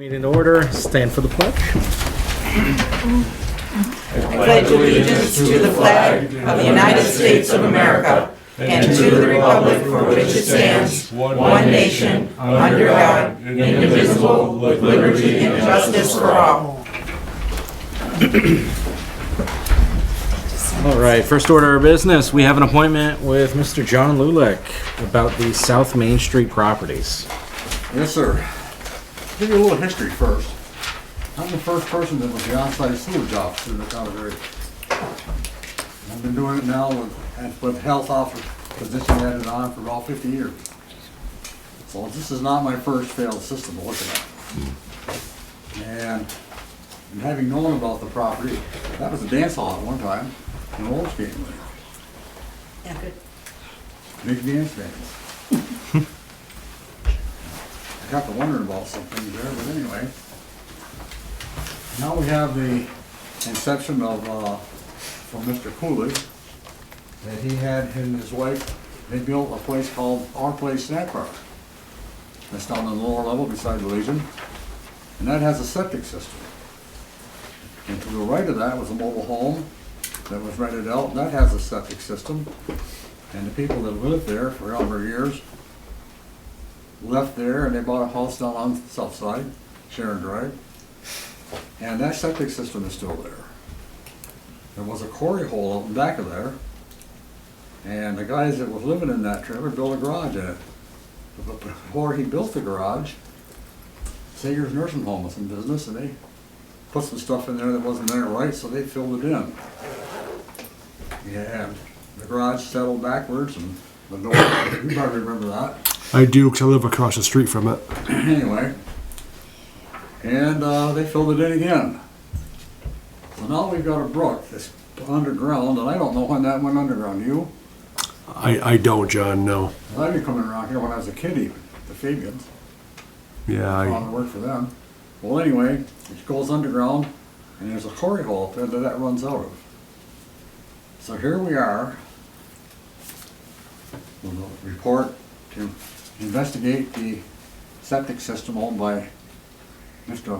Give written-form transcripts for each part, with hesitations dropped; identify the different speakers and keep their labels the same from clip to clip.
Speaker 1: Meeting to order. Stand for the pledge.
Speaker 2: Pledge allegiance to the flag of the United States of America and to the republic for which it stands, one nation, under God, indivisible, with liberty and justice for all.
Speaker 1: All right, first order of business. We have an appointment with Mr. John Lulek about the South Main Street properties.
Speaker 3: Yes, sir. Give you a little history first. I'm the first person that was the on-site sewage officer in the town of Erie. I've been doing it now with health officer position added on for about 50 years. So this is not my first failed system to look at. And having known about the property, that was a dance hall at one time in roller skating rink.
Speaker 2: Yeah, good.
Speaker 3: Big dance fans. I got to wondering about some things there, but anyway. Now we have the inception of, from Mr. Coolidge, that he had and his wife, they built a place called Our Place Snack Bar. That's down on the lower level beside the Legion. And that has a septic system. And to the right of that was a mobile home that was rented out, and that has a septic system. And the people that lived there for a number of years left there and they bought a house down on the south side, Sharon Drive. And that septic system is still there. There was a quarry hole out in back of there. And the guys that was living in that trailer built a garage in it. But before he built the garage, Sager's Nursing Home was in business and they put some stuff in there that wasn't there right, so they filled it in. And the garage settled backwards and the door, you probably remember that.
Speaker 4: I do, because I live across the street from it.
Speaker 3: Anyway, and they filled it in again. So now we've got a brook that's underground, and I don't know when that went underground. You?
Speaker 4: I don't, John, no.
Speaker 3: I've been coming around here when I was a kid even, the Fabians.
Speaker 4: Yeah,
Speaker 3: I worked for them. Well, anyway, it goes underground, and there's a quarry hole up there that runs out of. So here we are, with a report to investigate the septic system owned by Mr.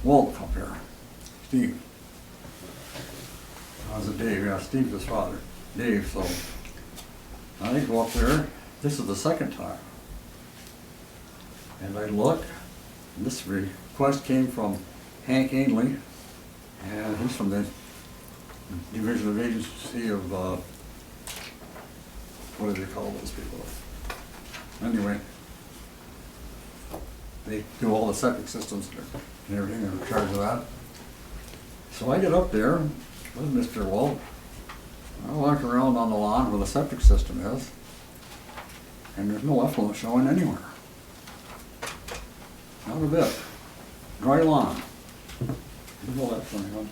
Speaker 3: Lulek up here, Steve. How's it, Dave? Yeah, Steve's his father, Dave. So I go up there. This is the second time, and I look. And this request came from Hank Ainley, and he's from the Division of Agency of. What do they call those people? Anyway, they do all the septic systems and everything, they're in charge of that. So I get up there with Mr. Wolf. I walk around on the lawn where the septic system is, and there's no effluent showing anywhere. Not a bit. Dry lawn. No effluent.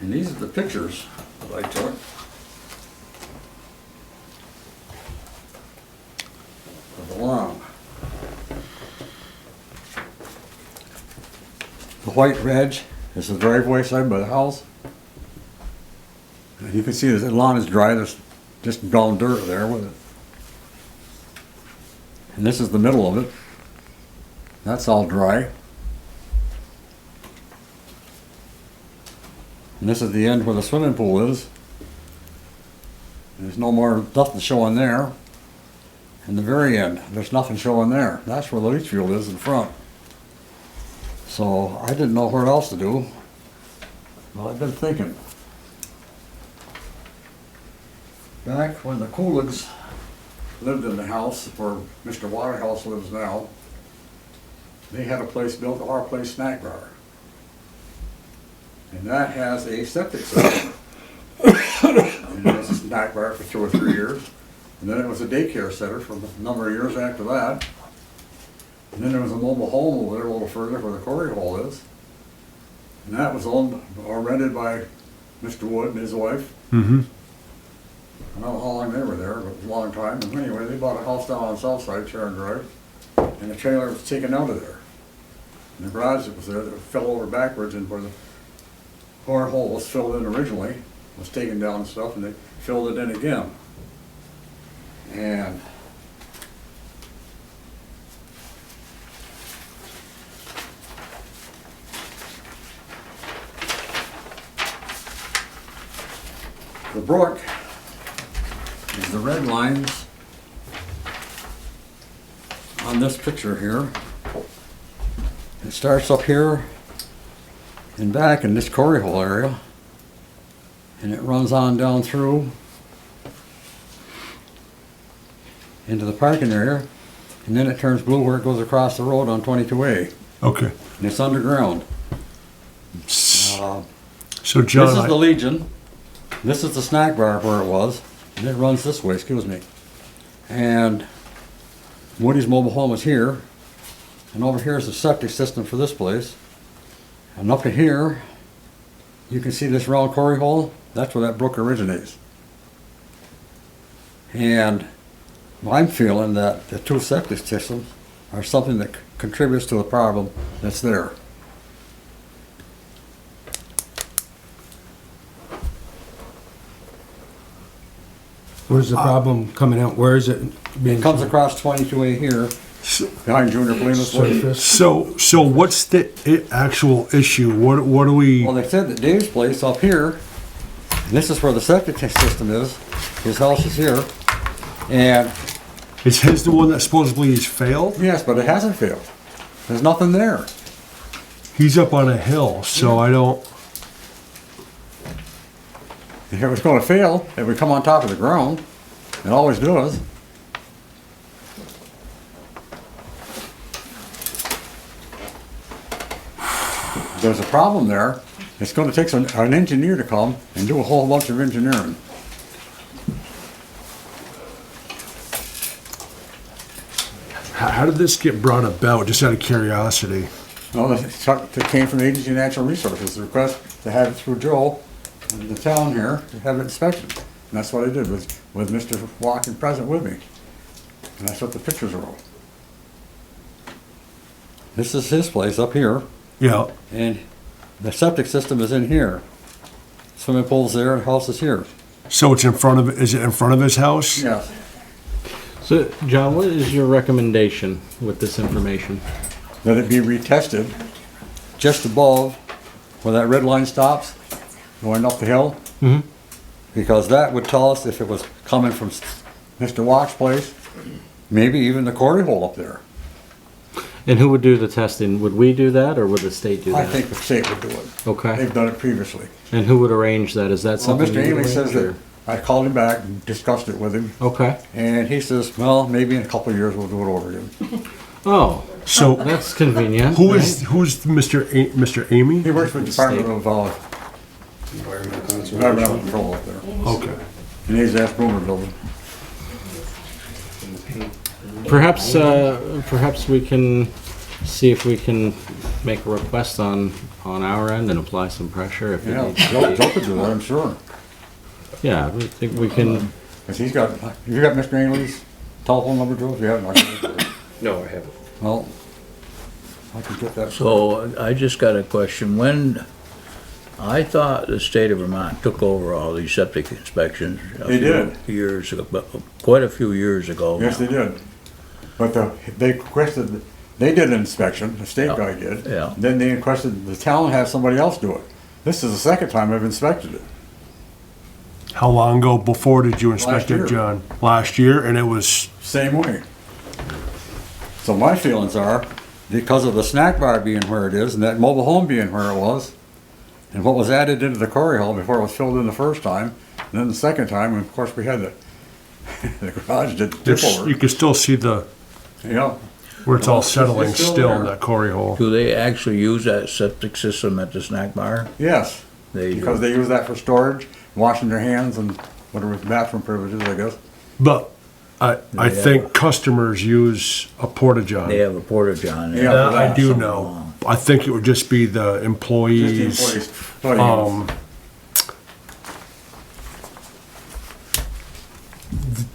Speaker 3: And these are the pictures that I took. Of the lawn. The white ridge is the driveway side by the house. And you can see the lawn is dry, there's just gone dirt there with it. And this is the middle of it. That's all dry. And this is the end where the swimming pool is. There's no more, nothing showing there. And the very end, there's nothing showing there. That's where the leach field is in front. So I didn't know what else to do. Well, I've been thinking. Back when the Cooligs lived in the house where Mr. Waterhouse lives now, they had a place built, Our Place Snack Bar. And that has a septic system. And it was a snack bar for 2 or 3 years. And then it was a daycare center for a number of years after that. And then there was a mobile home over there a little further where the quarry hole is. And that was owned or rented by Mr. Wood and his wife.
Speaker 4: Mm-hmm.
Speaker 3: I don't know how long they were there, but it was a long time. And anyway, they bought a house down on the south side, Sharon Drive, and the trailer was taken out of there. And the garage that was there that fell over backwards and where the cornhole was filled in originally, was taken down and stuff, and they filled it in again. And the brook is the red lines on this picture here. It starts up here and back in this quarry hole area, and it runs on down through into the parking area, and then it turns blue where it goes across the road on 22A,
Speaker 4: Okay.
Speaker 3: and it's underground.
Speaker 4: So
Speaker 3: This
Speaker 4: John,
Speaker 3: is the Legion. This is the snack bar where it was, and it runs this way, excuse me. And Woody's mobile home is here, and over here is the septic system for this place. And up to here, you can see this round quarry hole, that's where that brook originates. And I'm feeling that the two septic systems are something that contributes to the problem that's there.
Speaker 1: Where's the problem coming out? Where is it being?
Speaker 3: It comes across 22A here, behind Junior Believers.
Speaker 1: surface?
Speaker 4: so what's the actual issue? What do we?
Speaker 3: Well, they said that Dave's place up here, and this is where the septic system is, his house is here, and
Speaker 4: Is his the one that supposedly has failed?
Speaker 3: yes, but it hasn't failed. There's nothing there.
Speaker 4: He's up on a hill, so I don't.
Speaker 3: If it was gonna fail, it would come on top of the ground. It always does. There's a problem there. It's gonna take an engineer to come and do a whole bunch of engineering.
Speaker 4: How did this get brought about? Just out of curiosity.
Speaker 3: No, it came from the Agency of Natural Resources, the request to have it through Joe, and the town here, to have it inspected. And that's what I did with Mr. Walken present with me. And that's what the pictures are of. This is his place up here,
Speaker 4: Yeah.
Speaker 3: and the septic system is in here. Swimming pool's there, and house is here.
Speaker 4: So it's in front of. Is it in front of his house?
Speaker 3: Yes.
Speaker 1: So, John, what is your recommendation with this information?
Speaker 3: That it be retested just above where that red line stops, going up the hill.
Speaker 4: Mhm.
Speaker 3: Because that would tell us if it was coming from Mr. Walk's place, maybe even the quarry hole up there.
Speaker 1: And who would do the testing? Would we do that, or would the state do
Speaker 3: I
Speaker 1: that?
Speaker 3: think the state would do it.
Speaker 1: Okay.
Speaker 3: They've done it previously.
Speaker 1: And who would arrange that? Is that
Speaker 3: Well,
Speaker 1: something
Speaker 3: Mr.
Speaker 1: you would
Speaker 3: Ailey says
Speaker 1: arrange,
Speaker 3: that, I called him back and discussed it with him,
Speaker 1: or- Okay.
Speaker 3: and he says, well, maybe in a couple of years we'll do it over again.
Speaker 1: Oh,
Speaker 4: So
Speaker 1: that's convenient.
Speaker 4: who's Mr. Amy?
Speaker 3: He works for the Department of Environmental Control up there,
Speaker 4: Okay.
Speaker 3: and he's asked Boomer Building.
Speaker 1: Perhaps we can see if we can make a request on our end and apply some pressure if it
Speaker 3: Yeah,
Speaker 1: needs to
Speaker 3: Joe could do that, I'm sure.
Speaker 1: be. Yeah, I think we can.
Speaker 3: Cause you got Mr. Ainley's telephone number, Joe, if you haven't, I can get it.
Speaker 1: No, I haven't.
Speaker 3: Well, I can get that.
Speaker 5: So I just got a question. When, I thought the state of Vermont took over all these septic inspections.
Speaker 3: They did.
Speaker 5: Years ago, but quite a few years ago.
Speaker 3: Yes, they did. But they requested, they did an inspection, the state
Speaker 5: Yeah.
Speaker 3: guy did.
Speaker 5: Yeah.
Speaker 3: Then they requested the town have somebody else do it. This is the second time I've inspected it.
Speaker 4: How long ago before did you inspect
Speaker 3: Last year.
Speaker 4: it, John? Last year, and it was.
Speaker 3: Same way. So my feelings are, because of the snack bar being where it is, and that mobile home being where it was, and what was added into the quarry hole before it was filled in the first time, and then the second time, and of course we had the garage did tip over.
Speaker 4: You can still see the
Speaker 3: Yeah,
Speaker 4: where it's
Speaker 3: Well,
Speaker 4: all
Speaker 3: it's
Speaker 4: settling
Speaker 3: still
Speaker 4: still in
Speaker 3: there.
Speaker 4: that quarry hole.
Speaker 5: Do they actually use that septic system at the snack bar?
Speaker 3: yes,
Speaker 5: They do.
Speaker 3: because they use that for storage, washing their hands and whatever bathroom privileges, I guess.
Speaker 4: But I
Speaker 5: Yeah.
Speaker 4: think customers use a porta john.
Speaker 5: They have a porta john. there.
Speaker 3: Yeah,
Speaker 4: That
Speaker 3: for
Speaker 4: I
Speaker 3: that.
Speaker 4: do know. I think it would just be the
Speaker 3: Just the
Speaker 4: employees.
Speaker 3: employees. But,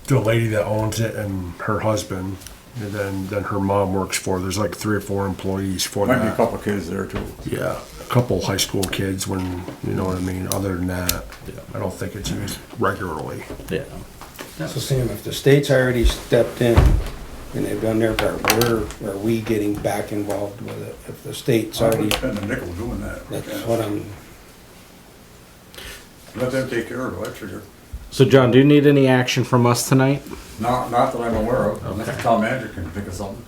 Speaker 4: The lady that owns it and her husband. And then her mom works for, there's like 3 or 4 employees for
Speaker 3: Might be a
Speaker 4: that.
Speaker 3: couple of kids there too.
Speaker 4: Yeah, a couple high school kids when, you know what I mean? Other than that, I don't think it's used regularly.
Speaker 1: Yeah.
Speaker 6: So Sam, if the state's already stepped in and they've done their part, where are we getting back involved with it? If the state's
Speaker 3: I
Speaker 6: already,
Speaker 3: would spend a nickel doing that.
Speaker 6: that's what I'm,
Speaker 3: Let them take care of it, I figure.
Speaker 1: So John, do you need any action from us tonight?
Speaker 3: Not that I'm aware of, unless the town manager can think of something.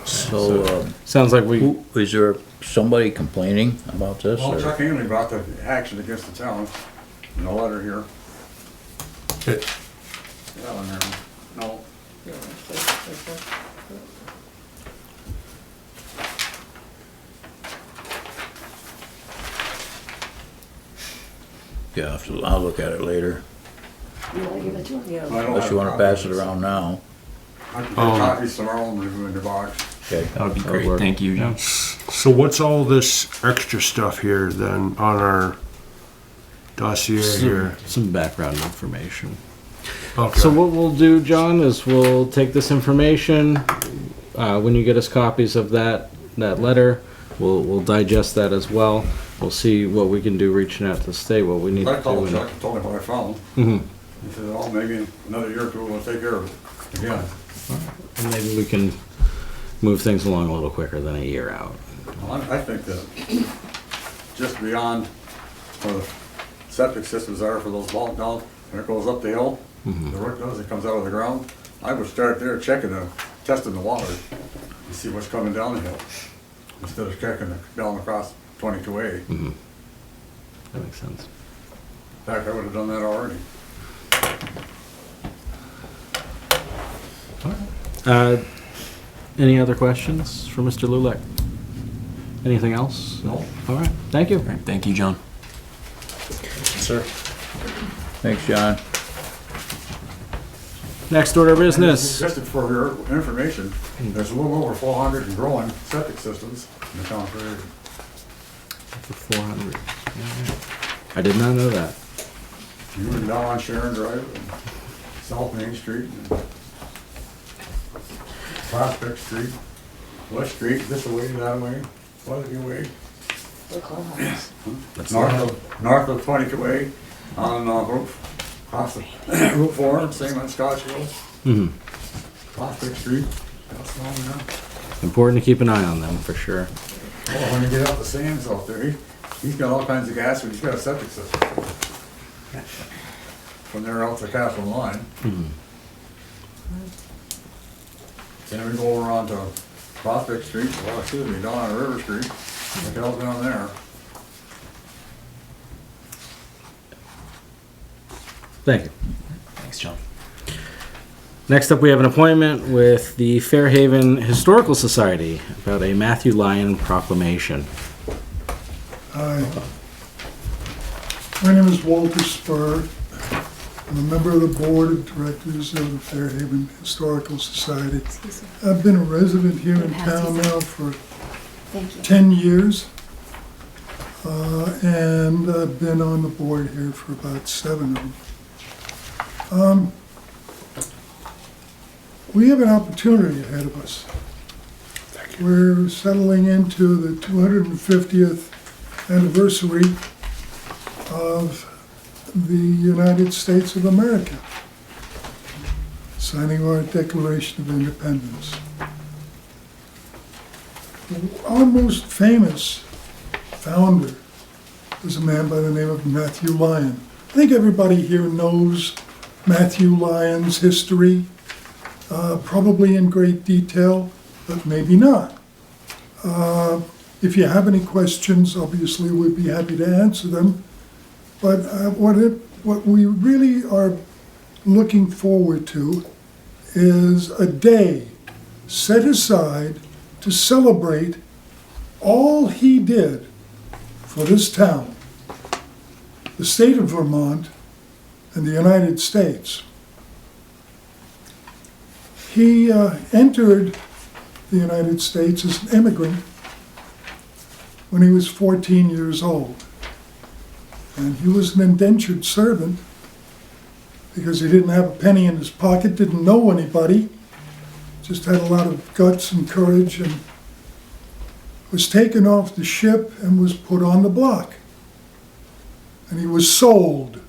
Speaker 5: So,
Speaker 1: Sounds like we,
Speaker 5: is there somebody complaining about this?
Speaker 3: Well,
Speaker 5: or-
Speaker 3: Chuck Hanley brought the action against the town in a letter here.
Speaker 4: Okay.
Speaker 3: That one there. No.
Speaker 5: Yeah, I'll look at it later,
Speaker 2: You wanna give it to him?
Speaker 3: I don't
Speaker 5: unless
Speaker 3: have
Speaker 5: you wanna
Speaker 3: copies.
Speaker 5: pass it around now.
Speaker 3: I can get copies tomorrow and leave them in your box.
Speaker 5: Okay.
Speaker 7: That would be
Speaker 1: That'll
Speaker 7: great.
Speaker 1: work.
Speaker 7: Thank you, John.
Speaker 4: So what's all this extra stuff here then on our dossier here?
Speaker 1: some background information.
Speaker 4: Okay.
Speaker 1: So what we'll do, John, is we'll take this information, when you get us copies of that letter, we'll digest that as well. We'll see what we can do reaching out to the state, what we need
Speaker 3: I
Speaker 1: to
Speaker 3: called
Speaker 1: do.
Speaker 3: Chuck and told him what I found.
Speaker 1: Mhm.
Speaker 3: He said, oh, maybe in another year or two we'll take care of it again.
Speaker 1: And maybe we can move things along a little quicker than a year out.
Speaker 3: Well, I think that just beyond where the septic systems are for those vault down, when it goes up the hill, the root goes, it comes out of the ground, I would start there testing the water and see what's coming down the hill, instead of checking it down across 22A. In
Speaker 1: That makes sense.
Speaker 3: fact, I would have done that already.
Speaker 1: Any other questions for Mr. Lulek? Anything else?
Speaker 3: No.
Speaker 1: All right, thank you.
Speaker 7: All right, thank you, John.
Speaker 1: Sir.
Speaker 5: Thanks, John.
Speaker 1: Next order of business.
Speaker 3: Just for your information, there's a little over 400 and growing septic systems in the town of Prairie.
Speaker 1: For 400. I did not know that.
Speaker 3: You were down on Sharon Drive and South Main Street and Prospect Street, West Street, this way, that way, Pleasant way. North of 22A on roof, across the Route 4, same on Scotch Hill,
Speaker 1: Mm-hmm.
Speaker 3: Prospect Street, that's all there.
Speaker 1: Important to keep an eye on them for sure.
Speaker 3: Oh, when you get out the sands out there, he's got all kinds of gas, but he's got a septic system. From there out to Castle Line. Then we go over onto Prospect Street, well, excuse me, down on River Street, look out down there.
Speaker 1: Thank you.
Speaker 7: Thanks, John.
Speaker 1: Next up, we have an appointment with the Fairhaven Historical Society about a Matthew Lyon proclamation.
Speaker 8: Hi. My name is Walter Spur. I'm a member of the board of directors of the Fairhaven Historical Society. I've been a resident here in town now for 10 years. And I've been on the board here for about 7 of them. We have an opportunity ahead of us. We're settling into the 250th anniversary of the United States of America, signing our Declaration of Independence. Our most famous founder was a man by the name of Matthew Lyon. I think everybody here knows Matthew Lyon's history, probably in great detail, but maybe not. If you have any questions, obviously we'd be happy to answer them. But what we really are looking forward to is a day set aside to celebrate all he did for this town, the state of Vermont, and the United States. He entered the United States as an immigrant when he was 14 years old. And he was an indentured servant because he didn't have a penny in his pocket, didn't know anybody, just had a lot of guts and courage, and was taken off the ship and was put on the block. And he was sold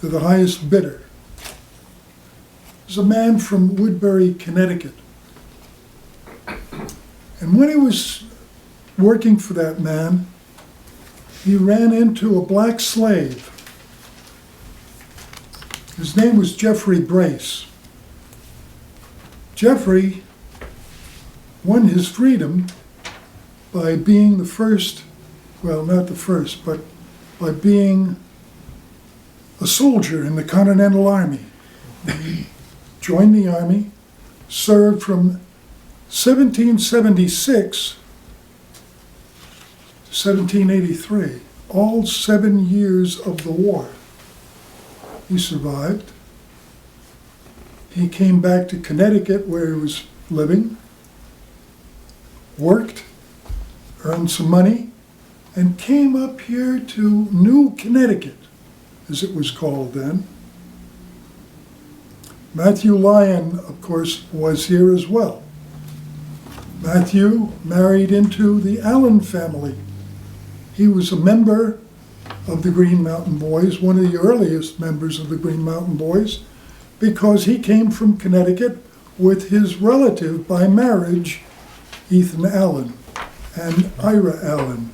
Speaker 8: to the highest bidder. He was a man from Woodbury, Connecticut. And when he was working for that man, he ran into a black slave. His name was Jeffrey Brace. Jeffrey won his freedom by being the first, well, not the first, but by being a soldier in the Continental Army. He joined the Army, served from 1776 to 1783, all 7 years of the war. He survived. He came back to Connecticut where he was living, worked, earned some money, and came up here to New Connecticut, as it was called then. Matthew Lyon, of course, was here as well. Matthew married into the Allen family. He was a member of the Green Mountain Boys, one of the earliest members of the Green Mountain Boys, because he came from Connecticut with his relative by marriage, Ethan Allen and Ira Allen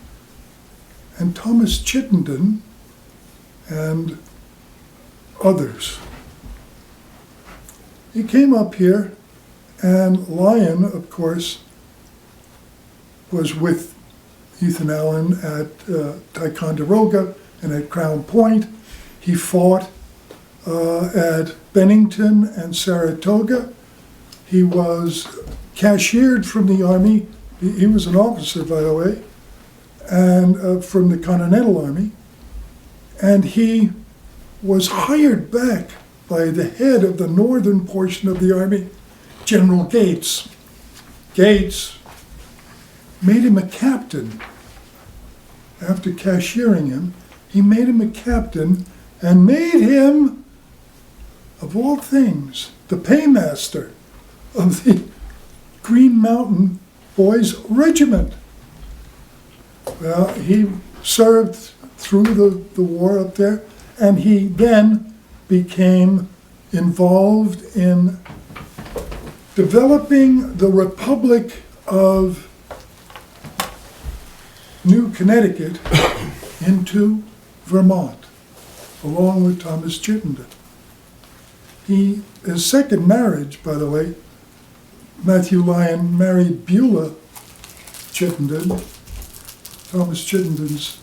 Speaker 8: and Thomas Chittenden and others. He came up here, and Lyon, of course, was with Ethan Allen at Ticonderoga and at Crown Point. He fought at Bennington and Saratoga. He was cashiered from the Army. He was an officer, by the way, and from the Continental Army. And he was hired back by the head of the northern portion of the Army, General Gates. Gates made him a captain. After cashiering him, he made him a captain and made him, of all things, the paymaster of the Green Mountain Boys Regiment. Well, he served through the war up there, and he then became involved in developing the Republic of New Connecticut into Vermont, along with Thomas Chittenden. His second marriage, by the way, Matthew Lyon married Beulah Chittenden, Thomas Chittenden's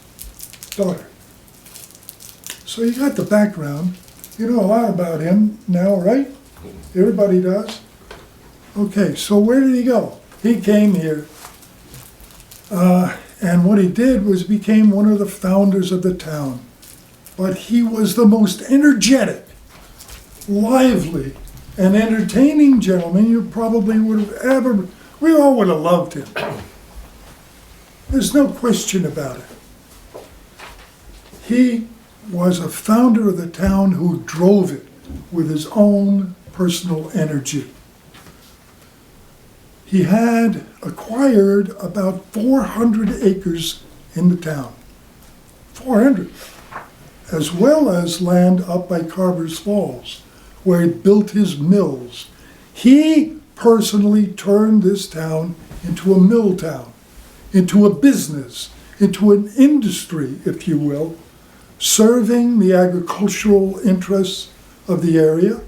Speaker 8: daughter. So you got the background. You know a lot about him now, right? Everybody does. Okay, so where did he go? He came here, and what he did was became one of the founders of the town. But he was the most energetic, lively, and entertaining gentleman you probably would have ever, we all would have loved him. There's no question about it. He was a founder of the town who drove it with his own personal energy. He had acquired about 400 acres in the town, 400, as well as land up by Carver's Falls, where he built his mills. He personally turned this town into a mill town, into a business, into an industry, if you will, serving the agricultural interests of the area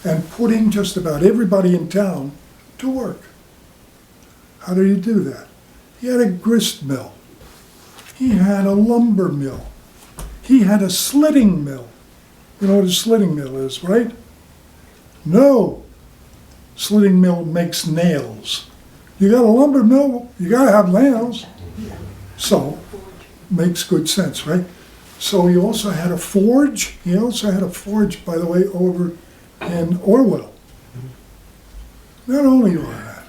Speaker 8: and putting just about everybody in town to work. How did he do that? He had a grist mill. He had a lumber mill. He had a slitting mill. You know what a slitting mill is, right? No. Slitting mill makes nails. You got a lumber mill, you gotta have nails. So, makes good sense, right? So he also had a forge. He also had a forge, by the way, over in Orwell. Not only all that,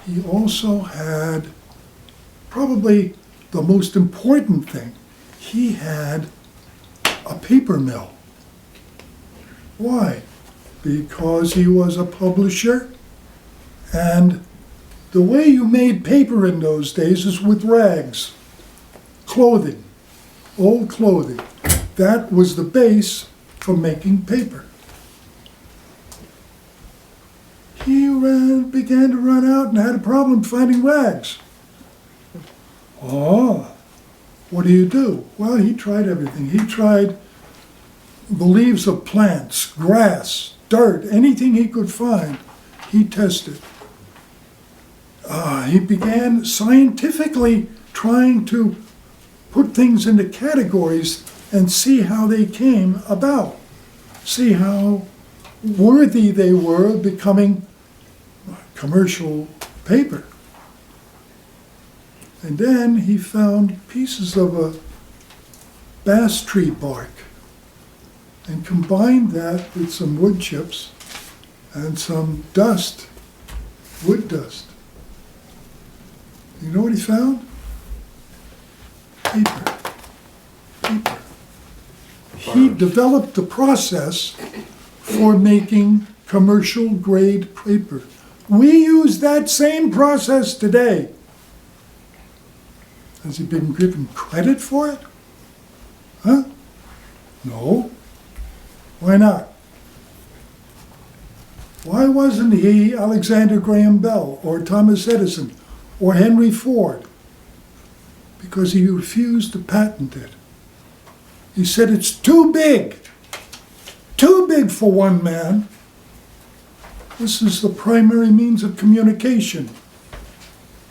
Speaker 8: he also had probably the most important thing. He had a paper mill. Why? Because he was a publisher And the way you made paper in those days is with rags, clothing, old clothing. That was the base for making paper. He began to run out and had a problem finding rags. Oh, what do? Well, he tried everything. He tried the leaves of plants, grass, dirt, anything he could find, he tested. He began scientifically trying to put things into categories and see how they came about, see how worthy they were of becoming commercial paper. And then he found pieces of a bass tree bark and combined that with some wood chips and some dust, wood dust. You know what he found? Paper. Paper. He developed the process for making commercial grade paper. We use that same process today. Has he been given credit for it? Huh? No. Why not? Why wasn't he Alexander Graham Bell or Thomas Edison or Henry Ford? Because he refused to patent it. He said it's too big for one man. This is the primary means of communication.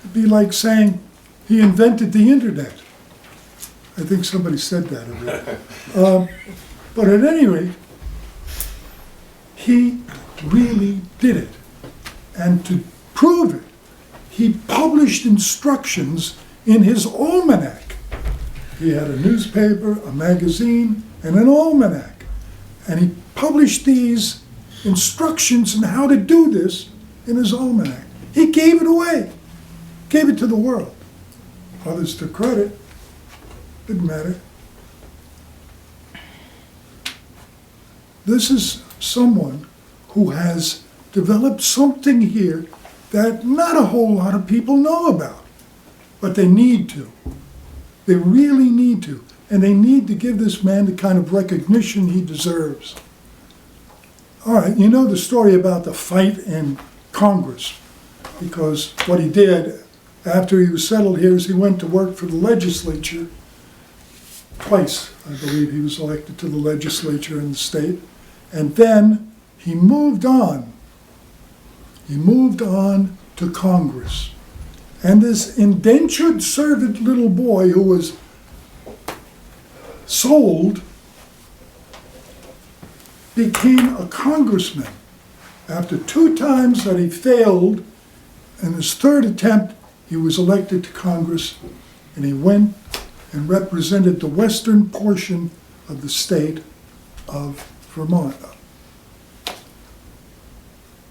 Speaker 8: It'd be like saying he invented the internet. I think somebody said that already. But at any rate, he really did it. And to prove it, he published instructions in his almanac. He had a newspaper, a magazine, and an almanac. And he published these instructions on how to do this in his almanac. He gave it away, gave it to the world. Others took credit, didn't matter. This is someone who has developed something here that not a whole lot of people know about, but they need to. They really need to. And they need to give this man the kind of recognition he deserves. All right, you know the story about the fight in Congress, because what he did after he was settled here is he went to work for the legislature. Twice, I believe, he was elected to the legislature in the state. And then he moved on. He moved on to Congress. And this indentured servant little boy who was sold became a congressman. After 2 times that he failed, in his 3rd attempt, he was elected to Congress, and he went and represented the western portion of the state of Vermont.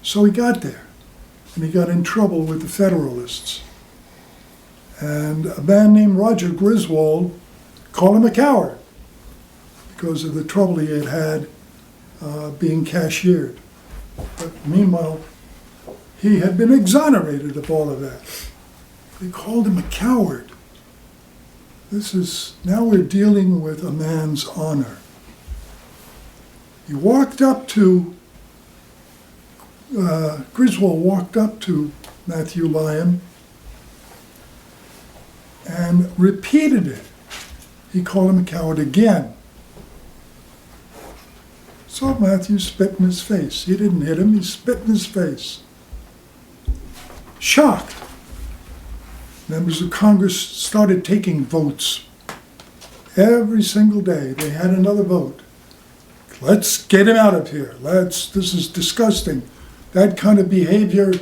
Speaker 8: So he got there, and he got in trouble with the Federalists. And a man named Roger Griswold called him a coward because of the trouble he had had being cashiered. But meanwhile, he had been exonerated of all of that. They called him a coward. Now we're dealing with a man's honor. He walked up to, Griswold walked up to Matthew Lyon and repeated it. He called him a coward again. So Matthew spit in his face. He didn't hit him, he spit in his face. Shocked. Members of Congress started taking votes. Every single day they had another vote. Let's get him out of here. This is disgusting. That kind of behavior,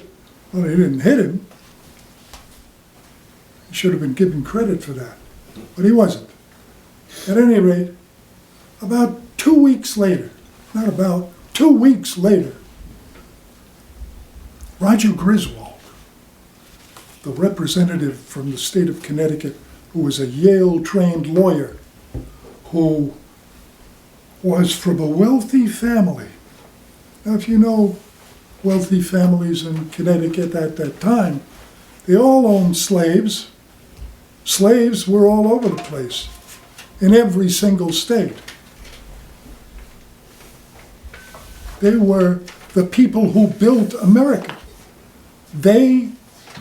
Speaker 8: well, they didn't hit him. He should have been given credit for that, but he wasn't. At any rate, about 2 weeks later, 2 weeks later, Roger Griswold, the representative from the state of Connecticut, who was a Yale-trained lawyer, who was from a wealthy family. Now, if you know wealthy families in Connecticut at that time, they all owned slaves. Slaves were all over the place, in every single state. They were the people who built America. They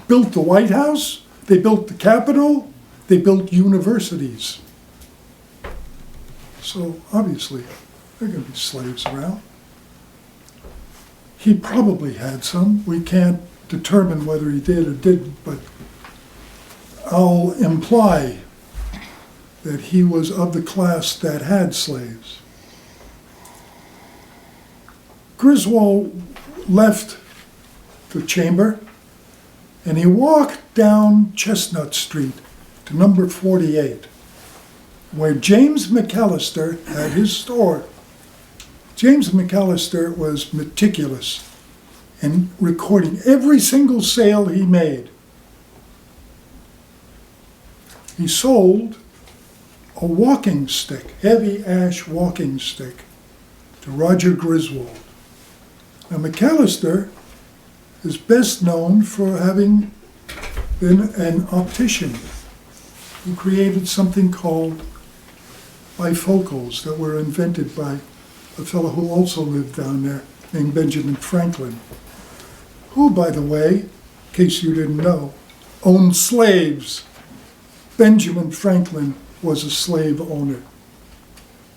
Speaker 8: built the White House, they built the Capitol, they built universities. So obviously, there are going to be slaves around. He probably had some. We can't determine whether he did or didn't, but I'll imply that he was of the class that had slaves. Griswold left the chamber and he walked down Chestnut Street to number 48, where James McAllister had his store. James McAllister was meticulous in recording every single sale he made. He sold a walking stick, heavy ash walking stick, to Roger Griswold. Now McAllister is best known for having been an optician who created something called bifocals that were invented by a fellow who also lived down there named Benjamin Franklin, who, by the way, in case you didn't know, owned slaves. Benjamin Franklin was a slave owner,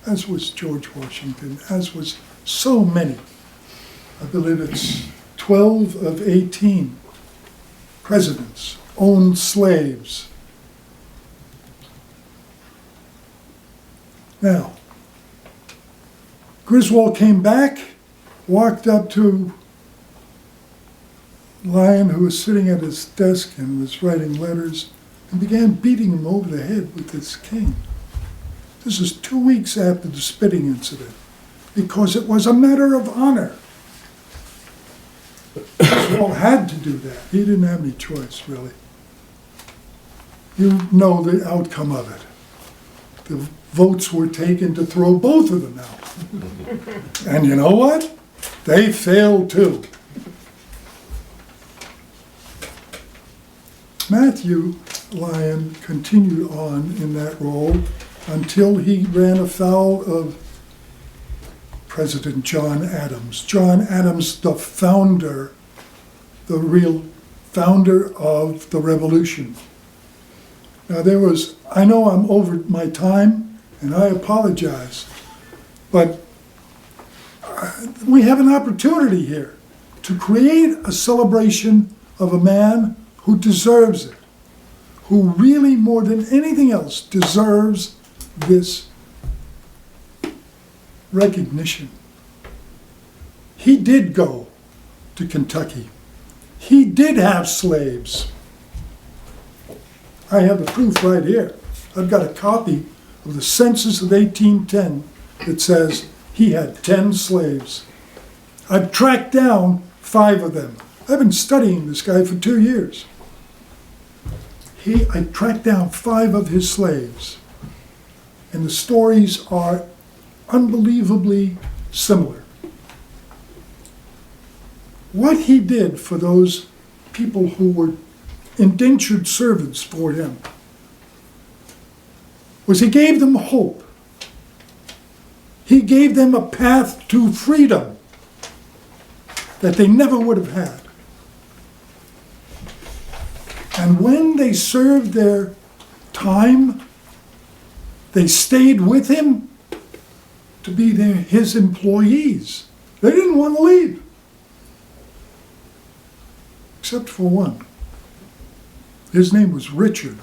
Speaker 8: as was George Washington, as was so many. I believe it's 12 of 18 presidents owned slaves. Now, Griswold came back, walked up to Lyon, who was sitting at his desk and was writing letters, and began beating him over the head with his cane. This is 2 weeks after the spitting incident, because it was a matter of honor. Griswold had to do that. He didn't have any choice, really. You know the outcome of it. The votes were taken to throw both of them out. And you know what? They failed too. Matthew Lyon continued on in that role until he ran afoul of President John Adams. John Adams, the founder, the real founder of the revolution. Now I know I'm over my time, and I apologize, but we have an opportunity here to create a celebration of a man who deserves it, who really, more than anything else, deserves this recognition. He did go to Kentucky. He did have slaves. I have the proof right here. I've got a copy of the census of 1810 that says he had 10 slaves. I've tracked down 5 of them. I've been studying this guy for 2 years. I tracked down 5 of his slaves, and the stories are unbelievably similar. What he did for those people who were indentured servants for him was he gave them hope. He gave them a path to freedom that they never would have had. And when they served their time, they stayed with him to be his employees. They didn't want to leave. Except for one. His name was Richard.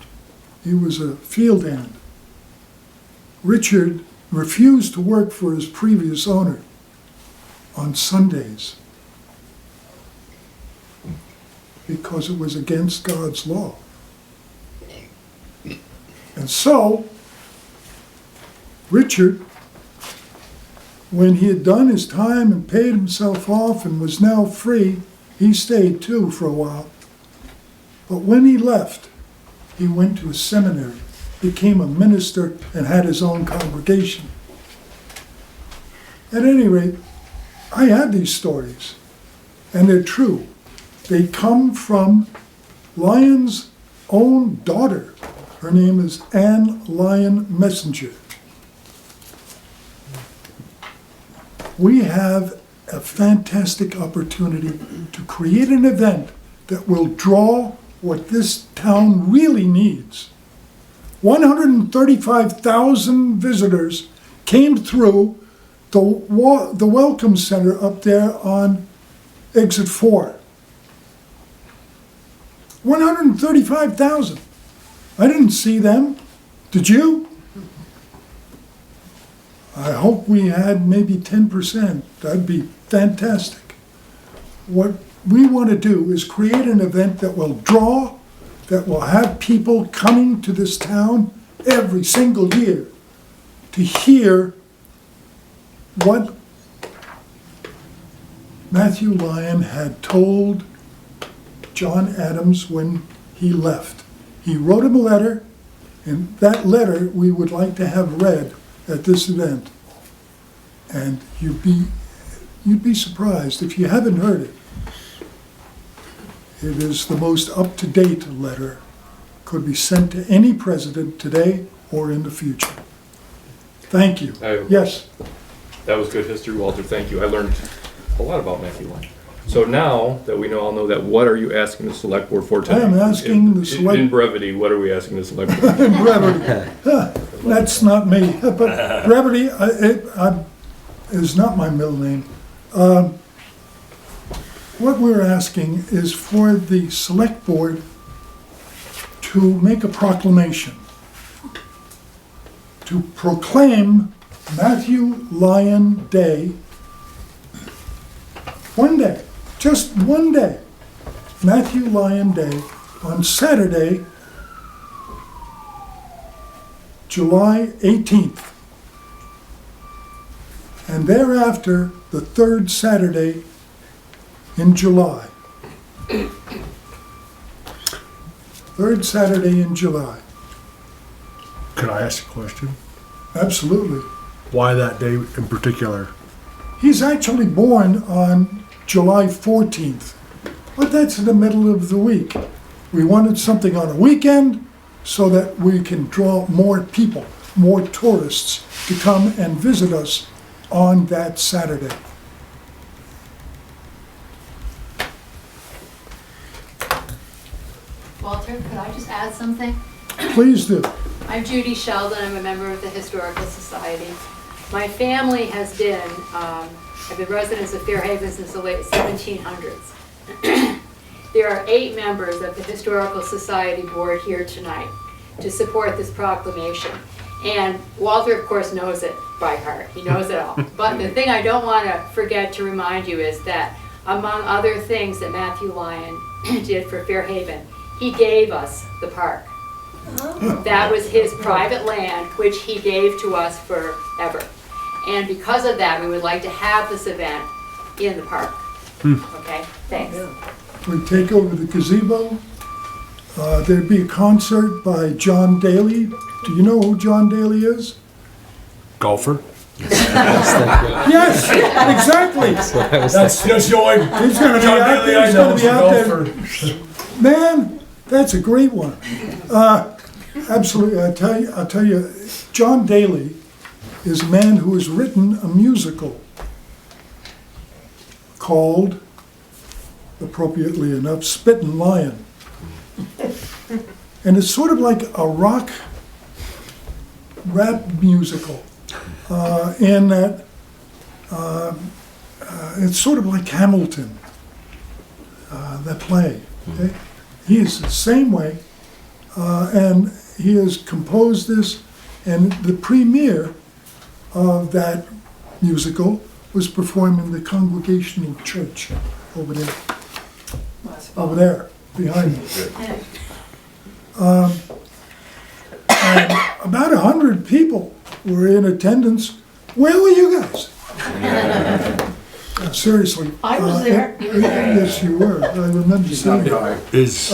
Speaker 8: He was a field hand. Richard refused to work for his previous owner on Sundays because it was against God's law. And so, Richard, when he had done his time and paid himself off and was now free, he stayed too for a while. But when he left, he went to a seminary, became a minister, and had his own congregation. At any rate, I had these stories. and they're true. They come from Lyon's own daughter. Her name is Anne Lyon Messenger. We have a fantastic opportunity to create an event that will draw what this town really needs. 135,000 visitors came through the Welcome Center up there on Exit 4. 135,000. I didn't see them. Did you? I hope we had maybe 10%. That'd be fantastic. What we want to do is create an event that will draw, that will have people coming to this town every single year to hear what Matthew Lyon had told John Adams when he left. He wrote him a letter, and that letter we would like to have read at this event. And you'd be surprised if you haven't heard it. It is the most up-to-date letter. Could be sent to any president today or in the future. Thank you. Yes.
Speaker 7: That was good history, Walter. Thank you. I learned a lot about Matthew Lyon. So now that we all know that, what are you asking the select board for tonight?
Speaker 8: I am asking the select...
Speaker 7: In brevity, what are we asking the select board?
Speaker 8: In brevity. That's not me. But brevity is not my middle name. What we're asking is for the select board to make a proclamation to proclaim Matthew Lyon Day. One day, just one day, Matthew Lyon Day on Saturday, July 18th. And thereafter, the third Saturday in July. Third Saturday in July.
Speaker 4: Could I ask a question?
Speaker 8: Absolutely.
Speaker 4: Why that day in particular?
Speaker 8: He's actually born on July 14th, but that's in the middle of the week. We wanted something on a weekend so that we can draw more people, more tourists to come and visit us on that Saturday.
Speaker 9: Walter, could I just add something?
Speaker 8: Please do.
Speaker 9: I'm Judy Sheldon. I'm a member of the Historical Society. My family has been, have been residents of Fairhaven since the late 1700s. There are 8 members of the Historical Society board here tonight to support this proclamation. And Walter, of course, knows it by heart. He knows it all. But the thing I don't want to forget to remind you is that among other things that Matthew Lyon did for Fairhaven, he gave us the park. That was his private land, which he gave to us forever. And because of that, we would like to have this event in the park. Okay, thanks.
Speaker 8: We take over the gazebo. There'd be a concert by John Daly. Do you know who John Daly is?
Speaker 4: Golfer?
Speaker 8: Yes, exactly.
Speaker 4: That's just your.
Speaker 8: He's gonna be out there. He's gonna be out there. Man, that's a great one. Absolutely, I'll tell you, John Daly is a man who has written a musical called, appropriately enough, Spittin' Lion. And it's sort of like a rock rap musical in that it's sort of like Hamilton, that play. Okay? He is the same way, and he has composed this, and the premiere of that musical was performed in the Congregational Church over there, behind me. And about 100 people were in attendance. Where were you guys? Seriously.
Speaker 9: I was there. You were there.
Speaker 8: Yes, you were. I remember seeing you.
Speaker 4: Is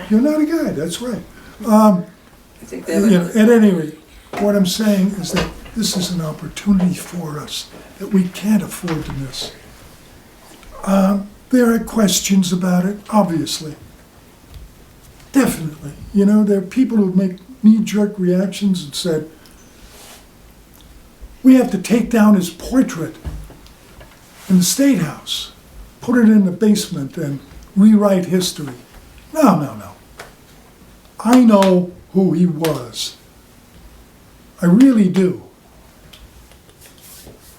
Speaker 8: You're not a guy, that's right. At any rate, what I'm saying is that this is an opportunity for us that we can't afford to miss. there are questions about it, obviously. Definitely. You know, there are people who make knee-jerk reactions and said, we have to take down his portrait in the State House, put it in the basement and rewrite history. No, no, no. I know who he was. I really do.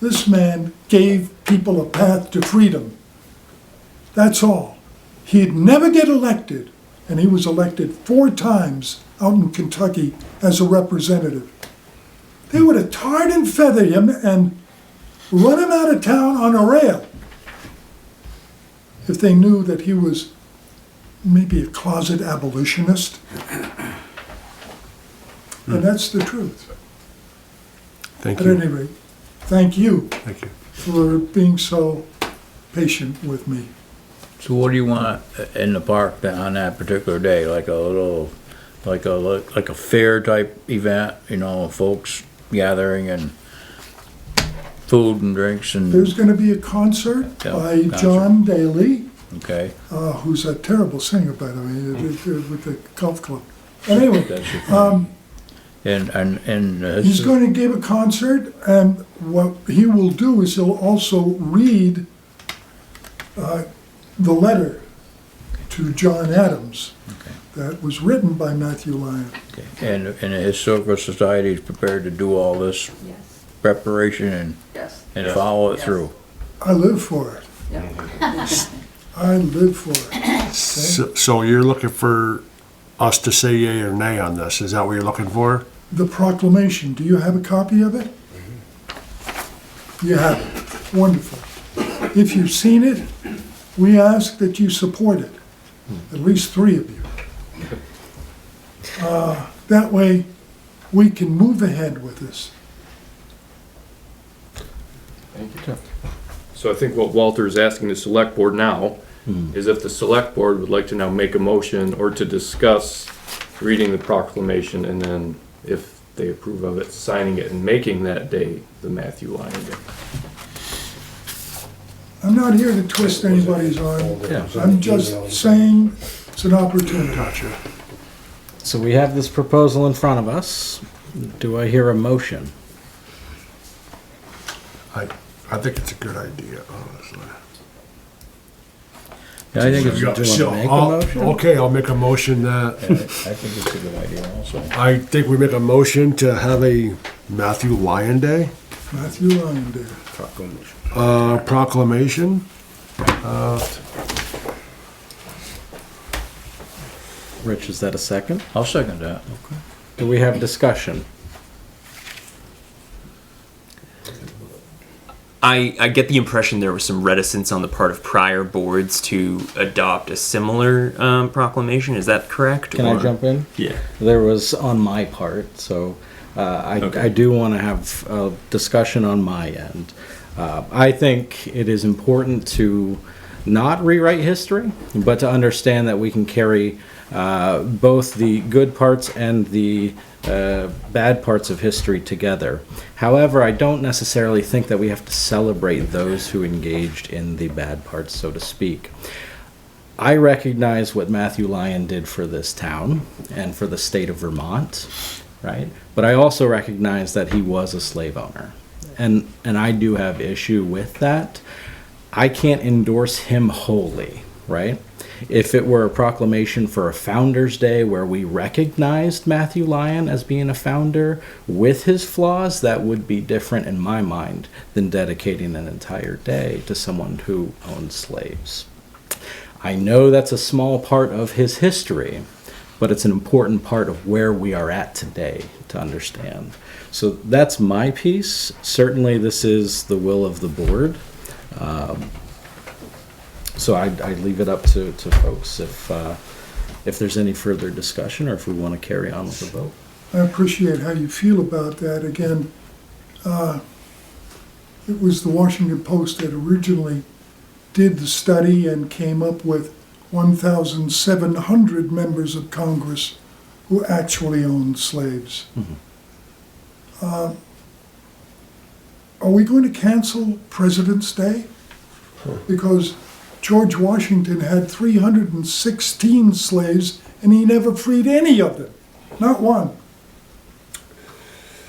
Speaker 8: This man gave people a path to freedom. That's all. He'd never get elected, and he was elected 4 times out in Kentucky as a representative. They would have tarred and feathered him and run him out of town on a rail if they knew that he was maybe a closet abolitionist. And that's the truth.
Speaker 4: Thank
Speaker 8: At
Speaker 4: you.
Speaker 8: any rate, thank you
Speaker 4: Thank you.
Speaker 8: for being so patient with me.
Speaker 5: So what do you want in the park on that particular day? Like a little, like a fair type event, you know, folks gathering and food and drinks and,
Speaker 8: There's going to be a concert
Speaker 5: Yeah,
Speaker 8: by
Speaker 5: concert.
Speaker 8: John Daly,
Speaker 5: okay?
Speaker 8: who's a terrible singer, by the way, with the golf club. Anyway,
Speaker 5: That's your thing. And
Speaker 8: he's going to give a concert, and what he will do is he'll also read the letter to John Adams that was written by Matthew Lyon.
Speaker 5: okay. And the Historical Society is prepared to do all this
Speaker 2: Yes.
Speaker 5: preparation and
Speaker 2: Yes.
Speaker 5: follow it through.
Speaker 8: I live for it. I live for it.
Speaker 4: So you're looking for us to say yay or nay on this? Is that what you're looking for?
Speaker 8: The proclamation, do you have a copy of it? You have it. Wonderful. If you've seen it, we ask that you support it. At least 3 of you. That way, we can move ahead with this.
Speaker 7: Thank you. So I think what Walter is asking the select board now is if the select board would like to now make a motion or to discuss reading the proclamation, and then if they approve of it, signing it and making that day the Matthew Lyon Day.
Speaker 8: I'm not here to twist anybody's arm.
Speaker 1: Yeah.
Speaker 8: I'm just saying it's an opportunity.
Speaker 1: So we have this proposal in front of us. Do I hear a motion?
Speaker 4: I think it's a good idea, honestly.
Speaker 5: Yeah, I think it's,
Speaker 1: Do you want to make a
Speaker 4: I'll-
Speaker 1: motion?
Speaker 4: Okay, I'll make a motion that,
Speaker 5: I think it's a good idea also.
Speaker 4: I think we make a motion to have a Matthew Lyon Day
Speaker 8: Matthew Lyon did.
Speaker 4: proclamation.
Speaker 1: Rich, is that a second?
Speaker 5: I'll second that.
Speaker 1: Do we have discussion?
Speaker 10: I get the impression there was some reticence on the part of prior boards to adopt a similar proclamation. Is that correct?
Speaker 1: Can I jump in?
Speaker 10: Yeah.
Speaker 1: There was on my part, so I do want to have a discussion on my end. I think it is important to not rewrite history, but to understand that we can carry both the good parts and the bad parts of history together. However, I don't necessarily think that we have to celebrate those who engaged in the bad parts, so to speak. I recognize what Matthew Lyon did for this town and for the state of Vermont, right? But I also recognize that he was a slave owner. And I do have issue with that. I can't endorse him wholly, right? If it were a proclamation for a Founder's Day where we recognized Matthew Lyon as being a founder with his flaws, that would be different in my mind than dedicating an entire day to someone who owned slaves. I know that's a small part of his history, but it's an important part of where we are at today to understand. So that's my piece. Certainly this is the will of the board. So I'd leave it up to folks if there's any further discussion or if we want to carry on with the vote.
Speaker 8: I appreciate how you feel about that. Again, it was the Washington Post that originally did the study and came up with 1,700 members of Congress who actually owned slaves.
Speaker 1: Mhm.
Speaker 8: Are we going to cancel President's Day? Because George Washington had 316 slaves and he never freed any of them, not one.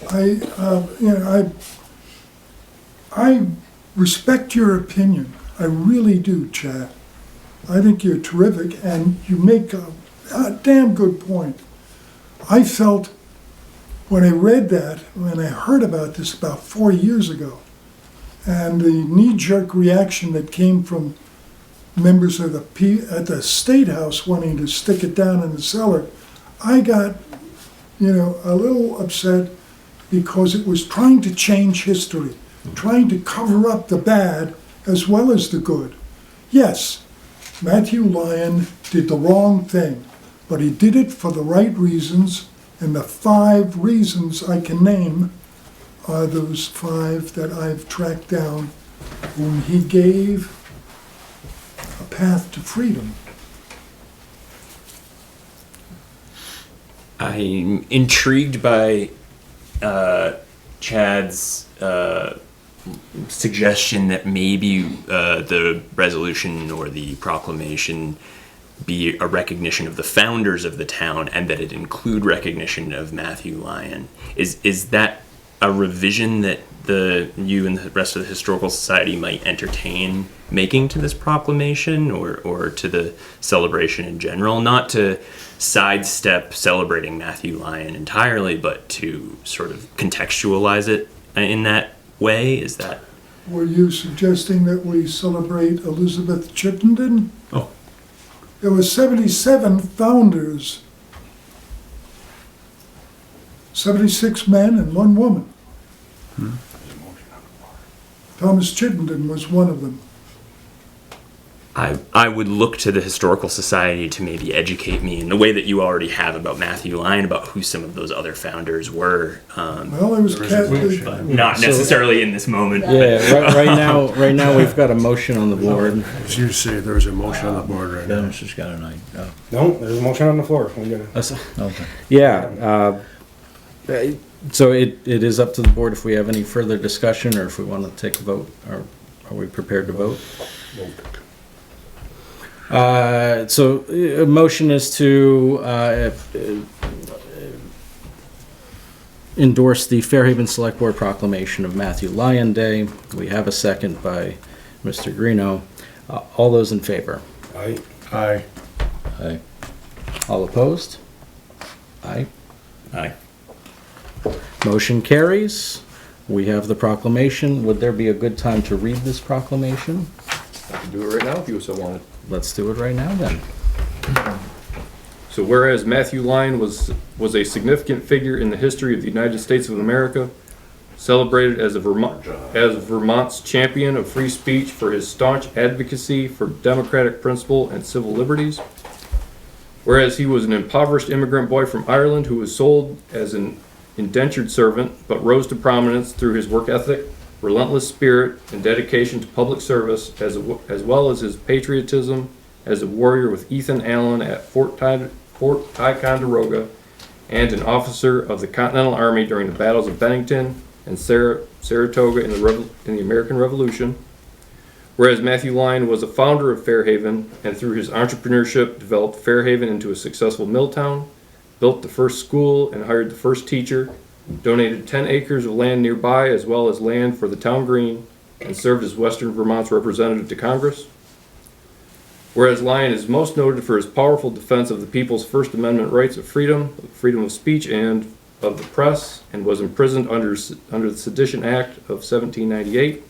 Speaker 8: I respect your opinion. I really do, Chad. I think you're terrific and you make a damn good point. I felt when I read that, when I heard about this about 4 years ago, and the knee-jerk reaction that came from members of at the State House wanting to stick it down in the cellar, I got, a little upset because it was trying to change history, trying to cover up the bad as well as the good. Yes, Matthew Lyon did the wrong thing, but he did it for the right reasons, and the 5 reasons I can name are those 5 that I've tracked down, whom he gave a path to freedom.
Speaker 10: I'm intrigued by Chad's suggestion that maybe the resolution or the proclamation be a recognition of the founders of the town and that it include recognition of Matthew Lyon. Is that a revision that you and the rest of the Historical Society might entertain making to this proclamation or to the celebration in general? Not to sidestep celebrating Matthew Lyon entirely, but to sort of contextualize it in that way? Is that...
Speaker 8: Were you suggesting that we celebrate Elizabeth Chittenden?
Speaker 10: Oh.
Speaker 8: There were 77 founders, 76 men and 1 woman. Thomas Chittenden was one of them.
Speaker 10: I would look to the Historical Society to maybe educate me in the way that you already have about Matthew Lyon, about who some of those other founders were.
Speaker 8: Well, it was
Speaker 10: Not necessarily in this moment.
Speaker 1: Yeah, right now we've got a motion on the board.
Speaker 4: As you say, there's a motion on the board right now.
Speaker 5: Dennis has got an idea.
Speaker 6: No, there's a motion on the floor. We gotta-
Speaker 5: Okay.
Speaker 1: Yeah, so it is up to the board if we have any further discussion or if we want to take a vote. Are we prepared to vote? So a motion is to endorse the Fairhaven Select Board proclamation of Matthew Lyon Day. We have a second by Mr. Greeno. All those in favor?
Speaker 6: Aye.
Speaker 4: Aye.
Speaker 5: Aye.
Speaker 1: All opposed? Aye.
Speaker 10: Aye.
Speaker 1: Motion carries. We have the proclamation. Would there be a good time to read this proclamation?
Speaker 7: I can do it right now if you so wanted.
Speaker 1: Let's do it right now then.
Speaker 7: So whereas Matthew Lyon was a significant figure in the history of the United States of America, celebrated as Vermont's champion of free speech for his staunch advocacy for democratic principle and civil liberties, whereas he was an impoverished immigrant boy from Ireland who was sold as an indentured servant but rose to prominence through his work ethic, relentless spirit, and dedication to public service, as well as his patriotism as a warrior with Ethan Allen at Fort Ticonderoga and an officer of the Continental Army during the battles of Bennington and Saratoga in the American Revolution. Whereas Matthew Lyon was a founder of Fairhaven and through his entrepreneurship developed Fairhaven into a successful mill town, built the first school and hired the first teacher, donated 10 acres of land nearby as well as land for the town green, and served as Western Vermont's representative to Congress. Whereas Lyon is most noted for his powerful defense of the people's First Amendment rights of freedom of speech and of the press, and was imprisoned under the Sedition Act of 1798.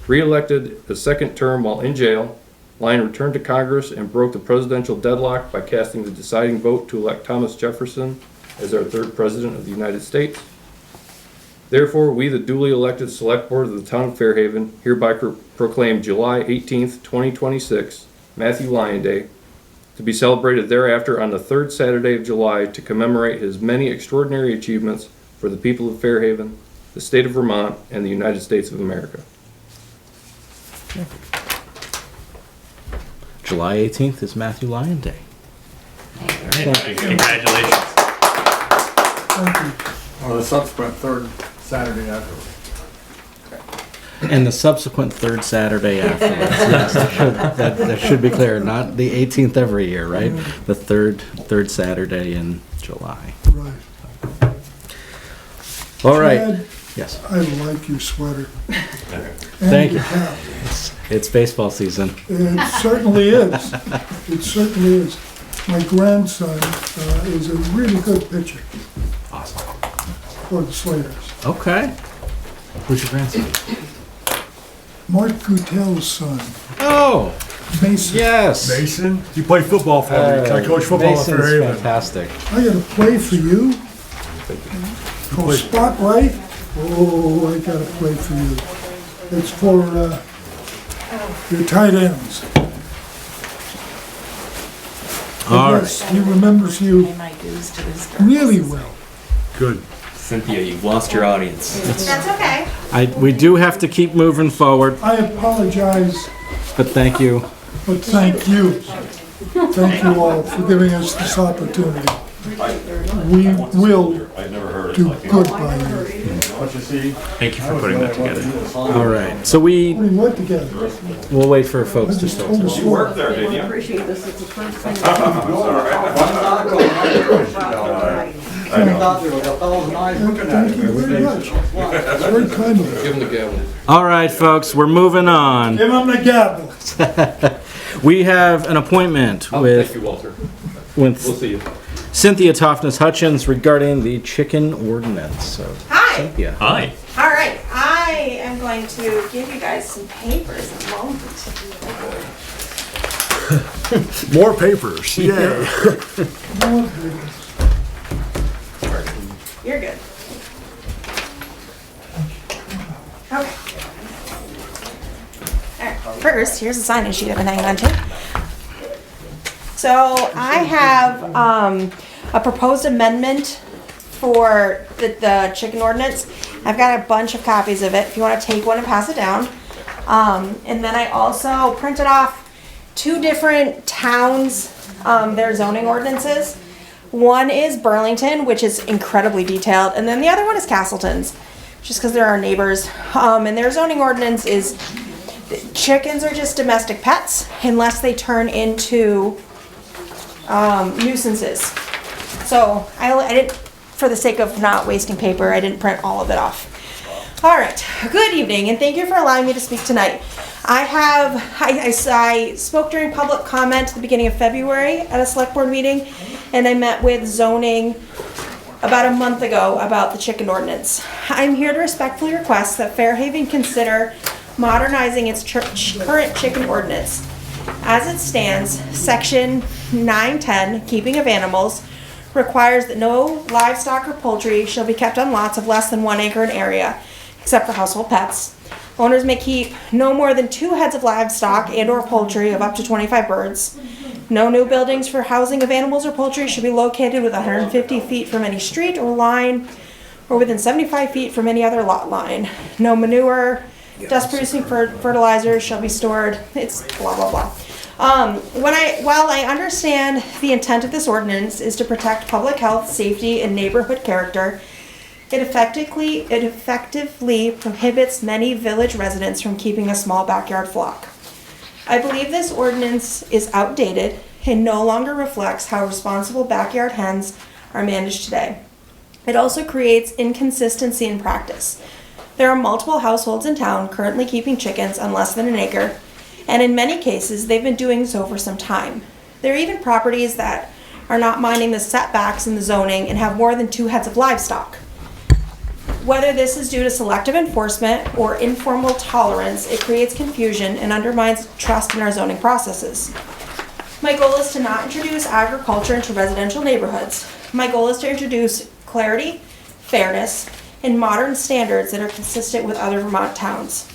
Speaker 7: Re-elected the second term while in jail, Lyon returned to Congress and broke the presidential deadlock by casting the deciding vote to elect Thomas Jefferson as our 3rd President of the United States. Therefore, we, the duly elected Select Board of the Town of Fairhaven, hereby proclaim July 18th, 2026, Matthew Lyon Day, to be celebrated thereafter on the 3rd Saturday of July to commemorate his many extraordinary achievements for the people of Fairhaven, the state of Vermont, and the United States of America.
Speaker 1: July 18th is Matthew Lyon Day.
Speaker 10: Congratulations.
Speaker 3: Or the subsequent 3rd Saturday afterwards.
Speaker 1: And the subsequent third Saturday afterwards. Yes, that should be clear. Not the 18th every year, right? The third Saturday in July.
Speaker 8: Right.
Speaker 1: All right.
Speaker 8: Chad,
Speaker 1: Yes.
Speaker 8: I like your sweater.
Speaker 1: Thank you.
Speaker 8: And your hat.
Speaker 1: It's baseball season.
Speaker 8: It certainly is. It certainly is. My grandson is a really good pitcher
Speaker 1: Awesome.
Speaker 8: for the Slaters.
Speaker 1: Okay. Who's your grandson?
Speaker 8: Mark Gutell's son,
Speaker 1: Oh,
Speaker 8: Mason.
Speaker 1: yes.
Speaker 4: Mason, you played football for me. I coached football at
Speaker 1: Mason's
Speaker 4: Fairhaven.
Speaker 1: fantastic.
Speaker 8: I gotta play for you. For Spotlight? Oh, I gotta play for you. It's for your tight ends.
Speaker 1: All right.
Speaker 8: Yes, he remembers you really well.
Speaker 4: Good.
Speaker 10: Cynthia, you've lost your audience.
Speaker 2: That's okay.
Speaker 1: We do have to keep moving forward,
Speaker 8: I apologize,
Speaker 1: but thank you.
Speaker 8: but thank you. Thank you all for giving us this opportunity. We will do good by you.
Speaker 3: But you see,
Speaker 10: Thank you for putting that together.
Speaker 1: All right. So we'll
Speaker 8: We work together.
Speaker 1: wait for folks to
Speaker 8: Just
Speaker 1: show
Speaker 8: told
Speaker 1: up.
Speaker 8: us what.
Speaker 11: Appreciate this, it's the first thing.
Speaker 8: Thank you very much. It's very kind of you.
Speaker 7: Give him the gavel.
Speaker 1: All right, folks, we're moving on.
Speaker 8: Give him the gavel.
Speaker 1: We have an appointment
Speaker 7: Thank
Speaker 1: with
Speaker 7: you, Walter. We'll see you.
Speaker 1: Cynthia Toftness Hutchins regarding the chicken ordinance. So,
Speaker 2: Hi.
Speaker 1: Cynthia.
Speaker 10: Hi.
Speaker 2: All right, I am going to give you guys some papers in a moment.
Speaker 4: More papers. Yay.
Speaker 2: You're good. Okay. All right, first, here's the sign-in sheet I've been hanging on to. So I have a proposed amendment for the chicken ordinance. I've got a bunch of copies of it if you want to take one and pass it down. And then I also printed off 2 different towns, their zoning ordinances. One is Burlington, which is incredibly detailed, and then the other one is Castleton's, just because they're our neighbors. And their zoning ordinance is chickens are just domestic pets unless they turn into nuisances. So I didn't, for the sake of not wasting paper, I didn't print all of it off. All right, good evening, and thank you for allowing me to speak tonight. I spoke during public comment at the beginning of February at a select board meeting, and I met with zoning about a month ago about the chicken ordinance. I'm here to respectfully request that Fairhaven consider modernizing its current chicken ordinance. As it stands, section 910, keeping of animals, requires that no livestock or poultry shall be kept on lots of less than 1 acre in area, except for household pets. Owners may keep no more than 2 heads of livestock and or poultry of up to 25 birds. No new buildings for housing of animals or poultry should be located within 150 feet from any street or line or within 75 feet from any other lot line. No manure, dust producing fertilizers shall be stored. It's blah, blah, blah. While I understand the intent of this ordinance is to protect public health, safety, and neighborhood character, it effectively prohibits many village residents from keeping a small backyard flock. I believe this ordinance is outdated and no longer reflects how responsible backyard hens are managed today. It also creates inconsistency in practice. There are multiple households in town currently keeping chickens on less than 1 acre, and in many cases, they've been doing so for some time. There are even properties that are not minding the setbacks in the zoning and have more than 2 heads of livestock. Whether this is due to selective enforcement or informal tolerance, it creates confusion and undermines trust in our zoning processes. My goal is to not introduce agriculture into residential neighborhoods. My goal is to introduce clarity, fairness, and modern standards that are consistent with other Vermont towns.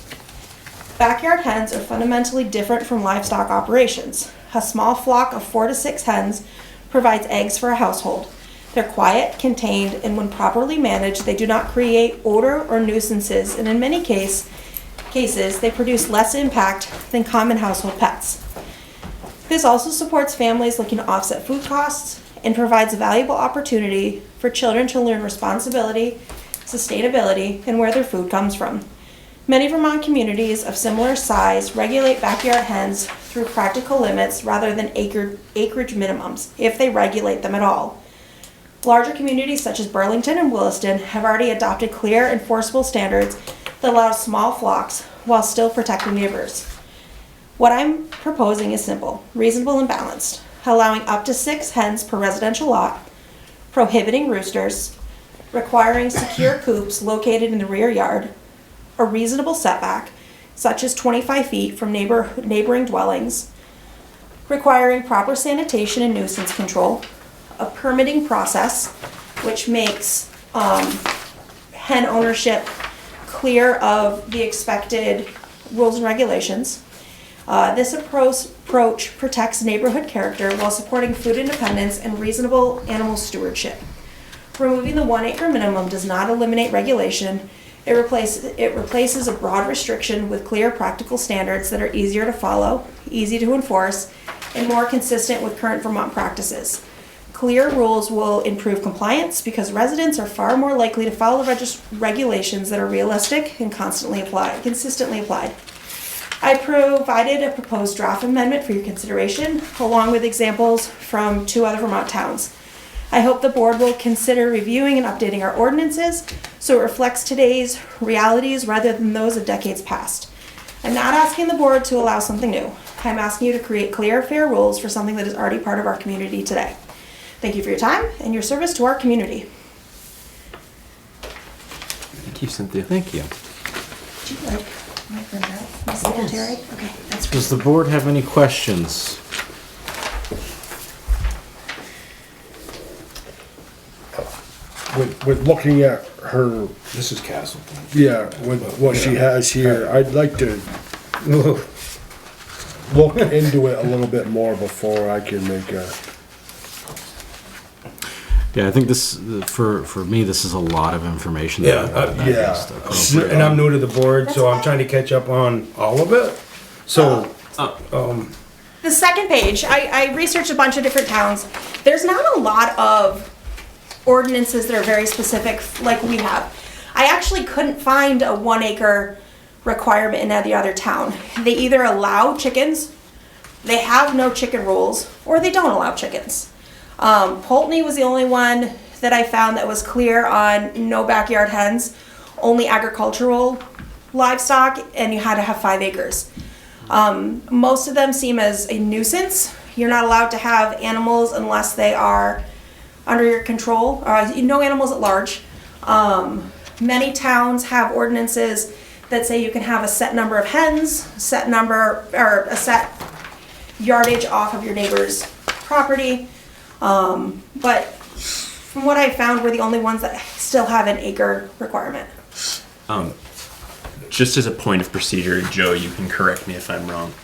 Speaker 2: Backyard hens are fundamentally different from livestock operations. A small flock of 4 to 6 hens provides eggs for a household. They're quiet, contained, and when properly managed, they do not create odor or nuisances, and in many cases, they produce less impact than common household pets. This also supports families looking to offset food costs and provides a valuable opportunity for children to learn responsibility, sustainability, and where their food comes from.
Speaker 12: Many Vermont communities of similar size regulate backyard hens through practical limits rather than acreage minimums, if they regulate them at all. Larger communities such as Burlington and Williston have already adopted clear, enforceable standards that allow small flocks while still protecting neighbors. What I'm proposing is simple, reasonable, and balanced, allowing up to 6 hens per residential lot, prohibiting roosters, requiring secure coops located in the rear yard, a reasonable setback, such as 25 feet from neighboring dwellings, requiring proper sanitation and nuisance control, a permitting process, which makes hen ownership clear of the expected rules and regulations. This approach protects neighborhood character while supporting food independence and reasonable animal stewardship. Removing the 1 acre minimum does not eliminate regulation. It replaces a broad restriction with clear practical standards that are easier to follow, easy to enforce, and more consistent with current Vermont practices. Clear rules will improve compliance because residents are far more likely to follow the regulations that are realistic and consistently applied. I provided a proposed draft amendment for your consideration, along with examples from 2 other Vermont towns. I hope the board will consider reviewing and updating our ordinances so it reflects today's realities rather than those of decades past. I'm not asking the board to allow something new. I'm asking you to create clear, fair rules for something that is already part of our community today. Thank you for your time and your service to our community.
Speaker 10: Thank you, Cynthia.
Speaker 1: Thank you.
Speaker 12: Would you like my printout, my secretary? Okay, that's great.
Speaker 1: Does the board have any questions?
Speaker 4: With looking at her,
Speaker 6: This is Castleton.
Speaker 4: yeah, with what she has here, I'd like to look into it a little bit more before I can make a.
Speaker 1: Yeah, I think this, for me, this is a lot of information. that I thought
Speaker 4: Yeah,
Speaker 1: was appropriate.
Speaker 6: And I'm new to the board, so I'm trying to catch up on all of it. So,
Speaker 12: The second page, I researched a bunch of different towns. There's not a lot of ordinances that are very specific like we have. I actually couldn't find a 1 acre requirement in any other town. They either allow chickens, they have no chicken rules, or they don't allow chickens. Poultney was the only one that I found that was clear on no backyard hens, only agricultural livestock, and you had to have 5 acres. Most of them seem as a nuisance. You're not allowed to have animals unless they are under your control. No animals at large. Many towns have ordinances that say you can have a set number of hens, set number or a set yardage off of your neighbor's property. But from what I found, we're the only ones that still have an acre requirement.
Speaker 10: Just as a point of procedure, Joe, you can correct me if I'm wrong.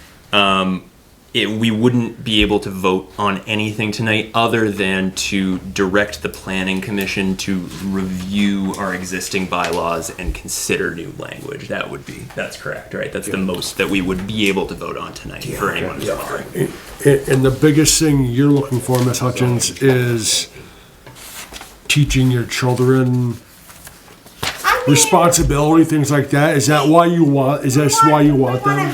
Speaker 10: We wouldn't be able to vote on anything tonight other than to direct the planning commission to review our existing bylaws and consider new language. That's correct, right? That's the most that we would be able to vote on tonight for anyone who's wondering.
Speaker 4: And the biggest thing you're looking for, Ms. Hutchins, is teaching your children responsibility, things like that. Is that why you want? Is that why you want them?
Speaker 12: We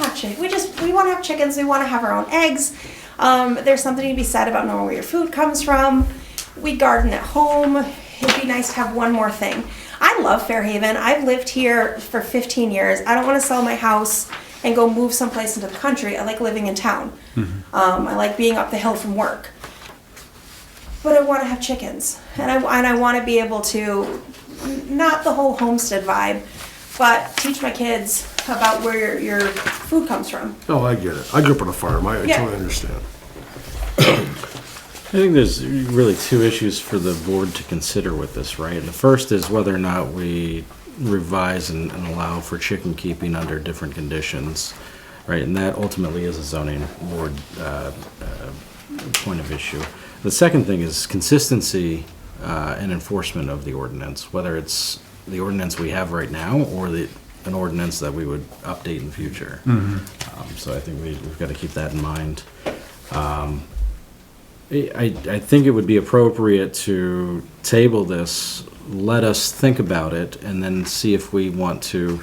Speaker 12: want to have chickens. We want to have our own eggs. There's something to be said about knowing where your food comes from. We garden at home. It'd be nice to have one more thing. I love Fairhaven. I've lived here for 15 years. I don't want to sell my house and go move someplace into the country. I like living in town. I like being up the hill from work. But I want to have chickens, and I want to be able to, not the whole homestead vibe, but teach my kids about where your food comes from.
Speaker 4: Oh, I get it. I grew up on a farm. I totally understand.
Speaker 1: I think there's really 2 issues for the board to consider with this, right? And the first is whether or not we revise and allow for chicken keeping under different conditions, right? And that ultimately is a zoning board point of issue. The second thing is consistency and enforcement of the ordinance, whether it's the ordinance we have right now or an ordinance that we would update in the future. So I think we've got to keep that in mind. I think it would be appropriate to table this, let us think about it, and then see if we want to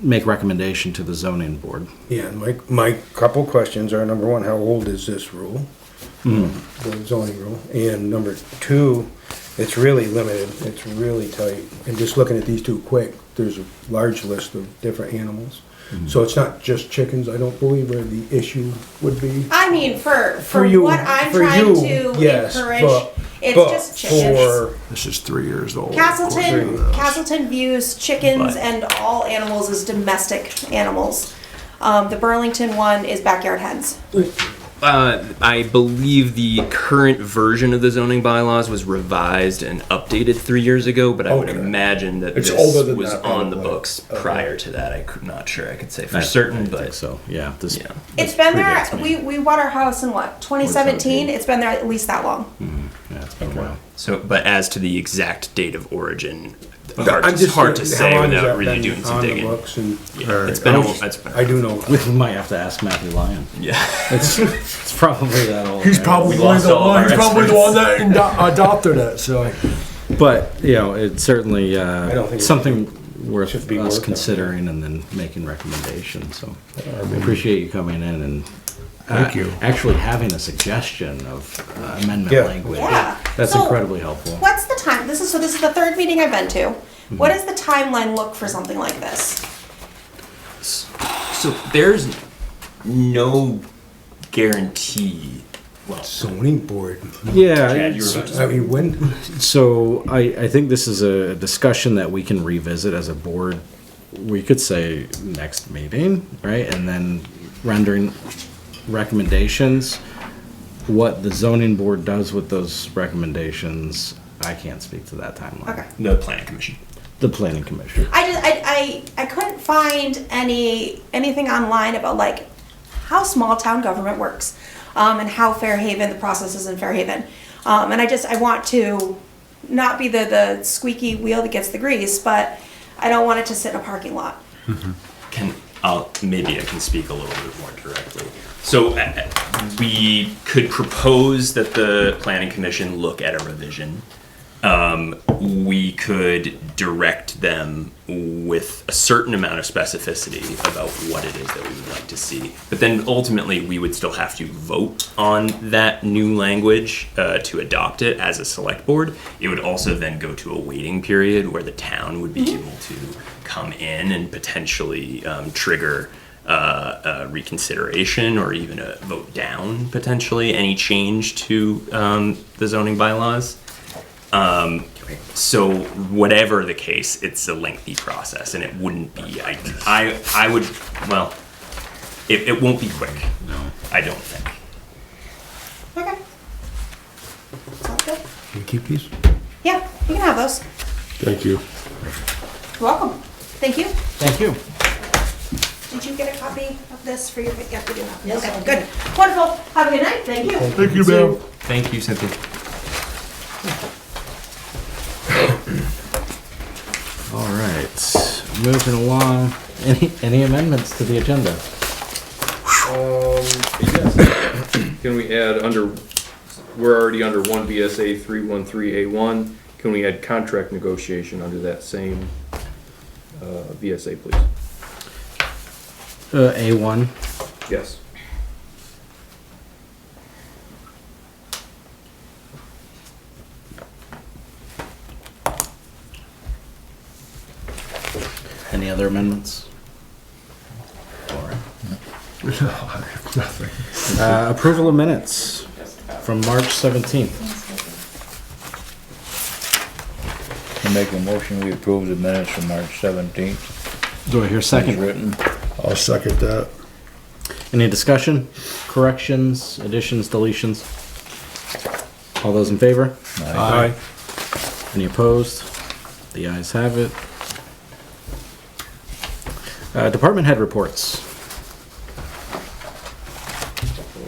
Speaker 1: make recommendation to the zoning board.
Speaker 6: Yeah, my couple questions are, number one, how old is this rule? The zoning rule. And number two, it's really limited, it's really tight. And just looking at these two quick, there's a large list of different animals. So it's not just chickens, I don't believe, where the issue would be.
Speaker 12: I mean, for
Speaker 6: you-
Speaker 12: what I'm
Speaker 6: for
Speaker 12: trying
Speaker 6: you,
Speaker 12: to
Speaker 6: yes,
Speaker 12: encourage,
Speaker 6: but
Speaker 12: it's
Speaker 6: but
Speaker 12: just chickens.
Speaker 4: This is 3 years old.
Speaker 12: Castleton views chickens
Speaker 10: But-
Speaker 12: and all animals as domestic animals. The Burlington one is backyard hens.
Speaker 10: I believe the current version of the zoning bylaws was revised and updated 3 years ago, but I would
Speaker 4: Okay.
Speaker 10: imagine that
Speaker 4: It's
Speaker 10: this
Speaker 4: older than
Speaker 10: was
Speaker 4: that,
Speaker 10: on the
Speaker 4: probably.
Speaker 10: books prior to that. I'm not sure I could say for
Speaker 1: I
Speaker 10: certain,
Speaker 1: think
Speaker 10: but
Speaker 1: so. Yeah. This,
Speaker 10: yeah.
Speaker 12: It's been there,
Speaker 1: predates me.
Speaker 12: we bought our house in what, 2017? It's been there at least that long.
Speaker 1: Yeah, it's been a while.
Speaker 10: So, but as to the exact date of origin,
Speaker 6: I'm
Speaker 10: hard to
Speaker 6: just
Speaker 10: say
Speaker 6: how long has
Speaker 10: without
Speaker 6: that
Speaker 10: really
Speaker 6: been
Speaker 10: doing some
Speaker 6: on the
Speaker 10: digging.
Speaker 6: books? And
Speaker 10: Yeah, it's been
Speaker 6: I do know.
Speaker 1: We might have to ask Matthew Lyon.
Speaker 10: Yeah.
Speaker 1: It's probably that old.
Speaker 4: He's
Speaker 1: right?
Speaker 4: probably
Speaker 10: We lost all our
Speaker 4: the
Speaker 10: experts.
Speaker 4: one that adopted it, so.
Speaker 1: But, you know, it's certainly
Speaker 6: don't think it
Speaker 1: something worth
Speaker 6: should be
Speaker 1: us
Speaker 6: worth it.
Speaker 1: considering and then making recommendations. So I appreciate you coming in and
Speaker 4: Thank you.
Speaker 1: actually having a suggestion of amendment
Speaker 6: Yeah.
Speaker 1: language.
Speaker 12: Yeah.
Speaker 1: That's
Speaker 12: So,
Speaker 1: incredibly helpful.
Speaker 12: What's the time, this is the third meeting I've been to. What does the timeline look for something like this?
Speaker 10: So there's no guarantee. Well,
Speaker 6: Zoning board.
Speaker 1: Yeah.
Speaker 10: Chad, you were about to
Speaker 6: I mean, when?
Speaker 1: So I think this is a discussion that we can revisit as a board. We could say next meeting, right? And then rendering recommendations. What the zoning board does with those recommendations, I can't speak to that timeline.
Speaker 12: Okay.
Speaker 10: the planning commission.
Speaker 1: The planning commission.
Speaker 12: I couldn't find anything online about like how small town government works, and how Fairhaven, the process is in Fairhaven. And I want to not be the squeaky wheel that gets the grease, but I don't want it to sit in a parking lot.
Speaker 10: Maybe I can speak a little bit more directly. So we could propose that the planning commission look at a revision. We could direct them with a certain amount of specificity about what it is that we would like to see. But then ultimately, we would still have to vote on that new language to adopt it as a select board. It would also then go to a waiting period where the town would be able to come in and potentially trigger reconsideration or even a vote down, potentially, any change to the zoning bylaws. So whatever the case, it's a lengthy process, and it wouldn't be. I would. Well, it won't be quick. No, I don't think.
Speaker 12: Okay. Sounds good.
Speaker 4: Can you keep these?
Speaker 12: Yeah, you can have those.
Speaker 4: Thank you.
Speaker 12: You're welcome. Thank you.
Speaker 1: Thank you.
Speaker 12: Did you get a copy of this for your, yes, we do have. Yes. Okay, good. Wonderful. Have a good night. Thank you.
Speaker 4: Thank you, ma'am.
Speaker 10: Thank you, Cynthia.
Speaker 1: All right. Moving along. Any amendments to the agenda?
Speaker 7: Yes. Can we add we're already under 1 VSA 313A1. Can we add contract negotiation under that same VSA, please?
Speaker 1: A1.
Speaker 7: Yes.
Speaker 1: Any other amendments?
Speaker 4: Nothing.
Speaker 1: Approval of minutes from March 17th.
Speaker 5: I make a motion, we approve the minutes from March 17th.
Speaker 1: Do I hear a
Speaker 5: As
Speaker 1: second?
Speaker 5: written.
Speaker 4: I'll second that.
Speaker 1: Any discussion? Corrections, additions, deletions? All those in favor?
Speaker 5: Aye.
Speaker 1: Any opposed? The ayes have it. Department head reports.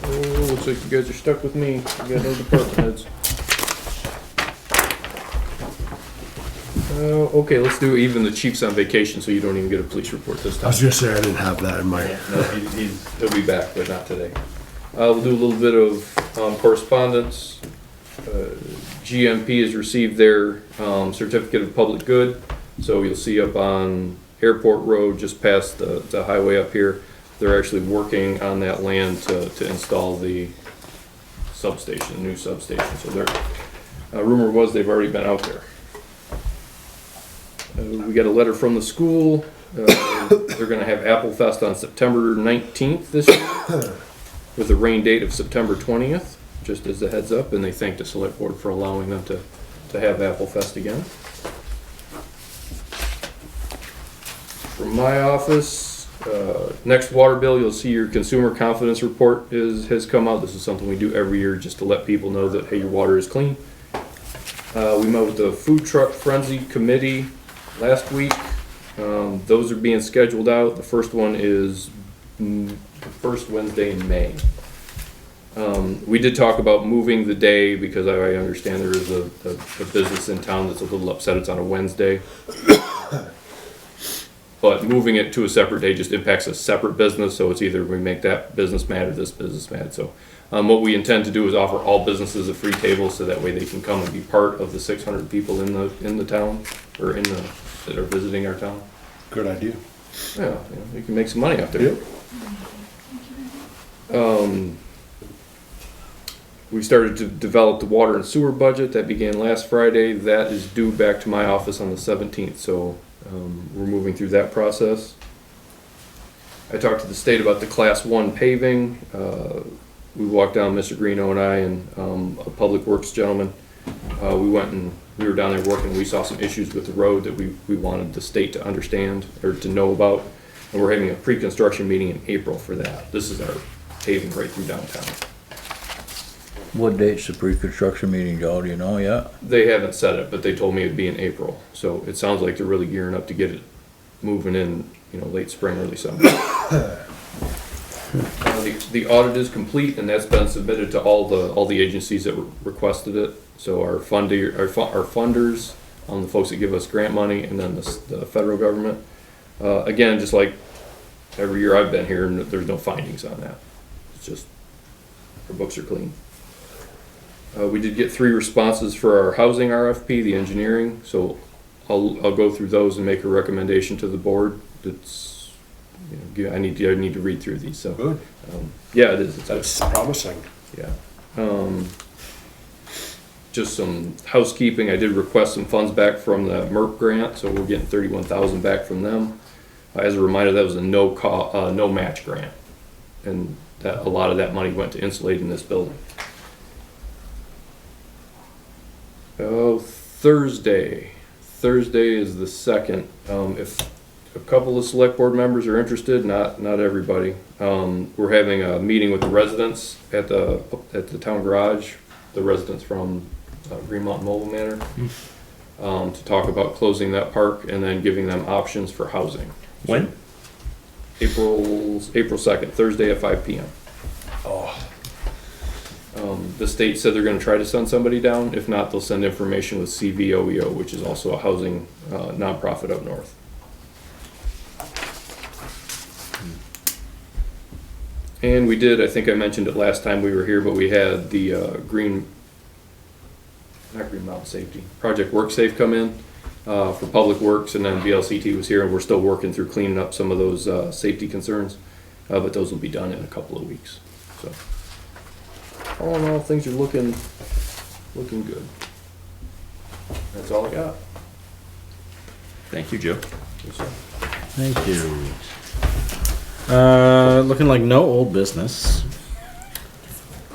Speaker 7: Oh, looks like you guys are stuck with me. You got no department heads. Okay, let's do even the chief's on vacation, so you don't even get a police report this
Speaker 4: I
Speaker 7: time.
Speaker 4: was gonna say I didn't have that in my.
Speaker 7: No, he'll be back, but not today. We'll do a little bit of correspondence. GMP has received their certificate of public good So you'll see up on Airport Road, just past the highway up here, they're actually working on that land to install the substation, new substation. So rumor was they've already been out there. We got a letter from the school. They're gonna have Apple Fest on September 19th this year with a rain date of September 20th, just as a heads up, and they thanked the select board for allowing them to have Apple Fest again. From my office, next water bill, you'll see your consumer confidence report has come out. This is something we do every year just to let people know that, hey, your water is clean. We met with the food truck frenzy committee last week. Those are being scheduled out. The first one is the first Wednesday in May. We did talk about moving the day because I understand there is a business in town that's a little upset it's on a Wednesday. But moving it to a separate day just impacts a separate business, so it's either we make that business mad or this business mad. So what we intend to do is offer all businesses a free table so that way they can come and be part of the 600 people in the town or that are visiting our town.
Speaker 4: Good idea.
Speaker 7: Yeah, you can make some money out there.
Speaker 4: Yep.
Speaker 7: We started to develop the water and sewer budget. That began last Friday. That is due back to my office on the 17th, so we're moving through that process. I talked to the state about the Class 1 paving. We walked down, Mr. Greeno and I and a public works gentleman. We were down there working. We saw some issues with the road that we wanted the state to understand or to know about. And we're having a pre-construction meeting in April for that. This is our paving right through downtown.
Speaker 5: What date's the pre-construction meeting, Joe? Do you know yet?
Speaker 7: They haven't set it, but they told me it'd be in April. So it sounds like they're really gearing up to get it moving in, late spring, early summer. The audit is complete, and that's been submitted to all the agencies that requested it. So our funders, the folks that give us grant money, and then the federal government. Again, just like every year I've been here, there's no findings on that. It's just our books are clean. We did get 3 responses for our housing RFP, the engineering. So I'll go through those and make a recommendation to the board. It's I need to read through these. So
Speaker 4: Good.
Speaker 7: Yeah, it is.
Speaker 4: That's promising.
Speaker 7: Yeah. Just some housekeeping. I did request some funds back from the MERP grant, so we're getting $31,000 back from them. As a reminder, that was a no match grant, and that a lot of that money went to insulating this building. Thursday is the 2nd. If a couple of select board members are interested, not everybody. We're having a meeting with the residents at the town garage, the residents from Greenmount Mobile Manor, to talk about closing that park and then giving them options for housing.
Speaker 10: When?
Speaker 7: April 2nd, Thursday at 5 p.m.
Speaker 4: Oh,
Speaker 7: The state said they're going to try to send somebody down. If not, they'll send information with CVOEO, which is also a housing nonprofit up north. And we did, I think I mentioned it last time we were here, but we had the not Green Mountain Safety, Project WorkSafe come in for public works, and then VLCT was here, and we're still working through cleaning up some of those safety concerns, but those will be done in a couple of weeks. So all in all, things are looking good. That's all I got.
Speaker 10: Thank you, Joe.
Speaker 7: Yes, sir.
Speaker 1: Thank you. Looking like no old business.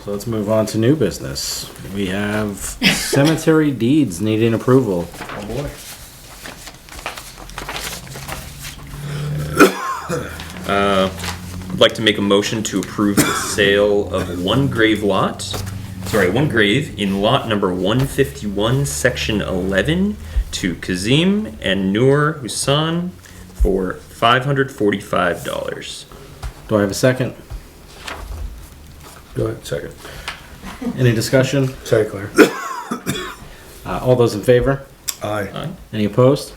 Speaker 1: So let's move on to new business. We have cemetery deeds needing approval.
Speaker 4: oh boy.
Speaker 10: I'd like to make a motion to approve the sale of one grave in lot number 151, section 11, to Kazim and Noor Hussan for $545.
Speaker 1: Do I have a second?
Speaker 6: Go ahead, second.
Speaker 1: Any discussion?
Speaker 6: Sorry, Claire.
Speaker 1: All those in favor?
Speaker 4: Aye.
Speaker 1: Any opposed?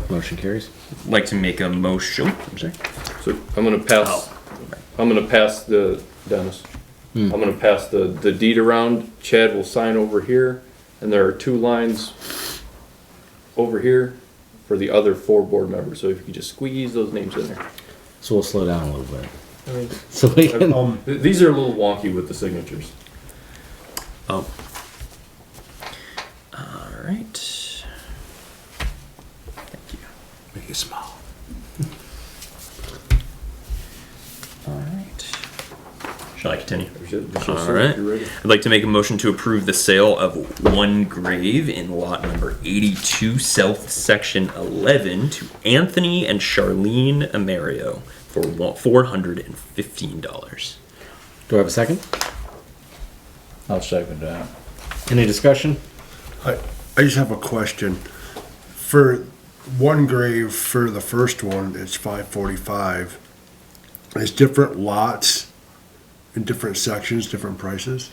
Speaker 1: Motion carries.
Speaker 10: I'd like to make a motion. I'm sorry.
Speaker 7: So I'm gonna pass the Dennis. I'm gonna pass the deed around. Chad will sign over here, and there are 2 lines over here for the other 4 board members. So if you could just squeeze those names in there.
Speaker 1: So we'll slow down a little bit. So we can.
Speaker 7: These are a little wonky with the signatures.
Speaker 10: Oh. All right. Thank you.
Speaker 4: Make it small.
Speaker 10: All right. Shall I continue?
Speaker 7: All
Speaker 10: All right. I'd like to make a motion to approve the sale of one grave in lot number 82, South Section 11, to Anthony and Charlene Amerio for $415.
Speaker 1: Do I have a second?
Speaker 5: I'll second that.
Speaker 1: Any discussion?
Speaker 4: I just have a question. For one grave, for the first one, it's $545. It's different lots in different sections, different prices.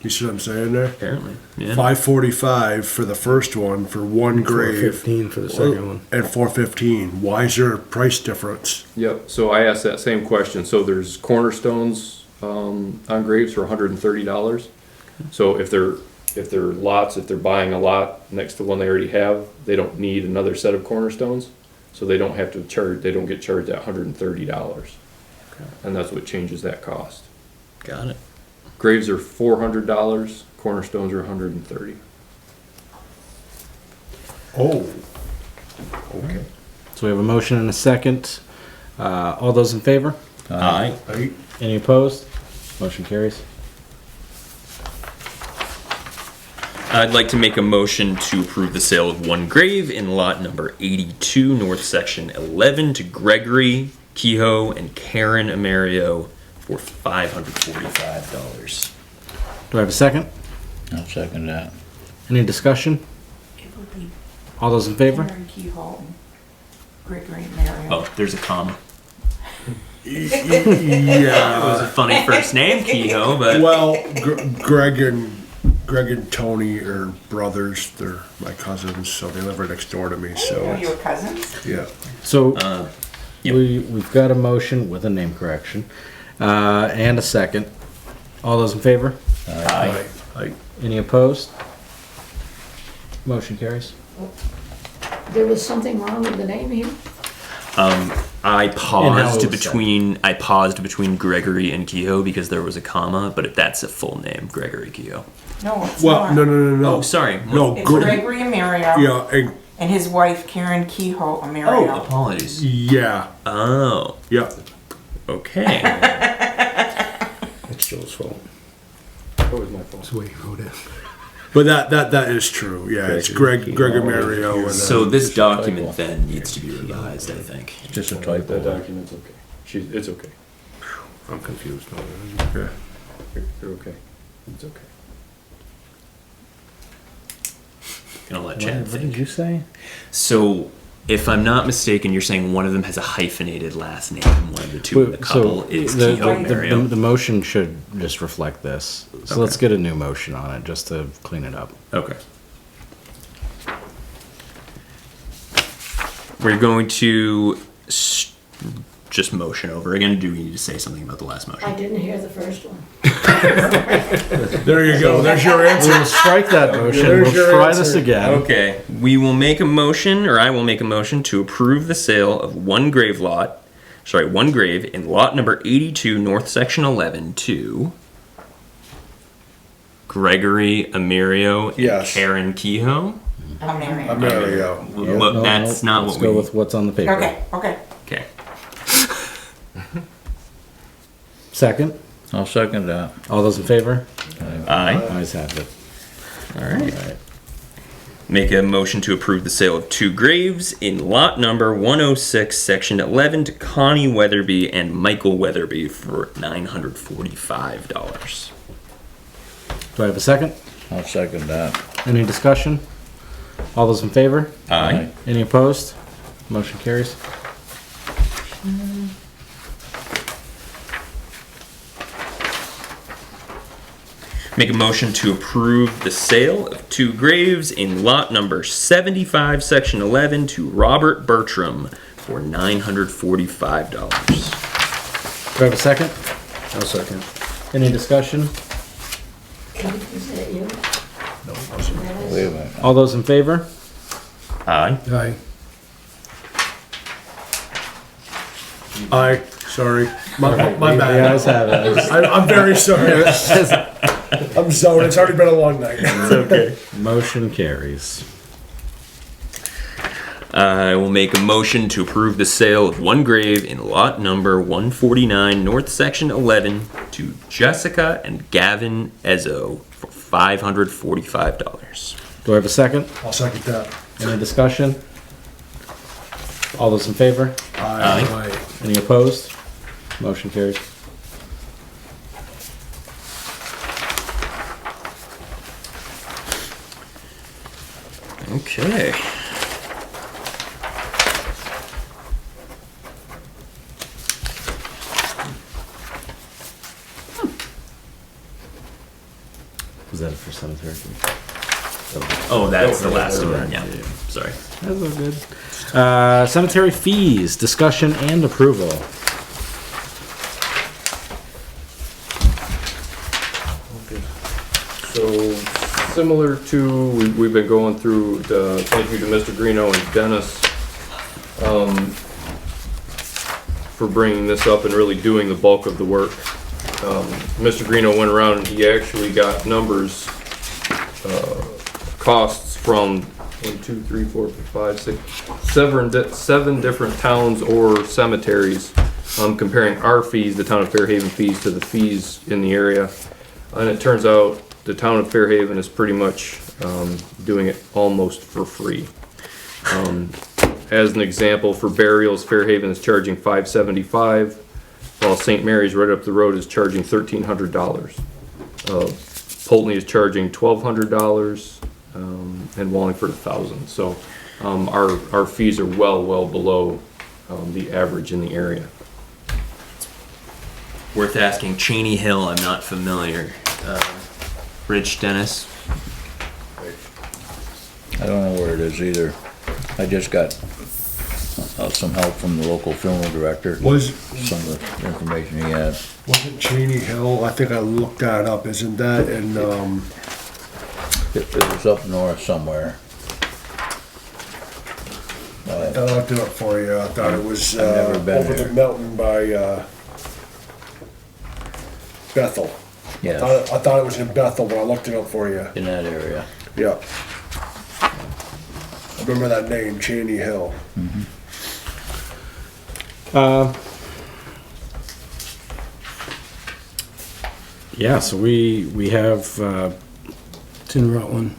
Speaker 4: You see what I'm saying there?
Speaker 10: Apparently, yeah.
Speaker 4: $545 for the first one for one grave.
Speaker 6: $415 for the second one.
Speaker 4: And $415. Why is there a price difference?
Speaker 7: Yep, so I asked that same question. So there's cornerstones on graves for $130. So if they're lots, if they're buying a lot next to one they already have, they don't need another set of cornerstones. So they don't have to charge, they don't get charged that $130. And that's what changes that cost.
Speaker 10: Got it.
Speaker 7: Graves are $400, cornerstones are $130.
Speaker 4: Oh. Okay.
Speaker 1: So we have a motion and a second. All those in favor?
Speaker 10: Aye.
Speaker 1: Any opposed? Motion carries.
Speaker 10: I'd like to make a motion to approve the sale of one grave in lot number 82, North Section 11, to Gregory Kehoe and Karen Amerio for $545.
Speaker 1: Do I have a second?
Speaker 5: I'll second that.
Speaker 1: Any discussion?
Speaker 2: It would be
Speaker 1: All those in favor?
Speaker 2: Karen Keyhole, Gregory Mario.
Speaker 10: Oh, there's a comma.
Speaker 4: Yeah.
Speaker 10: It was a funny first name, Kehoe, but
Speaker 4: Well, Greg and Tony are brothers. They're my cousins, so they live right next door to me. So
Speaker 2: Oh, your cousins?
Speaker 4: yeah.
Speaker 1: So
Speaker 10: yep.
Speaker 1: we've got a motion with a name correction and a second. All those in favor?
Speaker 10: aye.
Speaker 1: Any opposed? Motion carries.
Speaker 11: There was something wrong with the name here?
Speaker 10: I
Speaker 1: And how
Speaker 10: paused
Speaker 1: it was
Speaker 10: between Gregory and Kehoe because there was a comma, but that's a full name, Gregory Kehoe.
Speaker 2: No, it's
Speaker 4: Well,
Speaker 2: not.
Speaker 4: no.
Speaker 10: Oh, sorry.
Speaker 4: No,
Speaker 2: It's Gregory Mario
Speaker 4: Yeah,
Speaker 2: and his wife Karen Kehoe
Speaker 10: Oh,
Speaker 2: Mario.
Speaker 10: apologies.
Speaker 4: yeah,
Speaker 10: Oh,
Speaker 4: yeah.
Speaker 10: okay.
Speaker 6: It's Joe's fault.
Speaker 7: That was my fault.
Speaker 6: That's the way he wrote it.
Speaker 4: But that is true. Yeah, it's Greg and Mario. And,
Speaker 10: So this document then needs to be revised, I think.
Speaker 5: Just a
Speaker 7: That
Speaker 5: typo.
Speaker 7: document's okay. It's okay.
Speaker 6: I'm confused.
Speaker 7: You're okay. It's okay.
Speaker 10: Gonna let Chad
Speaker 1: What
Speaker 10: think.
Speaker 1: did you say?
Speaker 10: So, if I'm not mistaken, you're saying one of them has a hyphenated last name, and one of the two in the couple is
Speaker 1: the,
Speaker 10: Kehoe
Speaker 1: the,
Speaker 10: Mario.
Speaker 1: the motion should just reflect this. So
Speaker 10: Okay.
Speaker 1: let's get a new motion on it just to clean it up.
Speaker 10: Okay. We're going to just motion over again. Do we need to say something about the last motion?
Speaker 11: I didn't hear the first one.
Speaker 4: there you go. There's your answer.
Speaker 1: We'll strike that motion.
Speaker 4: There's
Speaker 1: We'll
Speaker 4: your
Speaker 1: try
Speaker 4: answer.
Speaker 1: this again.
Speaker 10: Okay, we will make a motion, or I will make a motion to approve the sale of one grave in lot number 82, North Section 11, to Gregory Amerio and
Speaker 4: Yes.
Speaker 10: Karen Kehoe.
Speaker 2: Mario.
Speaker 4: Mario.
Speaker 10: Well, that's not
Speaker 1: Let's
Speaker 10: what
Speaker 1: go
Speaker 10: we.
Speaker 1: with what's on the paper.
Speaker 2: Okay, okay.
Speaker 10: Okay.
Speaker 1: Second.
Speaker 5: I'll second that.
Speaker 1: All those in favor?
Speaker 10: Aye.
Speaker 1: Ayes have it.
Speaker 10: All right. Make a motion to approve the sale of two graves in lot number 106, section 11, to Connie Weatherby and Michael Weatherby for $945.
Speaker 1: Do I have a second?
Speaker 5: I'll second that.
Speaker 1: Any discussion? All those in favor?
Speaker 10: Aye.
Speaker 1: Any opposed? Motion carries.
Speaker 10: Make a motion to approve the sale of two graves in lot number 75, section 11, to Robert Bertram for $945.
Speaker 1: Do I have a second?
Speaker 6: I'll second.
Speaker 1: Any discussion?
Speaker 11: Is that you?
Speaker 5: Wait a minute.
Speaker 1: All those in favor?
Speaker 10: Aye.
Speaker 6: Aye.
Speaker 4: Aye, sorry. My
Speaker 1: The
Speaker 4: bad.
Speaker 1: ayes have it.
Speaker 4: I'm very sorry. I'm zoned. It's already been a long night.
Speaker 10: It's okay.
Speaker 1: Motion carries.
Speaker 10: I will make a motion to approve the sale of one grave in lot number 149, North Section 11, to Jessica and Gavin Ezzo for $545.
Speaker 1: Do I have a second?
Speaker 4: I'll second that.
Speaker 1: Any discussion? All those in favor?
Speaker 4: Aye.
Speaker 1: Any opposed? Motion carries.
Speaker 10: Okay.
Speaker 1: Was that for cemetery?
Speaker 10: Oh, that's the last one. Yeah. Sorry.
Speaker 1: That's all good. Cemetery fees, discussion and approval.
Speaker 7: So, similar to, we've been going through the, thank you to Mr. Greeno and Dennis, for bringing this up and really doing the bulk of the work. Mr. Greeno went around and he actually got numbers, costs from 7 different towns or cemeteries, comparing our fees, the town of Fairhaven fees, to the fees in the area. And it turns out the town of Fairhaven is pretty much doing it almost for free. As an example, for burials, Fairhaven is charging $575, while St. Mary's right up the road is charging $1,300. Pulteney is charging $1,200, and Wallingford $1,000. So our fees are well below the average in the area.
Speaker 10: Worth asking. Cheney Hill, I'm not familiar. Rich, Dennis?
Speaker 5: I don't know where it is either. I just got some help from the local funeral director. Some of the information he had.
Speaker 4: Wasn't Cheney Hill? I think I looked that up. Isn't that in,
Speaker 5: It was up north somewhere.
Speaker 4: I'll do it for you. I thought it was,
Speaker 5: I've never been
Speaker 4: over
Speaker 5: there.
Speaker 4: the mountain by, Bethel.
Speaker 5: Yeah,
Speaker 4: I thought it was in Bethel, but I looked it up for you.
Speaker 5: in that area.
Speaker 4: Yeah. I remember that name, Cheney Hill.
Speaker 1: Yeah, so we have,
Speaker 11: It's in Rutland.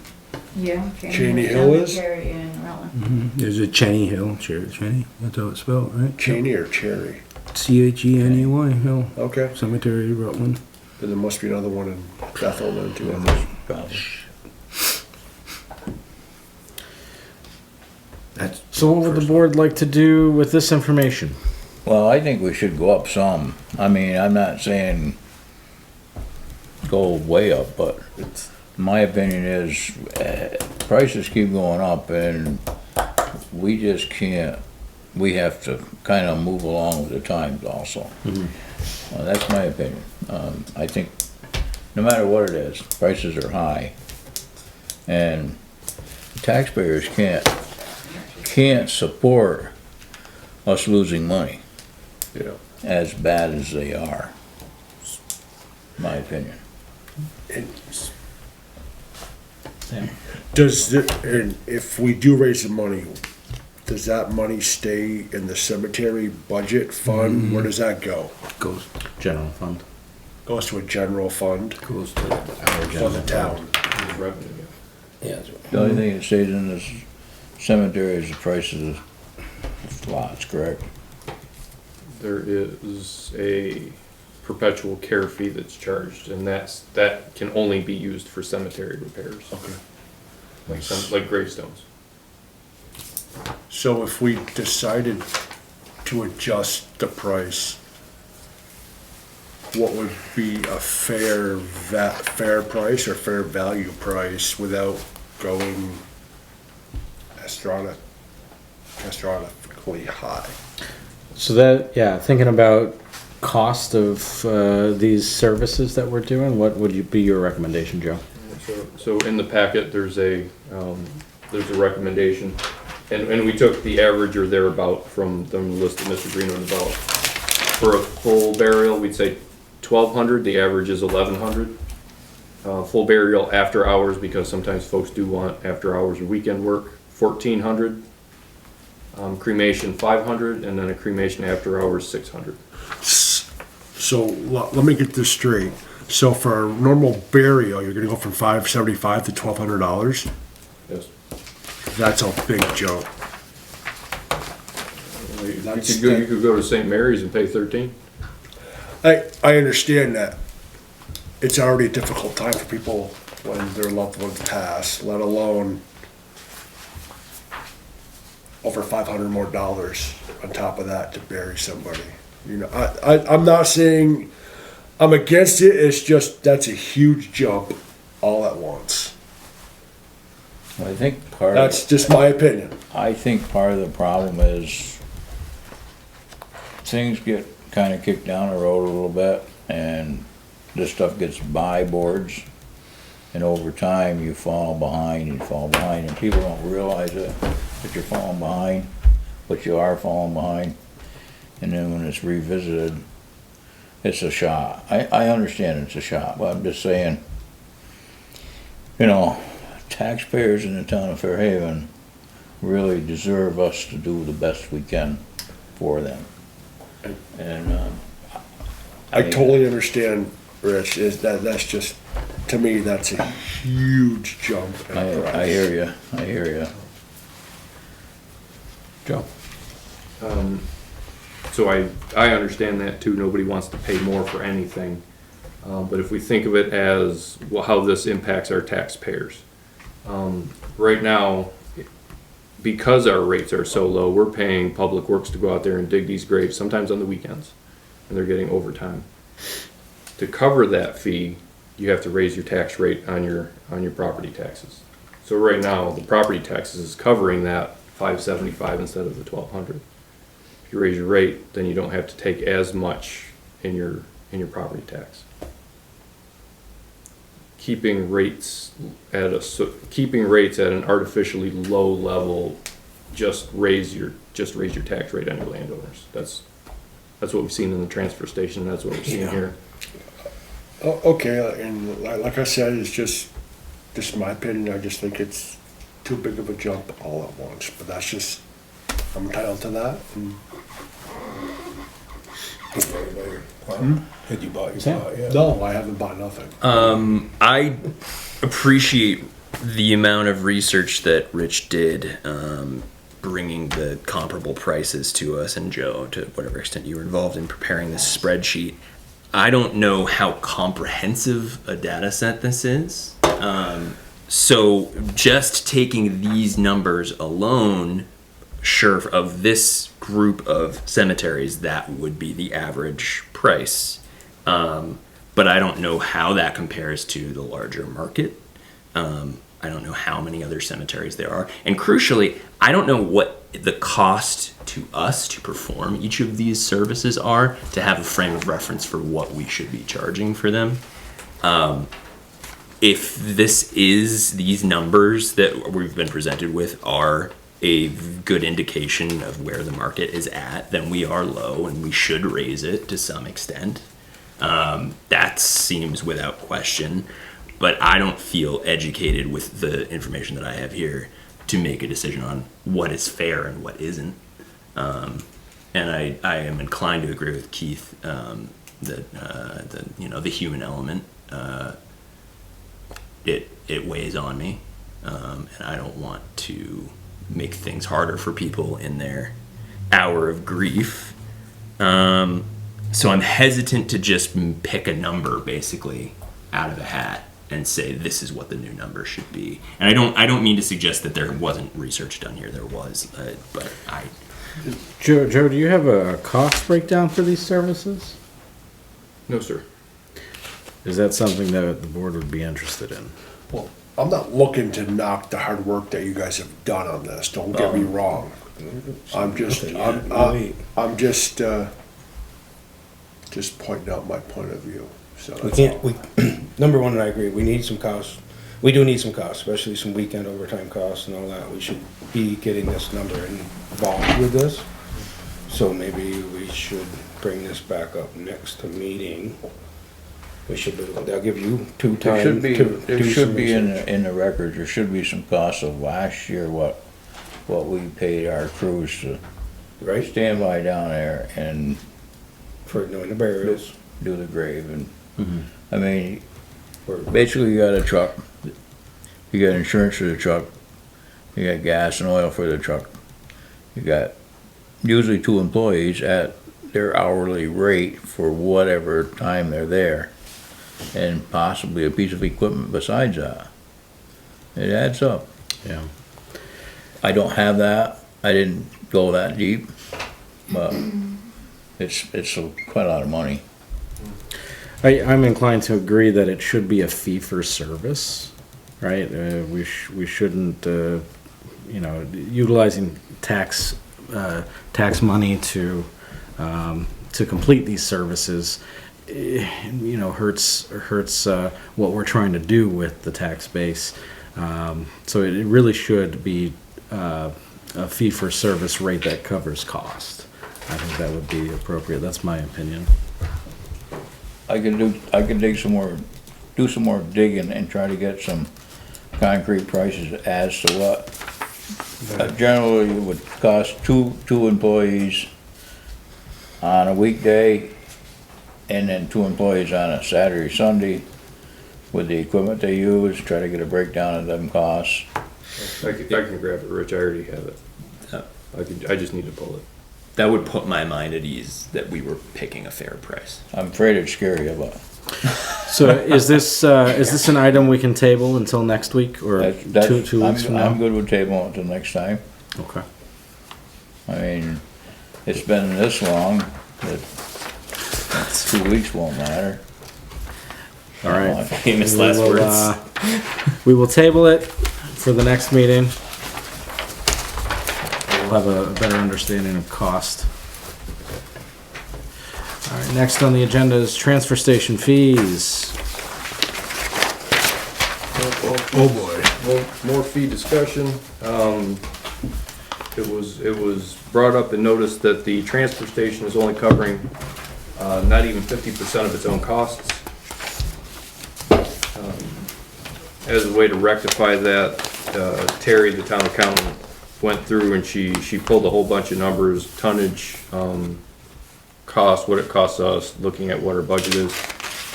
Speaker 2: Yeah.
Speaker 4: Cheney Hill is?
Speaker 2: Cemetery in Rutland.
Speaker 11: There's a Cheney Hill, Cheney, that's how it's spelled, right?
Speaker 4: Cheney or Cherry?
Speaker 11: Cheney Hill,
Speaker 4: Okay.
Speaker 11: Cemetery, Rutland.
Speaker 4: Then there must be another one in Bethel then too. I think.
Speaker 5: Probably.
Speaker 11: That's,
Speaker 1: so what would the board like to do with this information?
Speaker 5: Well, I think we should go up some. I mean, I'm not saying go way up, but my opinion is prices keep going up and we just can't, we have to kind of move along with the times also. That's my opinion. I think no matter what it is, prices are high and taxpayers can't support us losing money.
Speaker 4: Yeah.
Speaker 5: As bad as they are, my opinion.
Speaker 4: Does and if we do raise the money, does that money stay in the cemetery budget fund? Where does that go?
Speaker 11: goes,
Speaker 1: General fund.
Speaker 4: Goes to a general fund
Speaker 11: goes to our
Speaker 4: for
Speaker 11: general.
Speaker 4: the town.
Speaker 7: Revenue.
Speaker 11: Yeah, that's right.
Speaker 5: The only thing that stays in this cemetery is the price of the lots, correct?
Speaker 7: There is a perpetual care fee that's charged, and that can only be used for cemetery repairs.
Speaker 4: Okay.
Speaker 7: Like gravestones.
Speaker 4: So if we decided to adjust the price, what would be a fair price or fair value price without going astronomically high?
Speaker 1: So that, yeah, thinking about cost of these services that we're doing, what would be your recommendation, Joe?
Speaker 7: So in the packet, there's a recommendation and we took the average or thereabout from the list that Mr. Greeno developed. For a full burial, we'd say 1,200, the average is 1,100. Full burial after hours, because sometimes folks do want after hours or weekend work, 1,400. Cremation 500, and then a cremation after hours 600.
Speaker 4: So let me get this straight. So for a normal burial, you're gonna go from $575 to $1,200?
Speaker 7: Yes.
Speaker 4: That's a big jump.
Speaker 7: You could go to St. Mary's and pay 13.
Speaker 4: I understand that. It's already a difficult time for people when their loved ones pass, let alone over $500 more on top of that to bury somebody. You know, I'm not saying I'm against it. It's just that's a huge jump all at once.
Speaker 5: I think
Speaker 4: That's just my opinion.
Speaker 5: I think part of the problem is things get kind of kicked down the road a little bit, and this stuff gets by boards, and over time you fall behind, and people don't realize it, that you're falling behind, but you are falling behind. And then when it's revisited, it's a shot. I understand it's a shot, but I'm just saying, you know, taxpayers in the town of Fairhaven really deserve us to do the best we can for them. And
Speaker 4: I totally understand, Rich. That's just, to me, that's a huge jump in price.
Speaker 5: I hear you.
Speaker 1: Joe?
Speaker 7: So I understand that too. Nobody wants to pay more for anything. But if we think of it as well, how this impacts our taxpayers. Right now, because our rates are so low, we're paying Public Works to go out there and dig these graves, sometimes on the weekends, and they're getting overtime. To cover that fee, you have to raise your tax rate on your property taxes. So right now, the property taxes is covering that $575 instead of the $1,200. If you raise your rate, then you don't have to take as much in your property tax. Keeping rates at an artificially low level, just raise your tax rate on your landowners. That's what we've seen in the transfer station. That's what we're seeing here.
Speaker 4: Oh, okay, and like I said, it's just my opinion. I just think it's too big of a jump all at once. But that's just, I'm entitled to that. And
Speaker 6: Had you bought your spot, yeah?
Speaker 4: no, I haven't bought nothing.
Speaker 10: I appreciate the amount of research that Rich did, bringing the comparable prices to us, and Joe, to whatever extent you were involved in preparing this spreadsheet. I don't know how comprehensive a data set this is. So just taking these numbers alone, sure, of this group of cemeteries, that would be the average price. But I don't know how that compares to the larger market. I don't know how many other cemeteries there are. And crucially, I don't know what the cost to us to perform each of these services are, to have a frame of reference for what we should be charging for them. If these numbers that we've been presented with are a good indication of where the market is at, then we are low and we should raise it to some extent. That seems without question, but I don't feel educated with the information that I have here to make a decision on what is fair and what isn't. And I am inclined to agree with Keith that the human element, it weighs on me, and I don't want to make things harder for people in their hour of grief. So I'm hesitant to just pick a number basically out of a hat and say this is what the new number should be. And I don't mean to suggest that there wasn't research done here. There was, but I.
Speaker 1: Joe, do you have a cost breakdown for these services?
Speaker 7: No, sir.
Speaker 1: Is that something that the board would be interested in?
Speaker 4: Well, I'm not looking to knock the hard work that you guys have done on this. Don't get me wrong. I'm just pointing out my point of view. So
Speaker 6: We can't, number one, I agree, we need some cost we do need some costs, especially some weekend overtime costs and all that. We should be getting this number involved with this. So maybe we should bring this back up next meeting. We should, they'll give you two
Speaker 5: There
Speaker 6: times
Speaker 5: should be,
Speaker 6: to
Speaker 5: there
Speaker 6: do
Speaker 5: should
Speaker 6: some
Speaker 5: be
Speaker 6: research.
Speaker 5: in the records, there should be some costs of last year, what we paid our crews to
Speaker 6: Right,
Speaker 5: stand by down there and
Speaker 6: for doing the burials.
Speaker 5: do the grave and,
Speaker 1: Mhm.
Speaker 5: I mean, basically you got a truck, you got insurance for the truck, you got gas and oil for the truck, you got usually 2 employees at their hourly rate for whatever time they're there, and possibly a piece of equipment besides that. It adds up.
Speaker 1: Yeah.
Speaker 5: I don't have that, I didn't go that deep, but it's quite a lot of money.
Speaker 1: I'm inclined to agree that it should be a fee for service, right? We shouldn't, utilizing tax money to complete these services, hurts what we're trying to do with the tax base. So it really should be a fee for service rate that covers cost. I think that would be appropriate. That's my opinion.
Speaker 5: I could do some more digging and try to get some concrete prices as to what generally it would cost two employees on a weekday, and then 2 employees on a Saturday, Sunday, with the equipment they use, try to get a breakdown of them costs.
Speaker 7: I can grab it, Rich, I already have it. I just need to pull it.
Speaker 10: That would put my mind at ease that we were picking a fair price.
Speaker 5: I'm afraid it'd scare you, but
Speaker 1: So is this an item we can table until next week or
Speaker 5: that's,
Speaker 1: two weeks from now?
Speaker 5: I'm good with tabling it until next time.
Speaker 1: Okay.
Speaker 5: I mean, it's been this long that 2 weeks won't matter.
Speaker 1: All right.
Speaker 10: Famous last words.
Speaker 1: We will table it for the next meeting. We'll have a better understanding of cost. All right, next on the agenda is transfer station fees.
Speaker 7: Oh boy. More fee discussion. It was brought up and noticed that the transfer station is only covering not even 50% of its own costs. As a way to rectify that, Terry, the town accountant, went through and she pulled a whole bunch of numbers, tonnage, cost, what it costs us, looking at what our budget is.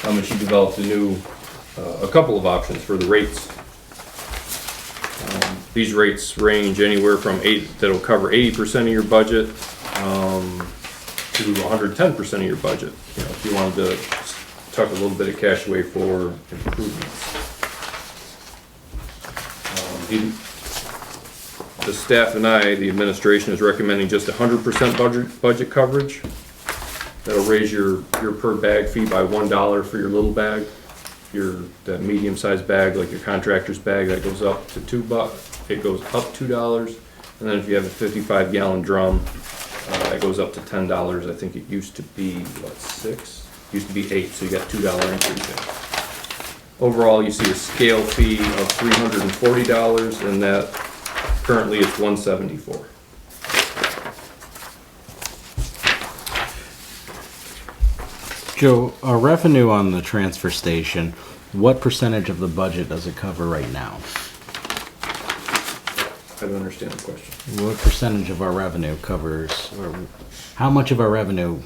Speaker 7: And she developed a couple of options for the rates. These rates range anywhere from that'll cover 80% of your budget to 110% of your budget. If you wanted to tuck a little bit of cash away for improvements. The staff and the administration, is recommending just 100% budget coverage. That'll raise your per bag fee by $1 for your little bag. That medium-sized bag, like your contractor's bag, that goes up to $2. It goes up $2. And then if you have a 55-gallon drum, it goes up to $10. I think it used to be, $6? Used to be $8, so you got $2 increase there. Overall, you see a scale fee of $340, and that currently it's $174.
Speaker 1: Joe, our revenue on the transfer station, what percentage of the budget does it cover right now?
Speaker 7: I don't understand the question.
Speaker 1: What percentage of our revenue covers, or how much of our revenue,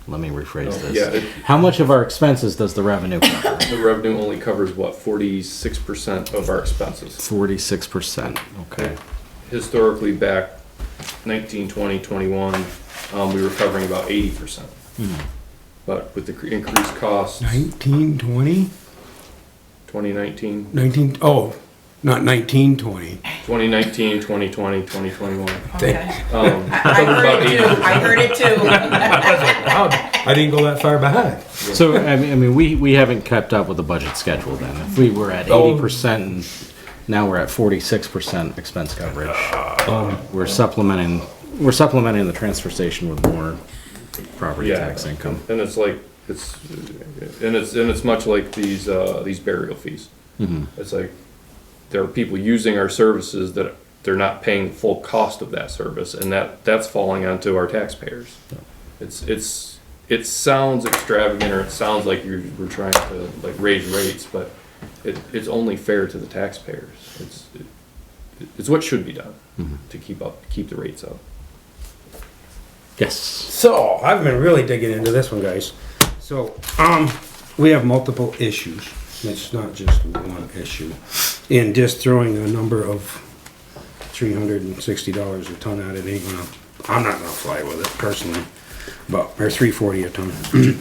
Speaker 1: let me rephrase this.
Speaker 7: Yeah,
Speaker 1: How much of our expenses does the revenue cover?
Speaker 7: the revenue only covers, 46% of our expenses.
Speaker 1: 46%, okay.
Speaker 7: Historically, back 19, 20, 21, we were covering about 80%. But with the increased costs,
Speaker 6: 1920?
Speaker 7: 2019,
Speaker 6: 19, oh, not 1920.
Speaker 7: 2019, 2020, 2021.
Speaker 2: Okay.
Speaker 7: I
Speaker 2: I heard it too.
Speaker 6: I didn't go that far back.
Speaker 1: So, I mean, we haven't kept up with the budget schedule then. If we were at 80% and now we're at 46% expense coverage, we're supplementing the transfer station with more property tax income.
Speaker 7: And it's much like these burial fees. It's like there are people using our services that they're not paying the full cost of that service, and that's falling onto our taxpayers. It sounds extravagant, or it sounds like we're trying to like raise rates, but it's only fair to the taxpayers. It's what should be done to keep the rates up.
Speaker 1: Yes.
Speaker 6: So, I've been really digging into this one, guys. So, we have multiple issues. It's not just one issue. And just throwing a number of $360 a ton at it ain't gonna, I'm not gonna fly with it personally. But, or $340 a ton.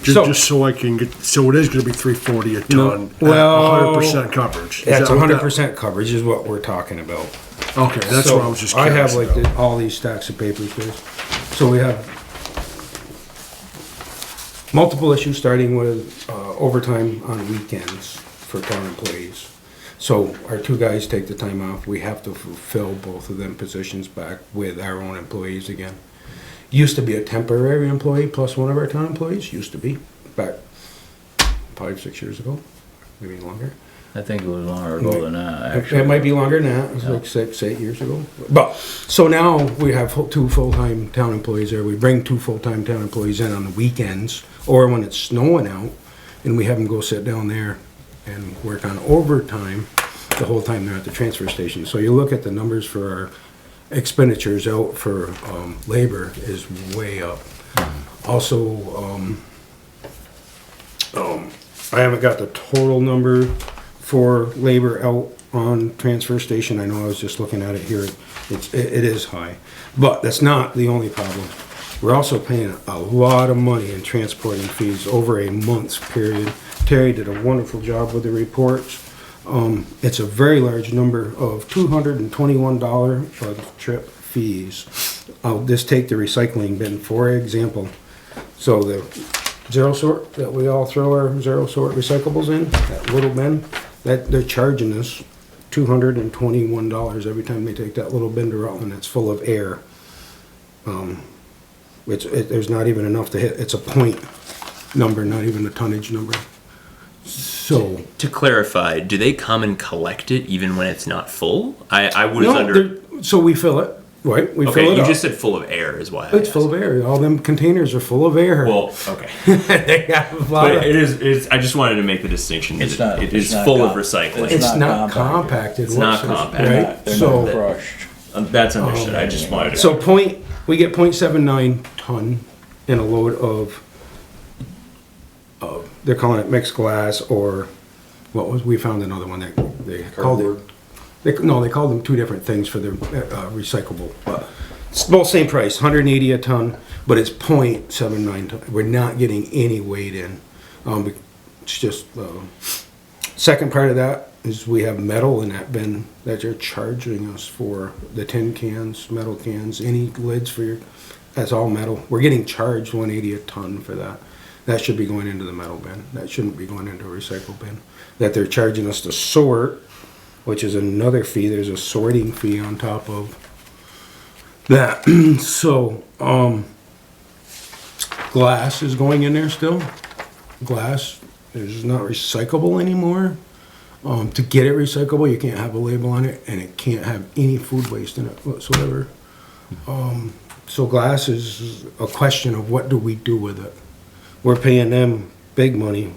Speaker 4: Just so I can get, so it is gonna be $340 a ton.
Speaker 6: well,
Speaker 4: 100% coverage. Is
Speaker 6: That's
Speaker 4: that what that-
Speaker 6: 100% coverage is what we're talking about.
Speaker 4: Okay, that's
Speaker 6: So,
Speaker 4: what I was just
Speaker 6: I
Speaker 4: curious
Speaker 6: have like
Speaker 4: about.
Speaker 6: all these stacks of papers, guys. So we have multiple issues, starting with overtime on weekends for town employees. So our two guys take the time off. We have to fulfill both of them positions back with our own employees again. Used to be a temporary employee plus one of our town employees. Used to be back 5-6 years ago, maybe longer.
Speaker 5: I think it was longer ago than that,
Speaker 6: It
Speaker 5: actually.
Speaker 6: might be longer than that. It was like 6-8 years ago. But so now we have two full-time town employees there. We bring two full-time town employees in on the weekends or when it's snowing out, and we have them go sit down there and work on overtime the whole time they're at the transfer station. So you look at the numbers for our expenditures out for labor is way up. Also, I haven't got the total number for labor out on transfer station. I know I was just looking at it here. It is high, but that's not the only problem. We're also paying a lot of money in transporting fees over a month's period. Terry did a wonderful job with the reports. It's a very large number of $221 for the trip fees. I'll just take the recycling bin for example. So the zero sort that we all throw our zero sort recyclables in, that little bin, that they're charging us $221 every time they take that little bin to Rutland that's full of air. There's not even enough to hit. It's a point number, not even a tonnage number. So
Speaker 10: To clarify, do they come and collect it even when it's not full? I was under.
Speaker 6: so we fill it, right? We
Speaker 10: Okay,
Speaker 6: fill it
Speaker 10: you
Speaker 6: up.
Speaker 10: just said full of air is why. I
Speaker 6: It's
Speaker 10: asked.
Speaker 6: full of air. All them containers are full of air.
Speaker 10: Well, okay.
Speaker 6: They have a lot
Speaker 10: But
Speaker 6: of-
Speaker 10: it is. I just wanted to make the distinction that
Speaker 5: It's not-
Speaker 10: it
Speaker 5: it's
Speaker 10: is
Speaker 5: not
Speaker 10: full of
Speaker 5: com-
Speaker 10: recycling.
Speaker 6: It's not
Speaker 5: compacted.
Speaker 6: compacted.
Speaker 10: It's not
Speaker 6: whatsoever,
Speaker 10: compacted.
Speaker 6: right?
Speaker 5: They're
Speaker 6: So,
Speaker 5: not crushed.
Speaker 10: That's understood. I just wanted to.
Speaker 6: so we get 0.79 ton in a load of, they're calling it mixed glass, or we found another one that they called it. They called them two different things for the recyclable. But it's both same price, 180 a ton, but it's 0.79 ton. We're not getting any weight in. It's just, second part of that is we have metal in that bin that they're charging us for. The tin cans, metal cans, any lids for your, that's all metal. We're getting charged 180 a ton for that. That should be going into the metal bin. That shouldn't be going into a recycle bin. That they're charging us to sort, which is another fee. There's a sorting fee on top of that. So, glass is going in there still. Glass is not recyclable anymore. To get it recyclable, you can't have a label on it, and it can't have any food waste in it whatsoever. So glass is a question of what do we do with it. We're paying them big money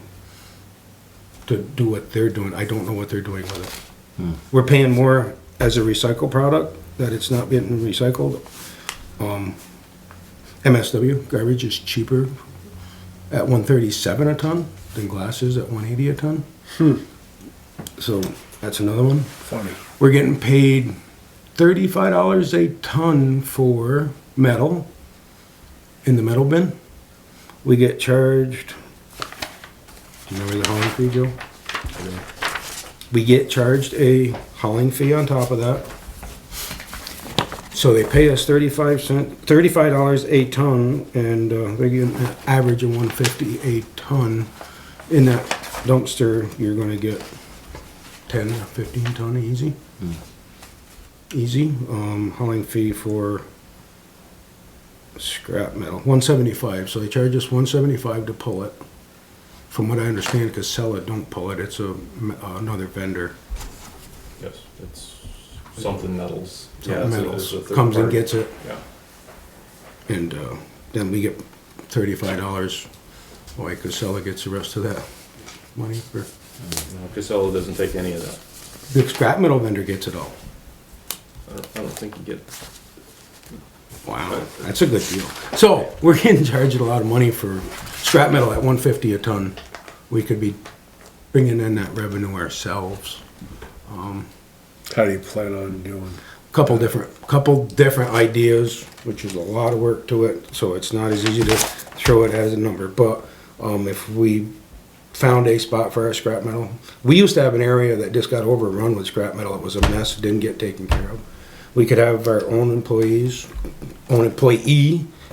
Speaker 6: to do what they're doing. I don't know what they're doing with it. We're paying more as a recycled product, that it's not getting recycled. MSW, garbage is cheaper at 137 a ton than glass is at 180 a ton. So that's another one.
Speaker 5: Funny.
Speaker 6: We're getting paid $35 a ton for metal in the metal bin. We get charged, do you remember the hauling fee, Joe? We get charged a hauling fee on top of that. So they pay us $35 a ton, and they're getting an average of $150 a ton. In that dumpster, you're gonna get 10 to 15 ton easy. Easy. Hauling fee for scrap metal, 175. So they charge us 175 to pull it. From what I understand, because Sella don't pull it, it's another vendor
Speaker 7: Yes, it's something metals.
Speaker 6: Something
Speaker 7: it's a
Speaker 6: metals,
Speaker 7: third
Speaker 6: comes and
Speaker 7: party.
Speaker 6: gets it,
Speaker 7: Yeah.
Speaker 6: and, then we get $35. Why Casella gets the rest of that money for,
Speaker 7: No, Casella doesn't take any of that.
Speaker 6: the scrap metal vendor gets it all.
Speaker 7: I don't think you get,
Speaker 6: Wow, that's a good deal. So, we're getting charged a lot of money for scrap metal at $150 a ton. We could be bringing in that revenue ourselves.
Speaker 4: How do you plan on doing?
Speaker 6: Couple different ideas, which is a lot of work to it, so it's not as easy to throw it as a number. But if we found a spot for our scrap metal, we used to have an area that just got overrun with scrap metal. It was a mess, didn't get taken care of. We could have our own employee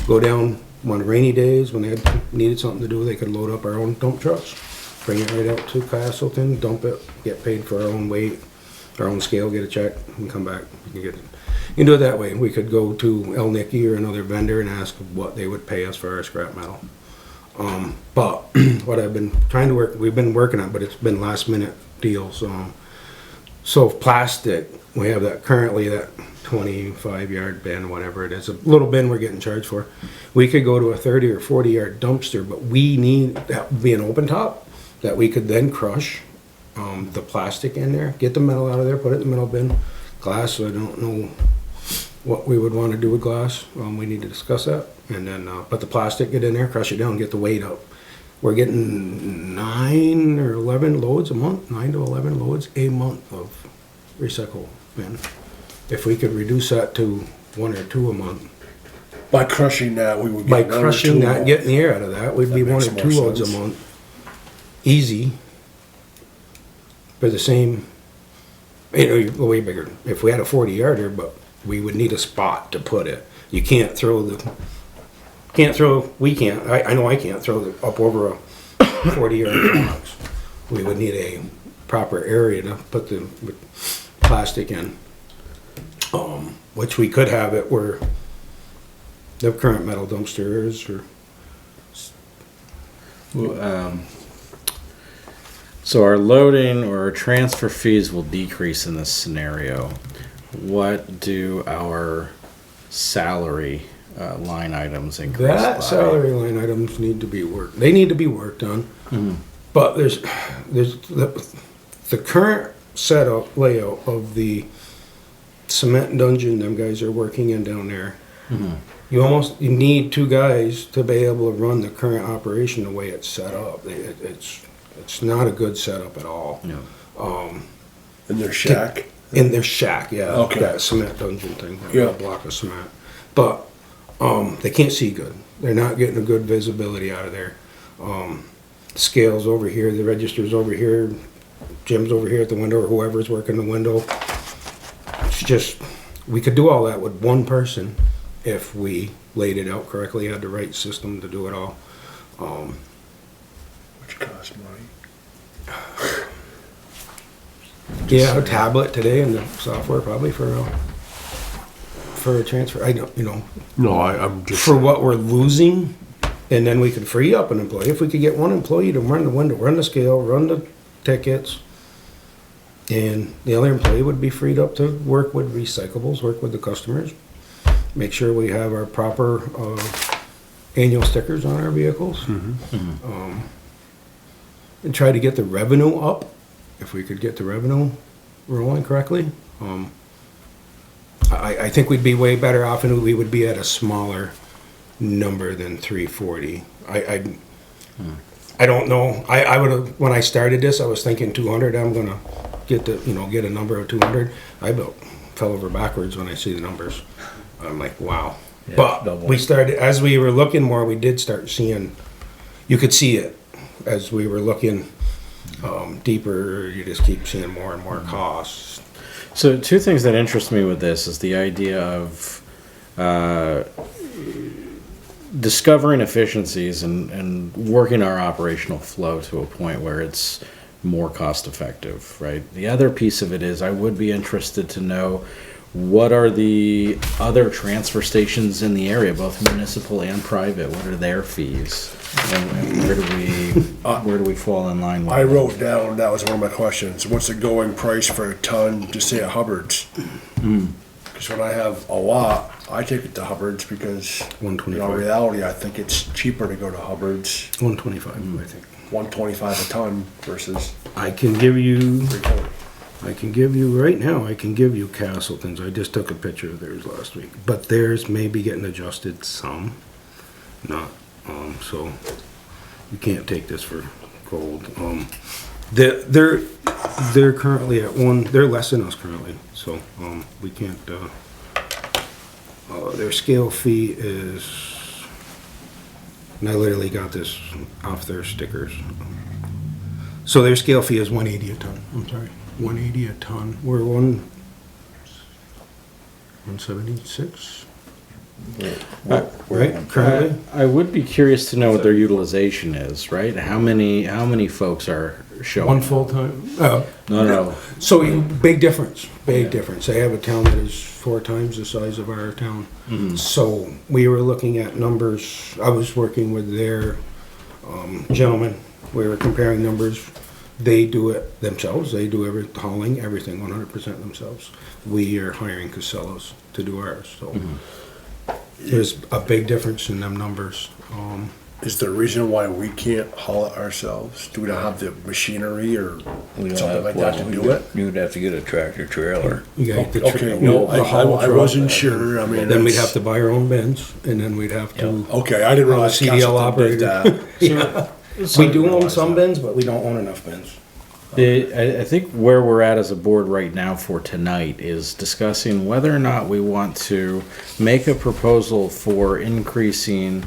Speaker 6: go down on rainy days when they needed something to do. They could load up our own dump trucks, bring it right out to Castleton, dump it, get paid for our own weight, our own scale, get a check, and come back. You can do it that way. We could go to El Nicky or another vendor and ask what they would pay us for our scrap metal. But what I've been trying to we've been working on, but it's been last minute deals. So plastic, we have that currently, that 25-yard bin, whatever it is, a little bin we're getting charged for. We could go to a 30 or 40-yard dumpster, but we need that would be an open top that we could then crush the plastic in there, get the metal out of there, put it in the metal bin. Glass, I don't know what we would want to do with glass. We need to discuss that. And then put the plastic, get in there, crush it down, get the weight up. We're getting 9 or 11 loads a month, 9 to 11 loads a month of recycle bin. If we could reduce that to 1 or 2 a month.
Speaker 4: By crushing that, we would get
Speaker 6: By
Speaker 4: 1 or 2
Speaker 6: crushing
Speaker 4: a
Speaker 6: that,
Speaker 4: month.
Speaker 6: getting the air out of that, we'd be
Speaker 4: That
Speaker 6: 1
Speaker 4: makes
Speaker 6: or
Speaker 4: more
Speaker 6: 2 loads a
Speaker 4: sense.
Speaker 6: month. Easy. For the same, way bigger. If we had a 40-yarder, but we would need a spot to put it. You can't throw we can't, I know I can't throw it up over a 40-yard box. We would need a proper area to put the plastic in. Which we could have it where the current metal dumpster is, or
Speaker 1: So our loading or our transfer fees will decrease in this scenario. What do our salary line items increase
Speaker 6: that
Speaker 1: by?
Speaker 6: salary line items need to be worked. They need to be worked on. But there's the current setup layout of the cement dungeon them guys are working in down there. You need 2 guys to be able to run the current operation the way it's set up. It's not a good setup at all.
Speaker 1: No.
Speaker 4: In their shack.
Speaker 6: In their shack, yeah.
Speaker 4: Okay.
Speaker 6: That cement dungeon thing.
Speaker 4: Yeah.
Speaker 6: That block of cement. But they can't see good. They're not getting a good visibility out of there. Scales over here, the registers over here, Jim's over here at the window, or whoever's working the window. It's just, we could do all that with 1 person if we laid it out correctly, had the right system to do it all.
Speaker 4: Which costs money.
Speaker 6: Yeah, a tablet today and the software probably for a transfer. I don't,
Speaker 4: No, I'm just.
Speaker 6: for what we're losing, and then we could free up an employee. If we could get 1 employee to run the window, run the scale, run the tickets, and the other employee would be freed up to work with recyclables, work with the customers, make sure we have our proper annual stickers on our vehicles, and try to get the revenue up. If we could get the revenue rolling correctly, I think we'd be way better off, and we would be at a smaller number than 340. I don't know. I would have, when I started this, I was thinking 200. I'm gonna get a number of 200. I fell over backwards when I see the numbers. I'm like, wow.
Speaker 5: Yeah,
Speaker 6: But
Speaker 5: double.
Speaker 6: we started, as we were looking more, we did start seeing, you could see it as we were looking deeper. You just keep seeing more and more costs.
Speaker 1: So 2 things that interest me with this is the idea of discovering efficiencies and working our operational flow to a point where it's more cost effective, right? The other piece of it is I would be interested to know what are the other transfer stations in the area, both municipal and private? What are their fees? And where do we fall in line with?
Speaker 4: I wrote down, that was one of my questions, what's the going price for a ton, just say at Hubbard's? Because when I have a lot, I take it to Hubbard's because, in
Speaker 6: 125.
Speaker 4: reality, I think it's cheaper to go to Hubbard's,
Speaker 6: 125, I think.
Speaker 4: 125 a ton versus
Speaker 6: I can give you,
Speaker 4: 320.
Speaker 6: right now, I can give you Castleton's. I just took a picture of theirs last week. But theirs may be getting adjusted some, not, so you can't take this for gold. They're currently at they're less than us currently, so, we can't, their scale fee is, and I literally got this off their stickers. So their scale fee is 180 a ton, I'm sorry, 180 a ton. We're 176? Right, currently?
Speaker 1: I would be curious to know what their utilization is, right? How many folks are showing?
Speaker 6: One full-time?
Speaker 1: No.
Speaker 6: So big difference, big difference. They have a town that is 4 times the size of our town. So we were looking at numbers, I was working with their gentleman, we were comparing numbers. They do it themselves, they do hauling, everything 100% themselves. We are hiring Casellas to do ours, so. There's a big difference in them numbers.
Speaker 4: Is there a reason why we can't haul it ourselves? Do we not have the machinery or something like that to do it?
Speaker 5: You'd have to get a tractor trailer.
Speaker 6: You gotta get
Speaker 4: Okay, no, I wasn't sure, I mean.
Speaker 6: Then we'd
Speaker 4: that's-
Speaker 6: have to buy our own bins, and then we'd have to.
Speaker 4: Okay, I didn't realize
Speaker 6: CDL
Speaker 4: Castleton did
Speaker 6: operator.
Speaker 4: that.
Speaker 6: We do own some bins, but we don't own enough bins.
Speaker 1: I think where we're at as a board right now for tonight is discussing whether or not we want to make a proposal for increasing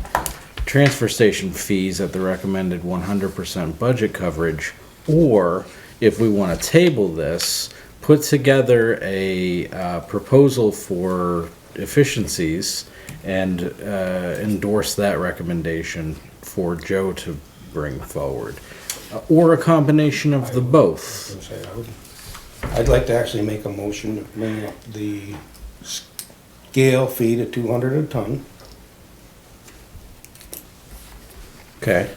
Speaker 1: transfer station fees at the recommended 100% budget coverage, or if we want to table this, put together a proposal for efficiencies and endorse that recommendation for Joe to bring forward. Or a combination of the both.
Speaker 6: I'd like to actually make a motion to bring up the scale fee to 200 a ton.
Speaker 1: Okay.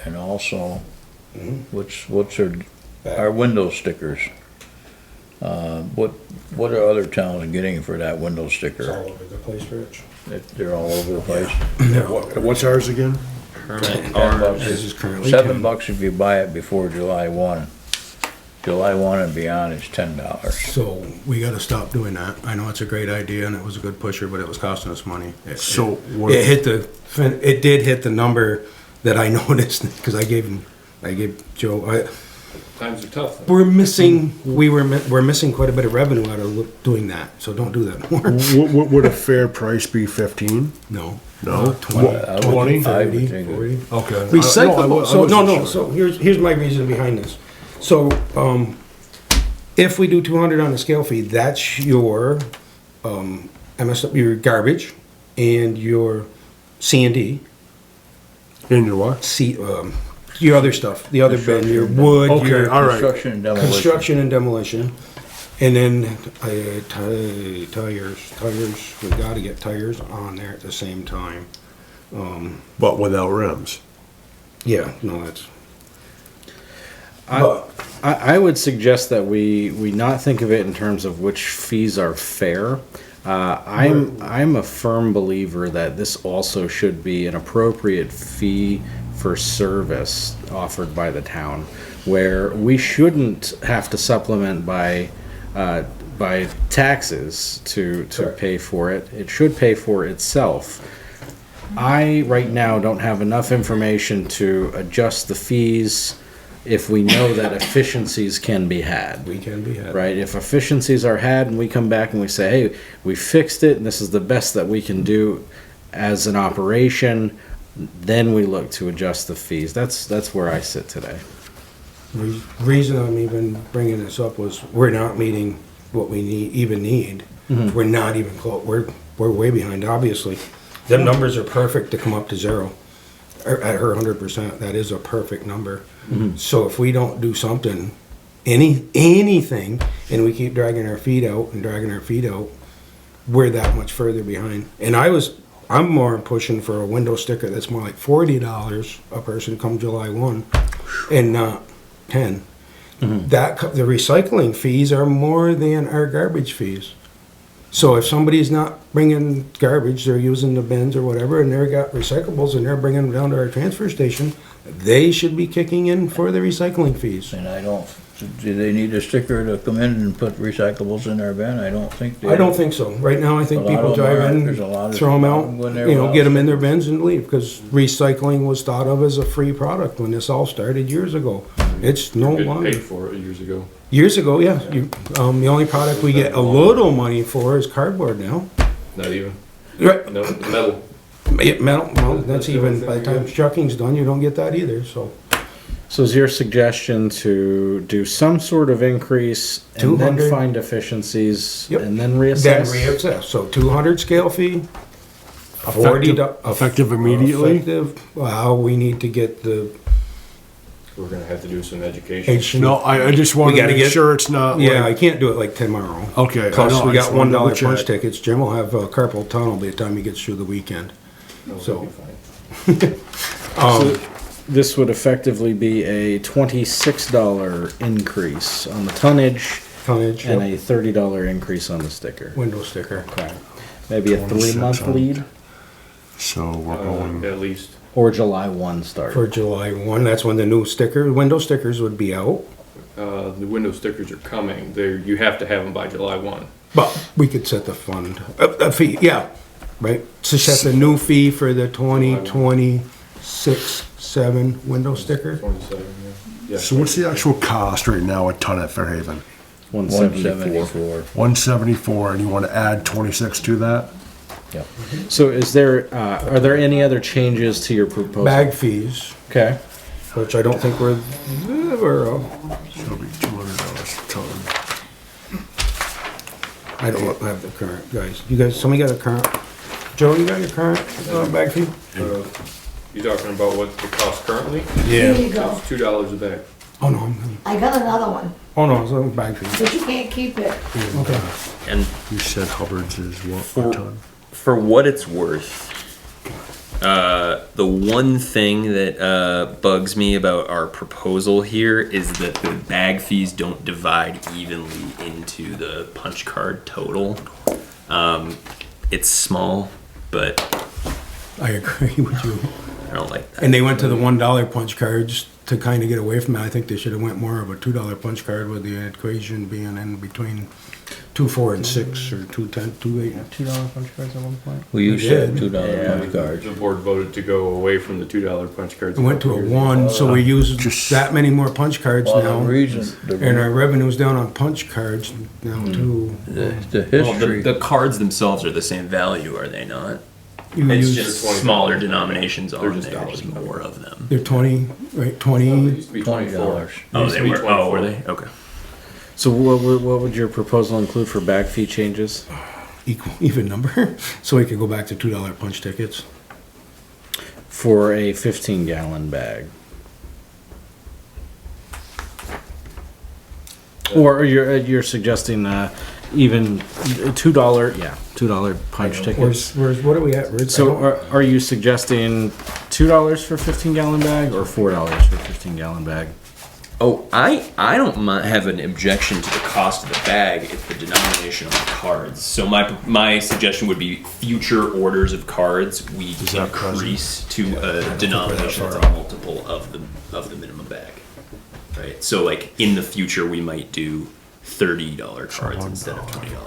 Speaker 5: And also,
Speaker 6: Mhm.
Speaker 5: what's our window stickers? What are other towns getting for that window
Speaker 6: It's
Speaker 5: sticker?
Speaker 6: all over the place, Rich.
Speaker 5: They're all over the place.
Speaker 4: What's ours again?
Speaker 6: This is currently
Speaker 5: $7 if you buy it before July 1. July 1 and beyond is $10.
Speaker 6: So we gotta stop doing that. I know it's a great idea and it was a good pusher, but it was costing us money.
Speaker 4: So what-
Speaker 6: It did hit the number that I noticed, because I gave Joe,
Speaker 7: Times are tough.
Speaker 6: we're missing quite a bit of revenue out of doing that, so don't do that more.
Speaker 4: Would a fair price be 15?
Speaker 6: No.
Speaker 4: No?
Speaker 6: 20,
Speaker 5: I would
Speaker 6: 20,
Speaker 5: think- I would
Speaker 6: 30,
Speaker 5: think it-
Speaker 6: 40.
Speaker 4: Okay.
Speaker 6: Recyclable, so, no,
Speaker 4: wasn't sure.
Speaker 6: so here's my reason behind this. So, if we do 200 on the scale fee, that's your, your garbage and your C&D,
Speaker 4: In your what?
Speaker 6: your other stuff, the other bin, your wood,
Speaker 4: Okay,
Speaker 6: your
Speaker 4: all right.
Speaker 5: Construction and demolition.
Speaker 6: construction and demolition. And then, tires, we gotta get tires on there at the same time.
Speaker 4: But without rims.
Speaker 6: Yeah, no, that's.
Speaker 1: I would suggest that we not think of it in terms of which fees are fair. I'm a firm believer that this also should be an appropriate fee for service offered by the town, where we shouldn't have to supplement by taxes to pay for it. It should pay for itself. I right now don't have enough information to adjust the fees if we know that efficiencies can be had.
Speaker 6: We can be had.
Speaker 1: Right, if efficiencies are had and we come back and we say, hey, we fixed it and this is the best that we can do as an operation, then we look to adjust the fees. That's where I sit today.
Speaker 6: Reason I'm even bringing this up was we're not meeting what we need. We're not even close. We're way behind, obviously. Them numbers are perfect to come up to zero. At her 100%, that is a perfect number. So if we don't do something anything, and we keep dragging our feet out, we're that much further behind. And I'm more pushing for a window sticker that's more like $40 a person come July 1 and not 10. The recycling fees are more than our garbage fees. So if somebody's not bringing garbage, they're using the bins or whatever, and they've got recyclables and they're bringing them down to our transfer station, they should be kicking in for the recycling fees.
Speaker 5: And do they need a sticker to come in and put recyclables in their bin? I don't think they.
Speaker 6: I don't think so. Right now, I think
Speaker 5: A lot
Speaker 6: people
Speaker 5: of them
Speaker 6: drive
Speaker 5: are.
Speaker 6: in,
Speaker 5: There's a lot of-
Speaker 6: throw them out,
Speaker 5: when they
Speaker 6: you know,
Speaker 5: were
Speaker 6: get them
Speaker 5: out.
Speaker 6: in their bins and leave, because recycling was thought of as a free product when this all started years ago. It's no
Speaker 7: Getting
Speaker 6: longer.
Speaker 7: paid for it years ago.
Speaker 6: Years ago, yeah. The only product we get a little money for is cardboard now.
Speaker 7: Not even.
Speaker 6: Right.
Speaker 7: No, metal.
Speaker 6: Metal, well, that's even, by the time trucking's done, you don't get that either, so.
Speaker 1: So is your suggestion to do some sort of increase and then
Speaker 6: 200.
Speaker 1: find efficiencies
Speaker 6: Yep.
Speaker 1: and then
Speaker 6: Then
Speaker 1: reassess?
Speaker 6: reassess, so 200 scale fee, 40.
Speaker 4: Effective immediately?
Speaker 6: Effective, well, we need to get the
Speaker 7: We're gonna have to do some education.
Speaker 6: H.
Speaker 4: No, I just want
Speaker 6: We
Speaker 4: to
Speaker 6: gotta
Speaker 4: make
Speaker 6: get-
Speaker 4: sure it's not
Speaker 6: Yeah, I
Speaker 4: like,
Speaker 6: can't do it like tomorrow.
Speaker 4: okay. I
Speaker 6: Plus,
Speaker 4: know,
Speaker 6: we
Speaker 4: I
Speaker 6: got
Speaker 4: just wanted to
Speaker 6: $1
Speaker 4: double
Speaker 6: punch
Speaker 4: check.
Speaker 6: tickets. Jim will have carpal tunnel by the time he gets through the weekend.
Speaker 7: No,
Speaker 6: So-
Speaker 7: it'll be fine.
Speaker 1: So this would effectively be a $26 increase on the tonnage
Speaker 6: Tonnage,
Speaker 1: and
Speaker 6: yep.
Speaker 1: a $30 increase on the sticker.
Speaker 6: Window sticker.
Speaker 1: Okay. Maybe a 3-month
Speaker 4: 26
Speaker 1: lead
Speaker 4: So we're going,
Speaker 7: At least.
Speaker 1: or July 1 start.
Speaker 6: For July 1, that's when the new window stickers would be out.
Speaker 7: The window stickers are coming. You have to have them by July 1.
Speaker 6: But we could set the fund, a fee, yeah, right? To set the new fee for the 2026-7 window sticker.
Speaker 7: 27, yeah.
Speaker 4: so what's the actual cost right now a ton at Fairhaven?
Speaker 1: 174.
Speaker 4: 174, and you want to add 26 to that?
Speaker 1: So is there, are there any other changes to your proposal?
Speaker 6: Bag fees,
Speaker 1: Okay.
Speaker 6: which I don't think we're,
Speaker 4: So it'll be $200 a ton.
Speaker 6: I don't have the current, guys. You guys, somebody got a current? Joe, you got your current bag fee?
Speaker 7: You talking about what the cost currently?
Speaker 11: Here you go.
Speaker 7: It's $2 a bag.
Speaker 6: Oh, no,
Speaker 11: I got another one,
Speaker 6: it's a bag fee.
Speaker 11: but you can't keep it.
Speaker 6: Okay.
Speaker 10: And
Speaker 4: You said Hubbard's is what,
Speaker 10: For-
Speaker 4: a ton?
Speaker 10: for what it's worth, the one thing that bugs me about our proposal here is that the bag fees don't divide evenly into the punch card total. It's small, but
Speaker 6: I agree with you.
Speaker 10: I don't like that.
Speaker 6: And they went to the $1 punch cards to kind of get away from it. I think they should have went more of a $2 punch card with the equation being in between 2, 4, and 6, or 2, 10, 2, 8.
Speaker 1: $2 punch cards at one point?
Speaker 5: We used to have
Speaker 6: did.
Speaker 5: $2 punch cards.
Speaker 7: The board voted to go away from the $2 punch cards.
Speaker 6: It went to a 1, so we use
Speaker 4: Just-
Speaker 6: that many more punch cards
Speaker 5: Well,
Speaker 6: now.
Speaker 5: the reason,
Speaker 6: And our revenue's down on punch cards now too.
Speaker 5: the
Speaker 10: Well,
Speaker 5: history.
Speaker 10: the cards themselves are the same value, are they not?
Speaker 6: You
Speaker 10: It's
Speaker 6: use,
Speaker 10: just smaller denominations
Speaker 7: They're
Speaker 10: on
Speaker 7: just
Speaker 10: there,
Speaker 7: dollars.
Speaker 10: just more of them.
Speaker 6: they're 20, right,
Speaker 7: It
Speaker 6: 20.
Speaker 7: used to be $24.
Speaker 5: $20.
Speaker 10: Oh,
Speaker 7: Used
Speaker 10: they
Speaker 7: to be
Speaker 10: were. Oh, were
Speaker 7: 24.
Speaker 10: they? Okay.
Speaker 1: So what would your proposal include for bag fee changes?
Speaker 6: Even number, so we could go back to $2 punch tickets.
Speaker 1: For a 15-gallon bag? Or you're suggesting even $2, yeah, $2 punch tickets?
Speaker 6: Where's, what are we at, Rich?
Speaker 1: So are you suggesting $2 for a 15-gallon bag or $4 for a 15-gallon bag?
Speaker 10: Oh, I don't have an objection to the cost of the bag if the denomination of the cards. So my suggestion would be future orders of cards we increase to a denomination that's a multiple of the minimum bag. Right. So like in the future we might do $30 cards instead of $20.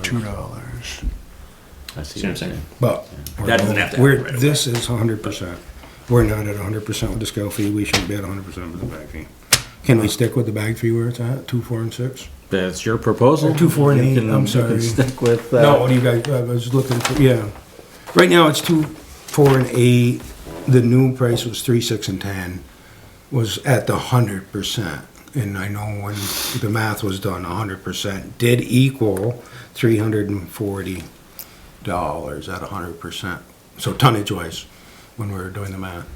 Speaker 4: $2.
Speaker 1: I see
Speaker 10: See what I'm saying?
Speaker 6: But
Speaker 10: That doesn't have to happen
Speaker 6: we're,
Speaker 10: right away.
Speaker 6: this is 100%. We're not at 100% with the scale fee. We shouldn't be at 100% with the bag fee. Can we stick with the bag fee where it's at, 2, 4, and 6?
Speaker 1: That's your proposal.
Speaker 6: 2, 4, and
Speaker 1: You
Speaker 6: 8,
Speaker 1: can-
Speaker 6: I'm
Speaker 1: you can
Speaker 6: sorry.
Speaker 1: stick with
Speaker 6: No, what do you guys, I was looking for, yeah. Right now, it's 2, 4, and 8. The new price was 3, 6, and 10. Was at the 100%. And I know when the math was done, 100% did equal $340 at 100%. So tonnage wise, when we were doing the math.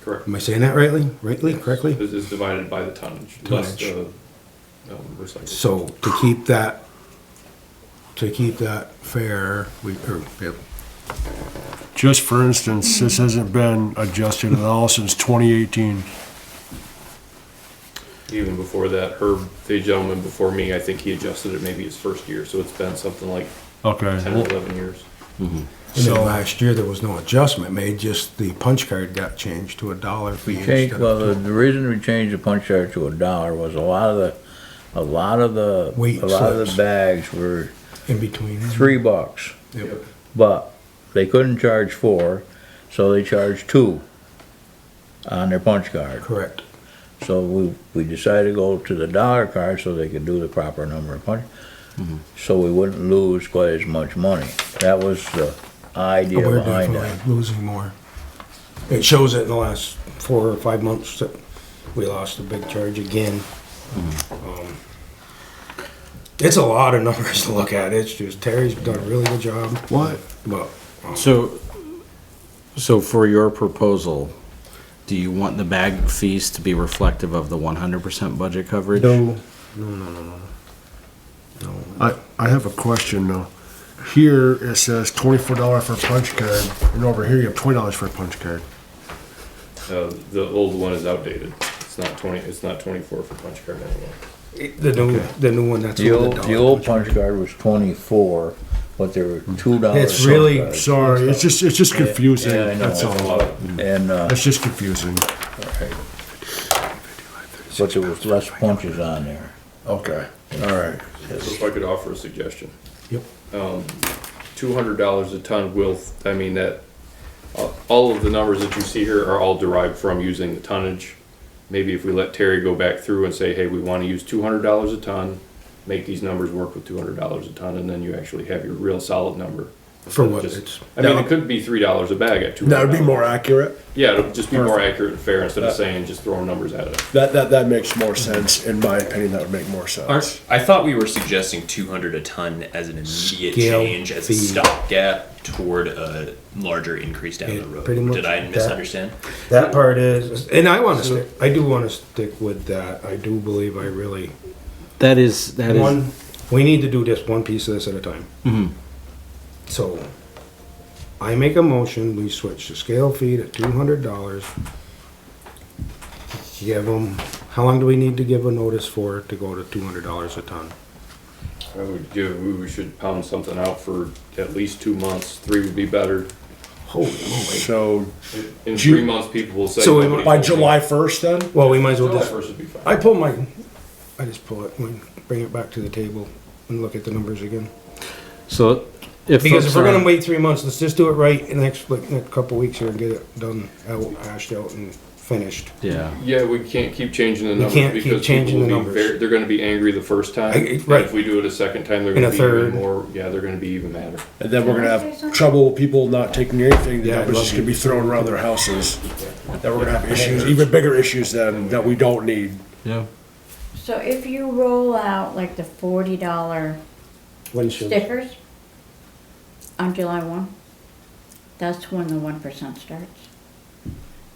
Speaker 7: Correct.
Speaker 6: Am I saying that correctly?
Speaker 7: Is divided by the tonnage, less
Speaker 6: Tonnage.
Speaker 7: the recycled.
Speaker 6: So to keep that fair,
Speaker 4: Just for instance, this hasn't been adjusted at all since 2018.
Speaker 7: Even before that, Herb, the gentleman before me, I think he adjusted it maybe his first year, so it's been something like
Speaker 4: Okay.
Speaker 7: 10 or 11 years.
Speaker 6: and then last year there was no adjustment made, just the punch card got changed to $1 fee.
Speaker 5: Change,
Speaker 6: instead
Speaker 5: well,
Speaker 6: of
Speaker 5: the reason we changed the punch card to $1 was a lot of the
Speaker 6: Weight slips.
Speaker 5: bags were
Speaker 6: in between.
Speaker 5: $3,
Speaker 6: Yep.
Speaker 5: but they couldn't charge 4, so they charged 2 on their punch card.
Speaker 6: Correct.
Speaker 5: So we decided to go to the dollar card so they could do the proper number of punch, so we wouldn't lose quite as much money. That was the idea
Speaker 6: We're
Speaker 5: behind that.
Speaker 6: definitely losing more. It shows it in the last 4 or 5 months that we lost a big charge again. It's a lot of numbers to look at. It's just, Terry's done a really good job.
Speaker 4: What?
Speaker 6: But,
Speaker 1: So for your proposal, do you want the bag fees to be reflective of the 100% budget coverage?
Speaker 6: no.
Speaker 4: I have a question though. Here it says $24 for a punch card, and over here you have $20 for a punch card.
Speaker 7: The old one is outdated. It's not 20. It's not 24 for punch card anymore.
Speaker 6: The new one, that's
Speaker 5: The
Speaker 6: what
Speaker 5: old, the old punch card was 24, but there were $2.
Speaker 6: It's really-
Speaker 5: punch cards.
Speaker 4: Sorry, it's just confusing.
Speaker 5: Yeah, I know.
Speaker 4: That's all.
Speaker 5: And,
Speaker 4: It's just confusing.
Speaker 5: but there was less punches on there.
Speaker 4: Okay, all right.
Speaker 7: So if I could offer a suggestion.
Speaker 6: Yep.
Speaker 7: $200 a ton will, I mean, that, all of the numbers that you see here are all derived from using the tonnage. Maybe if we let Terry go back through and say, hey, we want to use $200 a ton, make these numbers work with $200 a ton, and then you actually have your real solid number.
Speaker 6: For what
Speaker 7: Just-
Speaker 6: it's,
Speaker 7: I mean, it could be $3 a bag at $200.
Speaker 4: That would be more accurate.
Speaker 7: Yeah, it'll just be more accurate and fair instead of saying just throwing numbers at it.
Speaker 4: That makes more sense, in my opinion, that would make more sense.
Speaker 10: I thought we were suggesting 200 a ton as an immediate
Speaker 6: Scale
Speaker 10: change, as a
Speaker 6: fee.
Speaker 10: stopgap toward a larger increase down the road.
Speaker 6: pretty much
Speaker 10: Did I
Speaker 6: that.
Speaker 10: misunderstand?
Speaker 6: that part is, and I do want to stick with that. I do believe I really,
Speaker 1: That is.
Speaker 6: we need to do this one piece of this at a time.
Speaker 1: Mhm.
Speaker 6: So, I make a motion, we switch the scale fee to $200. Give them, how long do we need to give a notice for it to go to $200 a ton?
Speaker 7: We should pound something out for at least 2 months. 3 would be better.
Speaker 6: Holy moly.
Speaker 4: So,
Speaker 7: In
Speaker 4: Ju-
Speaker 7: 3 months, people will say.
Speaker 6: So we-
Speaker 7: nobody
Speaker 4: by
Speaker 7: told me.
Speaker 4: July 1st then?
Speaker 6: Well, we might as well
Speaker 7: July
Speaker 6: just,
Speaker 7: 1st would be fine.
Speaker 6: I just pull it, and bring it back to the table and look at the numbers again.
Speaker 1: So if
Speaker 6: Because if
Speaker 1: folks
Speaker 6: we're
Speaker 1: are-
Speaker 6: gonna wait 3 months, let's just do it right in the next couple weeks here and get it done, hashed out and finished.
Speaker 1: Yeah.
Speaker 7: Yeah, we can't keep changing the numbers
Speaker 6: can't keep
Speaker 7: because
Speaker 6: changing
Speaker 7: people
Speaker 6: the
Speaker 7: will be
Speaker 6: numbers.
Speaker 7: they're gonna be angry the first time. And
Speaker 6: right.
Speaker 7: if we do it a second time, they're
Speaker 6: And
Speaker 7: gonna
Speaker 6: a
Speaker 7: be even
Speaker 6: third.
Speaker 7: more, yeah, they're gonna be even madder.
Speaker 4: And then we're gonna have trouble with people not taking anything,
Speaker 6: Yeah,
Speaker 4: that
Speaker 6: I'd
Speaker 4: was
Speaker 6: love
Speaker 4: just gonna
Speaker 6: you.
Speaker 4: be thrown around their houses. Then we're gonna have issues, even bigger issues then, that we don't need.
Speaker 1: Yeah.
Speaker 11: So if you roll out like the $40
Speaker 6: Windshield.
Speaker 11: stickers on July 1, that's when the 1% starts.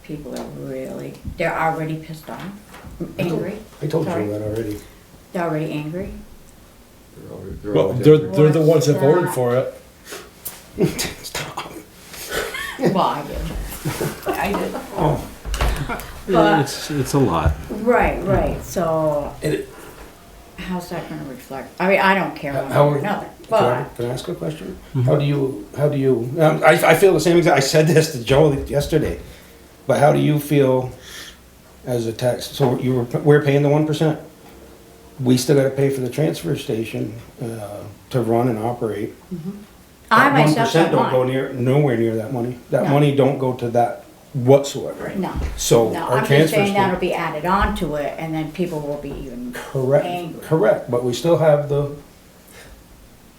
Speaker 11: People are really, they're already pissed off, angry.
Speaker 6: I told
Speaker 11: Sorry.
Speaker 6: you that already.
Speaker 11: They're already angry.
Speaker 4: Well, they're the ones that voted for it.
Speaker 6: Stop.
Speaker 11: Well, I did. I did.
Speaker 6: Oh.
Speaker 11: But,
Speaker 1: It's a lot.
Speaker 11: right, so how's that gonna reflect? I mean, I don't care one way
Speaker 6: How-
Speaker 11: or another, but,
Speaker 6: Can I ask a question? How do you, I feel the same exact, I said this to Joe yesterday, but how do you feel as a tax, so we're paying the 1%? We still gotta pay for the transfer station, to run and operate.
Speaker 11: I
Speaker 6: That
Speaker 11: myself
Speaker 6: 1%
Speaker 11: don't
Speaker 6: don't go
Speaker 11: mind.
Speaker 6: nowhere near that money. That
Speaker 11: No.
Speaker 6: money don't go to that whatsoever.
Speaker 11: No,
Speaker 6: So
Speaker 11: no,
Speaker 6: our
Speaker 11: I'm just
Speaker 6: transfer
Speaker 11: saying that'll
Speaker 6: station.
Speaker 11: be added on to it, and then people will be even
Speaker 6: Correct,
Speaker 11: angry.
Speaker 6: correct, but we still have the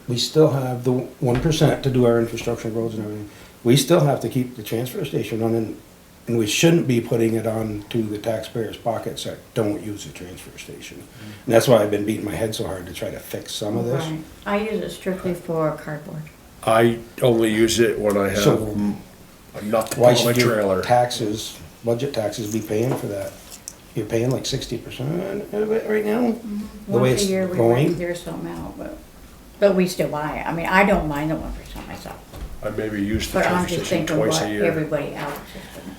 Speaker 6: 1% to do our infrastructure, roads and everything. We still have to keep the transfer station running, and we shouldn't be putting it on to the taxpayers' pockets that don't use the transfer station. And that's why I've been beating my head so hard to try to fix some of this.
Speaker 11: Right. I use it strictly for cardboard.
Speaker 4: I only use it when I
Speaker 6: So-
Speaker 4: have enough to
Speaker 6: Why
Speaker 4: put on my
Speaker 6: should your
Speaker 4: trailer.
Speaker 6: taxes budget taxes be paying for that? You're paying like 60% of it right now? The way
Speaker 11: Once
Speaker 6: it's
Speaker 11: a year we
Speaker 6: going?
Speaker 11: raise their some out, but we still buy it. I mean, I don't mind the 1% myself,
Speaker 4: I maybe use the
Speaker 11: but I'm
Speaker 4: transfer
Speaker 11: just
Speaker 4: station
Speaker 11: thinking what
Speaker 4: twice a year.
Speaker 11: everybody else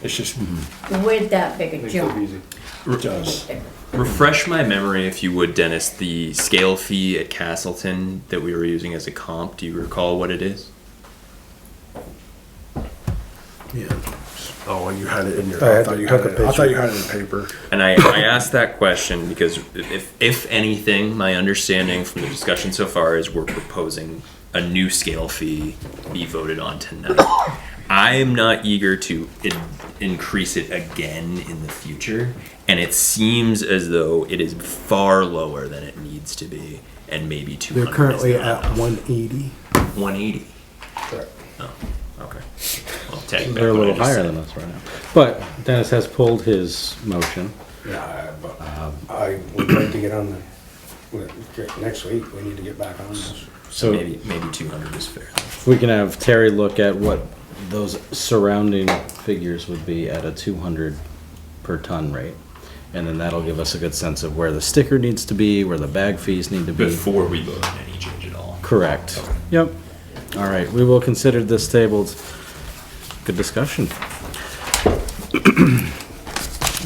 Speaker 4: It's just,
Speaker 11: is. With that big a
Speaker 7: Makes it
Speaker 11: jump.
Speaker 7: easy.
Speaker 4: it does.
Speaker 10: Refresh my memory, if you would, Dennis, the scale fee at Castleton that we were using as a comp. Do you recall what it is?
Speaker 6: Yeah.
Speaker 4: Oh, you had it in your,
Speaker 6: I
Speaker 4: I thought you
Speaker 6: took
Speaker 4: had
Speaker 6: a
Speaker 4: it, I thought
Speaker 6: picture.
Speaker 4: you had it in paper.
Speaker 10: And I asked that question because if anything, my understanding from the discussion so far is we're proposing a new scale fee be voted on tonight. I am not eager to increase it again in the future, and it seems as though it is far lower than it needs to be, and maybe 200.
Speaker 6: They're currently
Speaker 10: is not
Speaker 6: at
Speaker 10: enough.
Speaker 6: 180.
Speaker 10: 180.
Speaker 6: Correct.
Speaker 10: Oh, okay. Well, take back
Speaker 1: They're a
Speaker 10: what I
Speaker 1: little
Speaker 10: just
Speaker 1: higher
Speaker 10: said.
Speaker 1: than us right now. But Dennis has pulled his motion.
Speaker 6: Yeah, but I would like to get on next week, we need to get back on this.
Speaker 10: So
Speaker 1: So
Speaker 10: maybe 200 is fair.
Speaker 1: if we can have Terry look at what those surrounding figures would be at a 200 per ton rate. And then that'll give us a good sense of where the sticker needs to be, where the bag fees need to be.
Speaker 10: Before we vote on any change at all.
Speaker 1: Correct. Yep. All right, we will consider this tabled. Good discussion.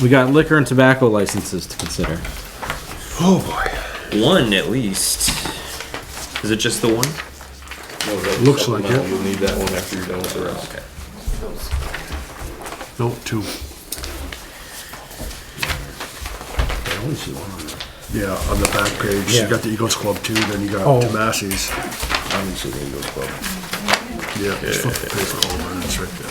Speaker 1: We got liquor and tobacco licenses to consider.
Speaker 4: Oh, boy.
Speaker 10: One at least. Is it just the one?
Speaker 7: No, that's
Speaker 4: Looks like
Speaker 7: supplemental.
Speaker 4: it.
Speaker 7: You'll need that one after you're done with the rest.
Speaker 10: Okay.
Speaker 4: No, 2.
Speaker 6: I only see one on there.
Speaker 4: Yeah, on the back page, you
Speaker 6: Yeah.
Speaker 4: got the Eagles Club too, then you got
Speaker 6: Oh.
Speaker 4: Massey's.
Speaker 6: I only see the Eagles Club.
Speaker 4: Yeah, just flip the paper over and it's right there.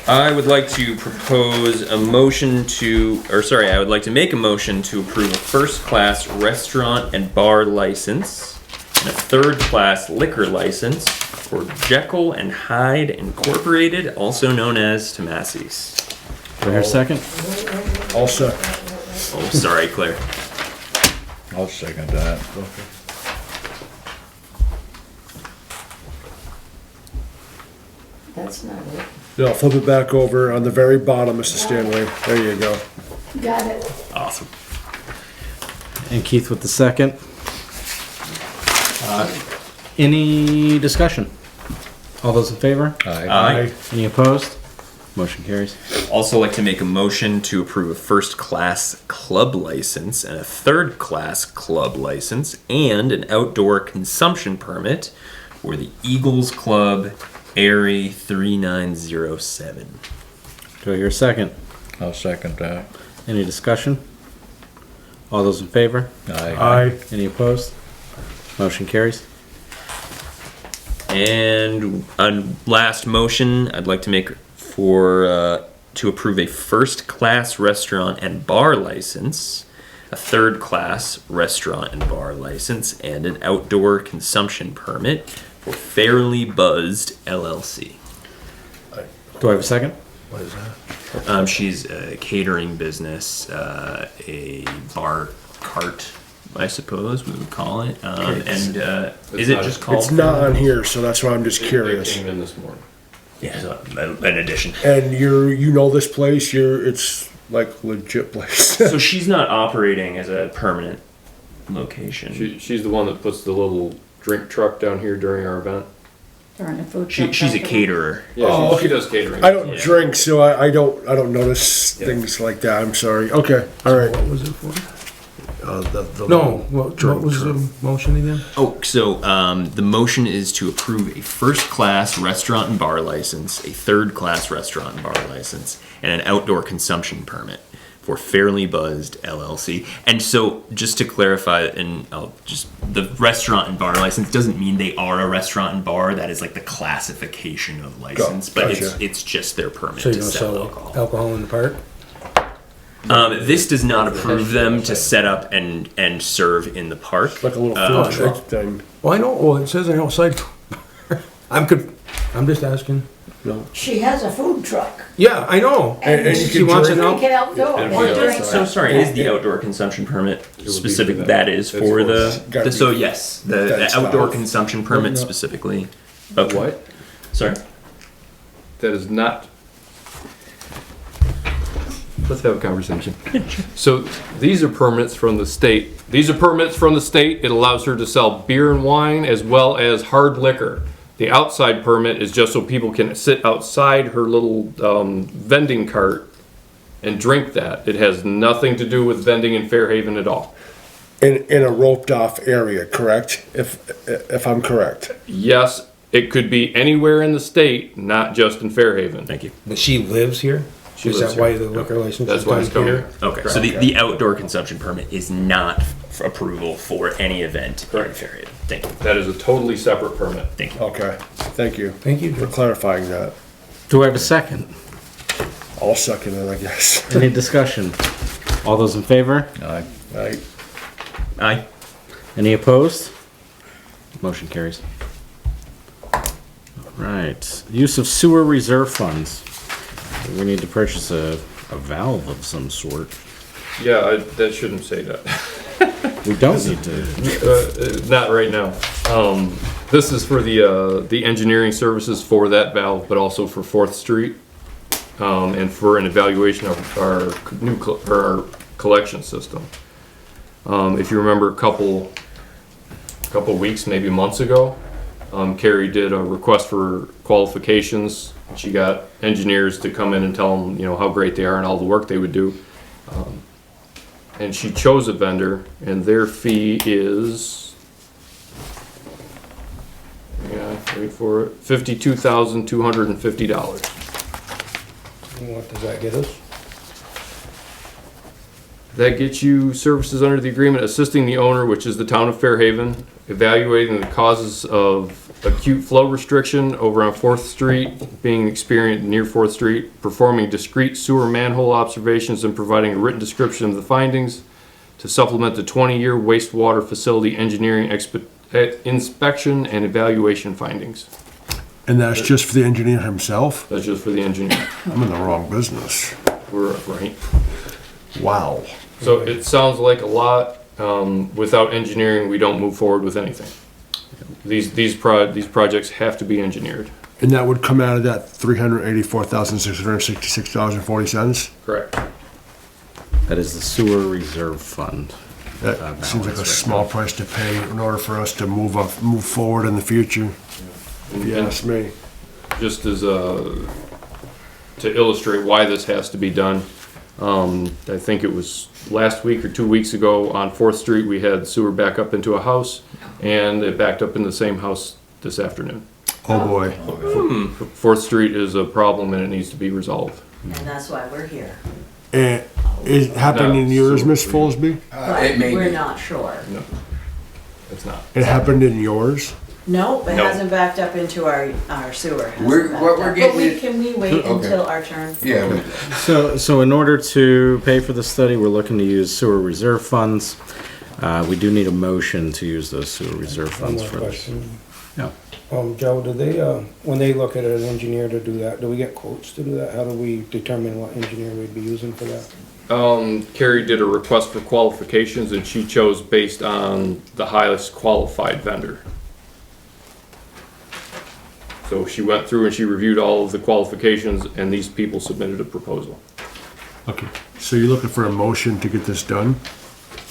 Speaker 10: I would like to propose a motion to, or sorry, I would like to make a motion to approve a first-class restaurant and bar license and a third-class liquor license for Jekyll and Hyde Incorporated, also known as Tomassi's.
Speaker 1: Do I hear a second?
Speaker 4: All set.
Speaker 10: Oh, sorry, Claire.
Speaker 5: I'll second that.
Speaker 2: That's not it.
Speaker 4: No, flip it back over on the very bottom, Mr. Stanley. There you go.
Speaker 2: Got it.
Speaker 10: Awesome.
Speaker 1: And Keith with the second. Any discussion? All those in favor?
Speaker 10: Aye.
Speaker 1: Any opposed? Motion carries.
Speaker 10: Also like to make a motion to approve a first-class club license and a third-class club license and an outdoor consumption permit for the Eagles Club Airy 3907.
Speaker 1: Do I hear a second?
Speaker 5: I'll second that.
Speaker 1: Any discussion? All those in favor?
Speaker 4: Aye.
Speaker 1: Any opposed? Motion carries.
Speaker 10: And a last motion I'd like to make for to approve a first-class restaurant and bar license, a third-class restaurant and bar license, and an outdoor consumption permit for Fairly Buzzed LLC.
Speaker 1: Do I have a second?
Speaker 4: What is that?
Speaker 10: She's a catering business, a bar cart, I suppose we would call it. And is it
Speaker 7: not-
Speaker 10: just called?
Speaker 4: It's not on here, so that's why I'm just
Speaker 7: It
Speaker 4: curious.
Speaker 7: came in this morning.
Speaker 10: Yeah, so an addition.
Speaker 4: And you know this place, it's like legit place.
Speaker 10: So she's not operating as a permanent location.
Speaker 7: She's the one that puts the little drink truck down here during our event.
Speaker 11: During the food truck
Speaker 10: She's a
Speaker 11: festival.
Speaker 10: caterer.
Speaker 7: Yeah,
Speaker 4: Oh,
Speaker 7: she does catering.
Speaker 4: I don't
Speaker 10: Yeah.
Speaker 4: drink, so I don't notice
Speaker 7: Yeah.
Speaker 4: things like that. I'm sorry. Okay, all right.
Speaker 6: What was it for?
Speaker 4: The
Speaker 6: No, what
Speaker 4: drink
Speaker 6: was
Speaker 4: truck.
Speaker 6: the motion again?
Speaker 10: Oh, so the motion is to approve a first-class restaurant and bar license, a third-class restaurant and bar license, and an outdoor consumption permit for Fairly Buzzed LLC. And so, just to clarify, and the restaurant and bar license doesn't mean they are a restaurant and bar. That is like the classification of license, but
Speaker 4: gotcha.
Speaker 10: it's just their permit
Speaker 6: So
Speaker 10: to
Speaker 6: you're gonna
Speaker 10: sell
Speaker 6: sell
Speaker 10: alcohol.
Speaker 6: alcohol in the park?
Speaker 10: This does not approve them to set up and serve in the park.
Speaker 4: like a little food truck thing.
Speaker 6: Well, I know, well, it says an outside. I'm just asking.
Speaker 2: She has a food truck.
Speaker 6: Yeah, I know.
Speaker 4: And you
Speaker 6: She
Speaker 4: can
Speaker 6: wants
Speaker 4: drink.
Speaker 6: an
Speaker 2: Drink it outdoors.
Speaker 7: It'll be
Speaker 2: One
Speaker 7: outside.
Speaker 2: drink.
Speaker 10: So sorry, is the outdoor consumption permit
Speaker 7: would be
Speaker 10: specific?
Speaker 7: for that.
Speaker 10: That is
Speaker 7: That's
Speaker 10: for
Speaker 7: for-
Speaker 4: Gotta
Speaker 10: so
Speaker 4: be-
Speaker 10: yes, the
Speaker 4: That's
Speaker 10: outdoor
Speaker 4: not-
Speaker 10: consumption permit
Speaker 4: No.
Speaker 10: specifically. Okay.
Speaker 7: What?
Speaker 10: Sorry.
Speaker 7: That is not. let's have a conversation. So these are permits from the state. These are permits from the state. It allows her to sell beer and wine as well as hard liquor. The outside permit is just so people can sit outside her little vending cart and drink that. It has nothing to do with vending in Fairhaven at all.
Speaker 4: In a roped off area, correct? If I'm correct.
Speaker 7: Yes, it could be anywhere in the state, not just in Fairhaven.
Speaker 10: Thank you.
Speaker 6: But she lives here?
Speaker 7: She
Speaker 6: Is
Speaker 7: lives
Speaker 6: that why
Speaker 7: here.
Speaker 6: the liquor license
Speaker 7: That's
Speaker 6: is
Speaker 7: why it's
Speaker 6: done
Speaker 7: coming
Speaker 6: here?
Speaker 7: here.
Speaker 10: Okay, so the outdoor consumption permit is not approval for any event in
Speaker 7: Correct.
Speaker 10: Fairhaven. Thank you.
Speaker 7: That is a totally separate permit.
Speaker 10: Thank you.
Speaker 4: Okay, thank you.
Speaker 6: Thank you.
Speaker 4: For clarifying that.
Speaker 1: Do I have a second?
Speaker 4: I'll second it, I guess.
Speaker 1: Any discussion? All those in favor?
Speaker 4: Right.
Speaker 10: Aye.
Speaker 1: Any opposed? Motion carries. Right, use of sewer reserve funds. We need to purchase a valve of some sort.
Speaker 7: Yeah, that shouldn't say that.
Speaker 1: We don't need to.
Speaker 7: Not right now. This is for the engineering services for that valve, but also for 4th Street, and for an evaluation of our our collection system. If you remember a couple weeks, maybe months ago, Carrie did a request for qualifications. She got engineers to come in and tell them, how great they are and all the work they would do. And she chose a vendor, and their fee is, wait for it, $52,250.
Speaker 6: What does that get us?
Speaker 7: That gets you services under the agreement, assisting the owner, which is the town of Fairhaven, evaluating the causes of acute flow restriction over on 4th Street, being experienced near 4th Street, performing discrete sewer manhole observations and providing a written description of the findings to supplement the 20-year wastewater facility engineering inspection and evaluation findings.
Speaker 4: And that's just for the engineer himself?
Speaker 7: That's just for the engineer.
Speaker 4: I'm in the wrong business.
Speaker 7: We're right.
Speaker 4: Wow.
Speaker 7: So it sounds like a lot. Without engineering, we don't move forward with anything. These projects have to be engineered.
Speaker 4: And that would come out of that $384,666.40?
Speaker 7: Correct.
Speaker 1: That is the sewer reserve fund.
Speaker 4: That seems like a small price to pay in order for us to move forward in the future, if you ask me.
Speaker 7: Just as to illustrate why this has to be done, I think it was last week or 2 weeks ago on 4th Street, we had sewer back up into a house, and it backed up in the same house this afternoon.
Speaker 4: Oh, boy.
Speaker 7: 4th Street is a problem and it needs to be resolved.
Speaker 2: And that's why we're here.
Speaker 4: And it happened in yours, Miss Folsby?
Speaker 2: But we're not sure.
Speaker 7: No, it's not.
Speaker 4: It happened in yours?
Speaker 2: No, it
Speaker 7: No.
Speaker 2: hasn't backed up into our sewer. Hasn't
Speaker 13: What
Speaker 2: backed
Speaker 13: we're
Speaker 2: up.
Speaker 13: getting
Speaker 2: But
Speaker 13: is-
Speaker 2: can we wait
Speaker 13: Okay.
Speaker 2: until our turn?
Speaker 13: Yeah,
Speaker 1: So in order to pay for the study, we're looking to use sewer reserve funds. We do need a motion to use those sewer reserve
Speaker 6: One
Speaker 1: funds
Speaker 6: more
Speaker 1: for this.
Speaker 6: question.
Speaker 1: Yeah.
Speaker 6: Joe, do they, when they look at an engineer to do that, do we get quotes to do that? How do we determine what engineer we'd be using for that?
Speaker 7: Carrie did a request for qualifications and she chose based on the highest qualified vendor. So she went through and she reviewed all of the qualifications and these people submitted a proposal.
Speaker 4: Okay. So you're looking for a motion to get this done?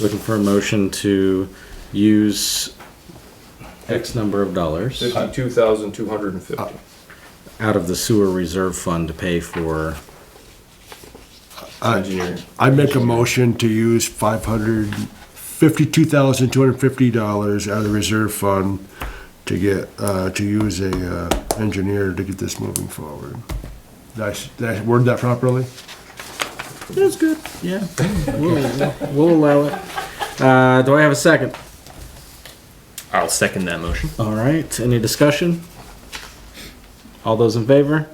Speaker 1: Looking for a motion to use X number of dollars
Speaker 7: $52,250.
Speaker 1: out of the sewer reserve fund to pay for.
Speaker 7: Engineering.
Speaker 4: I make a motion to use $552,250 out of the reserve fund to get, to use a engineer to get this moving forward. Did I word that properly?
Speaker 1: That's good. Yeah. We'll allow it. Do I have a second?
Speaker 10: I'll second that motion.
Speaker 1: All right. Any discussion? All those in favor?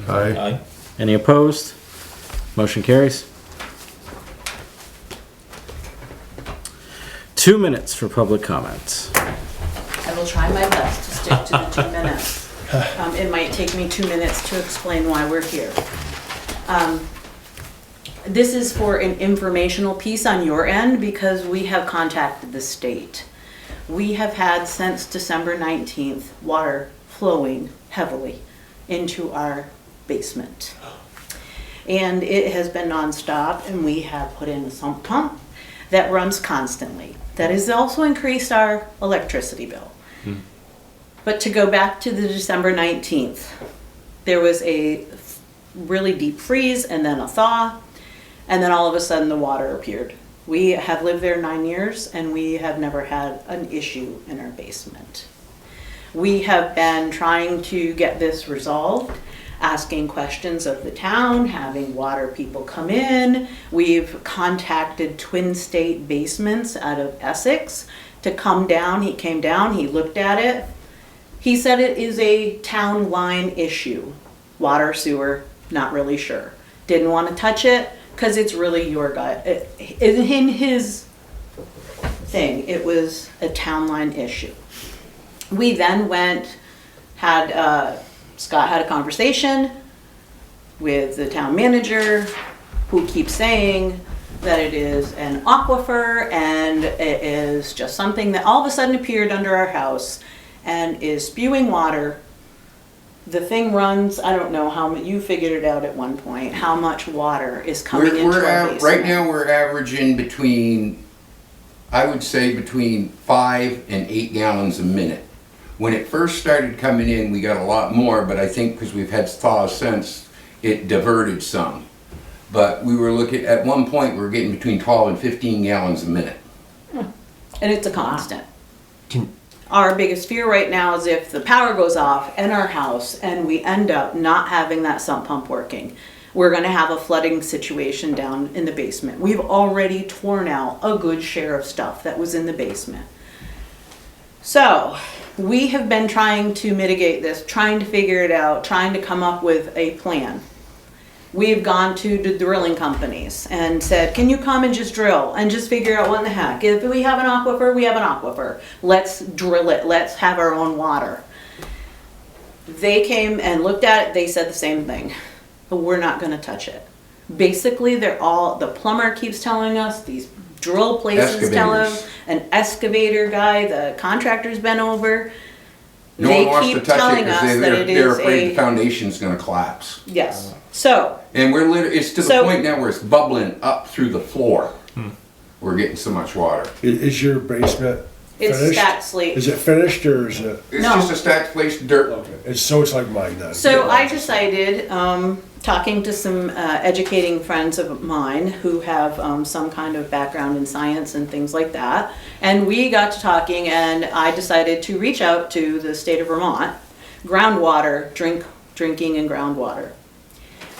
Speaker 4: Aye.
Speaker 1: Any opposed? Motion carries. 2 minutes for public comments.
Speaker 2: I will try my best to stick to the 2 minutes. It might take me 2 minutes to explain why we're here. This is for an informational piece on your end because we have contacted the state. We have had since December 19th water flowing heavily into our basement.
Speaker 13: and it has been nonstop, and we have put in a sump pump that runs constantly. That has also increased our electricity bill. But to go back to the December 19th, there was a really deep freeze and then a thaw, and then all of a sudden the water appeared. We have lived there 9 years, and we have never had an issue in our basement. We have been trying to get this resolved, asking questions of the town, having water people come in. We've contacted Twin State Basements out of Essex to come down. He came down, he looked at it. He said it is a town line issue. Water, sewer, not really sure. Didn't want to touch it because it's really your guy. In his thing, it was a town line issue. We then went, Scott had a conversation with the town manager, who keeps saying that it is an aquifer and it is just something that all of a sudden appeared under our house and is spewing water. The thing runs, I don't know how you figured it out at one point, how much water is coming into our basement.
Speaker 14: Right now we're averaging between, I would say between 5 and 8 gallons a minute. When it first started coming in, we got a lot more, but I think because we've had thaws since, it diverted some. But we were looking, at one point, we were getting between 12 and 15 gallons a minute.
Speaker 13: And it's a constant. Our biggest fear right now is if the power goes off in our house and we end up not having that sump pump working, we're gonna have a flooding situation down in the basement. We've already torn out a good share of stuff that was in the basement. So, we have been trying to mitigate this, trying to figure it out, trying to come up with a plan. We've gone to the drilling companies and said, can you come and just drill and just figure out what in the heck? If we have an aquifer, we have an aquifer. Let's drill it, let's have our own water. They came and looked at it, they said the same thing, but we're not gonna touch it. Basically, the plumber keeps telling us, these drill places tell us, an excavator guy, the contractor's been over.
Speaker 14: No one wants to touch it because they're afraid the foundation's gonna collapse.
Speaker 13: Yes, so.
Speaker 14: And it's to the point now where it's bubbling up through the floor. We're getting so much water.
Speaker 4: Is your basement
Speaker 13: It's
Speaker 4: finished?
Speaker 13: stacked slate.
Speaker 4: Is it finished or is it?
Speaker 14: It's just a stacked place of dirt.
Speaker 4: Okay. It's like mine then.
Speaker 13: So I decided, talking to some educating friends of mine who have some kind of background in science and things like that, and we got to talking, and I decided to reach out to the state of Vermont, groundwater, drinking and groundwater.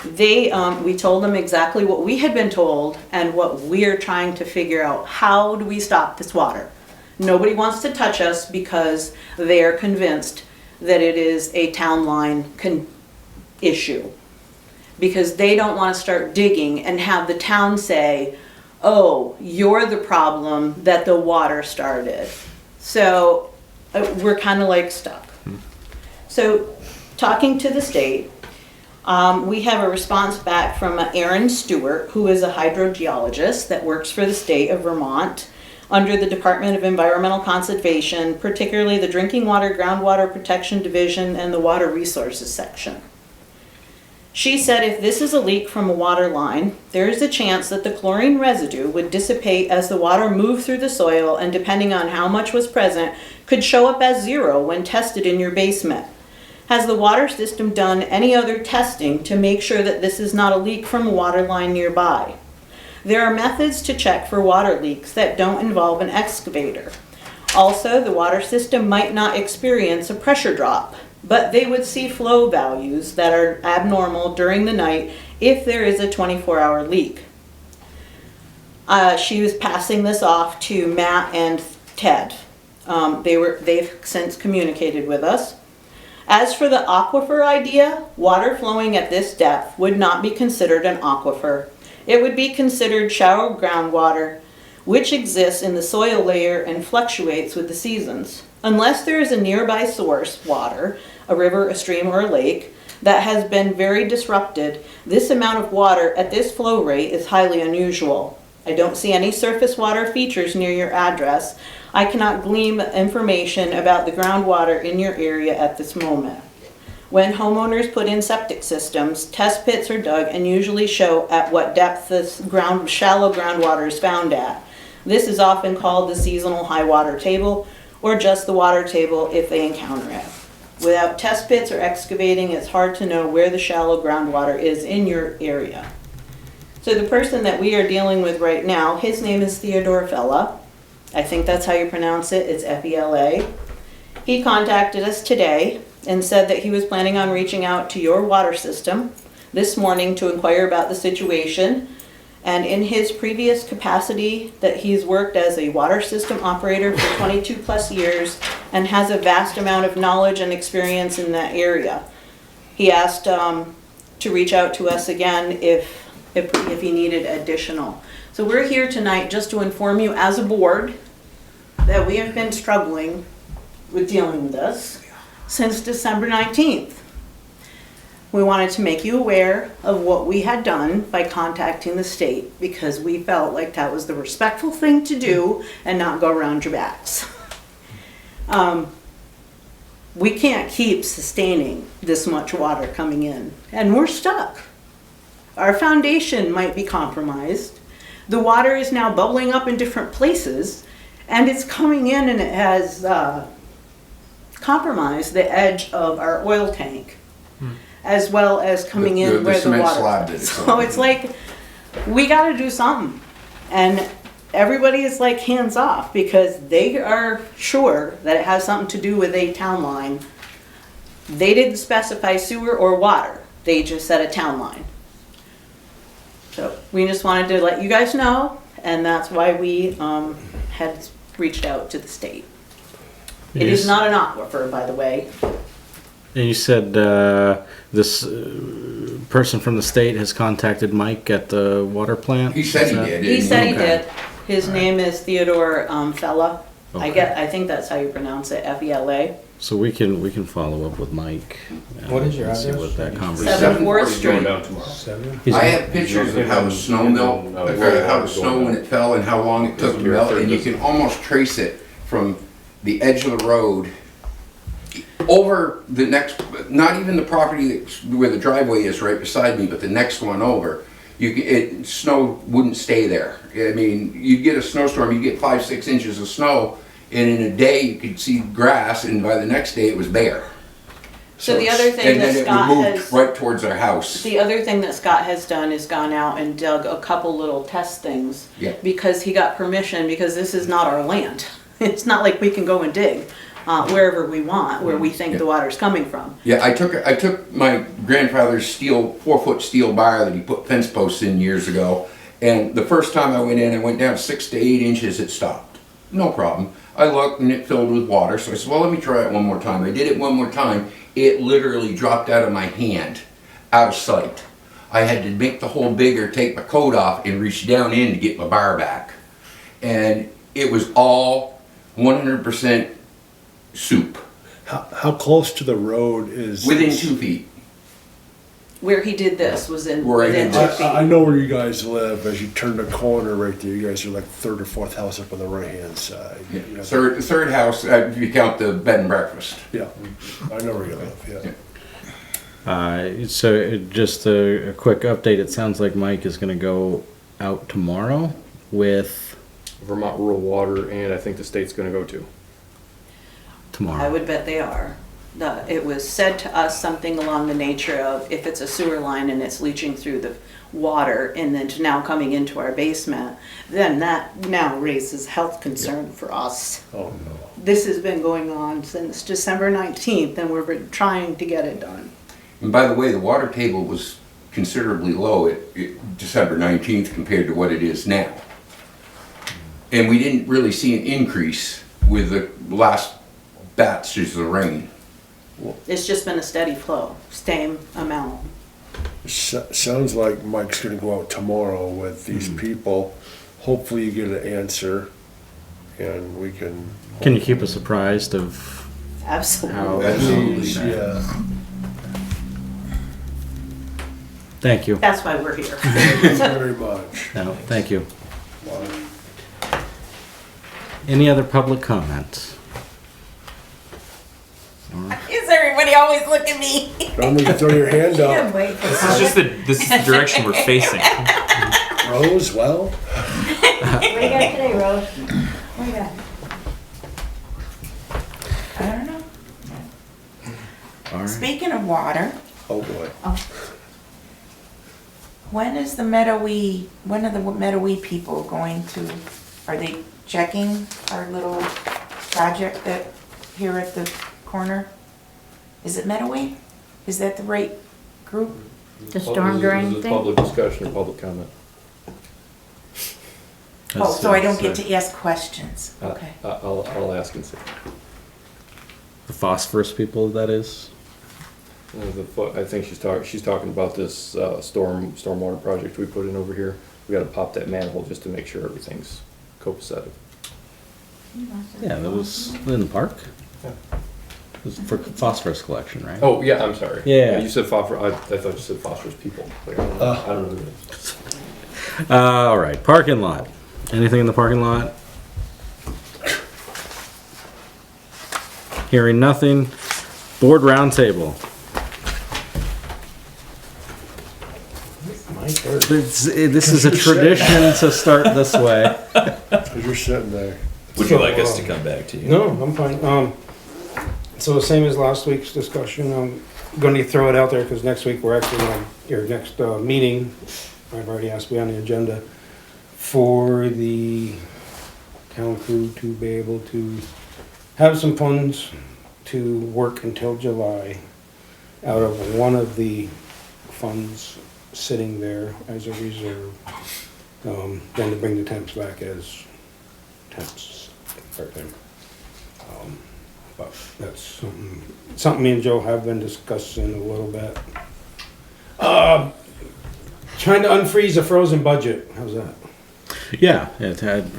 Speaker 13: We told them exactly what we had been told and what we're trying to figure out. How do we stop this water? Nobody wants to touch us because they are convinced that it is a town line issue. Because they don't want to start digging and have the town say, oh, you're the problem that the water started. So we're kind of like stuck. So talking to the state, we have a response back from Aaron Stewart, who is a hydrogeologist that works for the state of Vermont under the Department of Environmental Conservation, particularly the Drinking Water, Groundwater Protection Division, and the Water Resources section. She said if this is a leak from a water line, there is a chance that the chlorine residue would dissipate as the water moved through the soil, and depending on how much was present, could show up as 0 when tested in your basement. Has the water system done any other testing to make sure that this is not a leak from a water line nearby? There are methods to check for water leaks that don't involve an excavator. Also, the water system might not experience a pressure drop, but they would see flow values that are abnormal during the night if there is a 24-hour leak. She was passing this off to Matt and Ted. They've since communicated with us. As for the aquifer idea, water flowing at this depth would not be considered an aquifer. It would be considered shallow groundwater, which exists in the soil layer and fluctuates with the seasons. Unless there is a nearby source water, a river, a stream, or a lake, that has been very disrupted, this amount of water at this flow rate is highly unusual. I don't see any surface water features near your address. I cannot glean information about the groundwater in your area at this moment. When homeowners put in septic systems, test pits are dug and usually show at what depth this shallow groundwater is found at. This is often called the seasonal high water table, or just the water table if they encounter it. Without test pits or excavating, it's hard to know where the shallow groundwater is in your area. So the person that we are dealing with right now, his name is Theodore Fella. I think that's how you pronounce it, it's F-E-L-A. He contacted us today and said that he was planning on reaching out to your water system this morning to inquire about the situation. And in his previous capacity that he's worked as a water system operator for 22 plus years and has a vast amount of knowledge and experience in that area. He asked to reach out to us again if he needed additional. So we're here tonight just to inform you as a board that we have been struggling with dealing with this since December 19th. We wanted to make you aware of what we had done by contacting the state because we felt like that was the respectful thing to do and not go around your backs. We can't keep sustaining this much water coming in, and we're stuck. Our foundation might be compromised. The water is now bubbling up in different places, and it's coming in and it has compromised the edge of our oil tank. As well as coming in where the water is. So it's like, we gotta do something. And everybody is like hands off because they are sure that it has something to do with a town line. They didn't specify sewer or water. They just said a town line. So we just wanted to let you guys know, and that's why we had reached out to the state. It is not an aquifer, by the way.
Speaker 1: And you said this person from the state has contacted Mike at the water plant?
Speaker 14: He said he did.
Speaker 13: He said he did. His name is Theodore Fella.
Speaker 1: Okay.
Speaker 13: I think that's how you pronounce it, F-E-L-A.
Speaker 1: So we can follow up with Mike.
Speaker 6: What is your
Speaker 1: and see
Speaker 6: address?
Speaker 1: what that conversation.
Speaker 13: 7 4th Street.
Speaker 7: Down tomorrow.
Speaker 6: 7?
Speaker 1: He's-
Speaker 14: I have pictures of how the snow melt, how the snow when it fell and how long it took to melt, and you can almost trace it from the edge of the road over the next, not even the property where the driveway is right beside me, but the next one over. Snow wouldn't stay there. I mean, you'd get a snowstorm, you'd get 5-6 inches of snow, and in a day you could see grass, and by the next day it was bare.
Speaker 13: So the other thing that Scott
Speaker 14: And then it
Speaker 13: has,
Speaker 14: moved right towards our house.
Speaker 13: the other thing that Scott has done is gone out and dug a couple little test things.
Speaker 14: Yeah.
Speaker 13: Because he got permission, because this is not our land. It's not like we can go and dig wherever we want, where we think the water's coming from.
Speaker 14: Yeah, I took my grandfather's 4-foot steel bar that he put fence posts in years ago, and the first time I went in, I went down 6 to 8 inches, it stopped. No problem. I looked and it filled with water, so I said, well, let me try it one more time. I did it one more time. It literally dropped out of my hand, out of sight. I had to make the hole bigger, take my coat off, and reach down in to get my bar back. And it was all 100% soup.
Speaker 4: How close to the road is?
Speaker 14: Within
Speaker 4: this?
Speaker 14: 2 feet.
Speaker 13: Where he did this was in
Speaker 14: Where I
Speaker 13: within
Speaker 14: did
Speaker 13: 2
Speaker 14: this.
Speaker 13: feet.
Speaker 4: I know where you guys live. As you turn the corner right there, you guys are like third or fourth house up on the right-hand side.
Speaker 14: Yeah.
Speaker 4: You know,
Speaker 14: Third house, if you count the bed and breakfast.
Speaker 4: Yeah, I know where you live, yeah.
Speaker 1: So just a quick update. It sounds like Mike is going to go out tomorrow with
Speaker 7: Vermont Rural Water, and I think the state's gonna go too.
Speaker 1: tomorrow.
Speaker 13: I would bet they are. It was said to us something along the nature of if it's a sewer line and it's leaching through the water and then to now coming into our basement, then that now raises health concern for us.
Speaker 4: Oh, no.
Speaker 13: This has been going on since December 19th and we've been trying to get it done.
Speaker 14: And by the way, the water table was considerably low at December 19th compared to what it is now. And we didn't really see an increase with the last batches of rain.
Speaker 13: It's just been a steady flow, same amount.
Speaker 4: Sounds like Mike's gonna go out tomorrow with these people. Hopefully you get an answer and we can.
Speaker 1: Can you keep us apprised of
Speaker 13: Absolutely.
Speaker 14: Absolutely.
Speaker 4: Yeah.
Speaker 1: Thank you.
Speaker 13: That's why we're here.
Speaker 4: Thank you very much.
Speaker 1: No, thank you. Any other public comments?
Speaker 2: Is everybody they always look at me.
Speaker 4: Don't need to throw your hand up.
Speaker 10: This is the direction we're facing.
Speaker 4: Rose, well,
Speaker 11: What do you got today, Rose? What do you got?
Speaker 2: I don't know.
Speaker 1: All right.
Speaker 2: Speaking of water,
Speaker 4: oh boy.
Speaker 2: when are the Meadowee people going to, are they checking our little project that, here at the corner? Is it Meadowee? Is that the right group?
Speaker 11: The storm drain
Speaker 7: This is
Speaker 11: thing?
Speaker 7: public discussion or public comment.
Speaker 2: Oh, so I don't get to ask questions,
Speaker 7: Uh,
Speaker 2: okay.
Speaker 7: I'll ask and see.
Speaker 1: The phosphorus people, that is.
Speaker 7: I think she's talking about this stormwater project we put in over here. We gotta pop that manhole just to make sure everything's copacetic.
Speaker 1: Yeah, that was in the park.
Speaker 7: Yeah.
Speaker 1: It was for phosphorus collection, right?
Speaker 7: Oh, yeah, I'm sorry.
Speaker 1: Yeah.
Speaker 7: You said phosphorus, I thought you said phosphorus people. Like, I don't know who it is.
Speaker 1: All right, parking lot. Anything in the parking lot? Hearing nothing. Board roundtable. This is a tradition to start this way.
Speaker 4: Cause you're sitting there.
Speaker 10: Would you like us to come back to you?
Speaker 6: No, I'm fine. So the same as last week's discussion, I'm going to throw it out there because next week we're actually on your next meeting. I've already asked to be on the agenda for the town crew to be able to have some funds to work until July out of one of the funds sitting there as a reserve. Then to bring the temps back as temps part-time. But that's something me and Joe have been discussing a little bit. Trying to unfreeze a frozen budget. How's that?
Speaker 1: Yeah.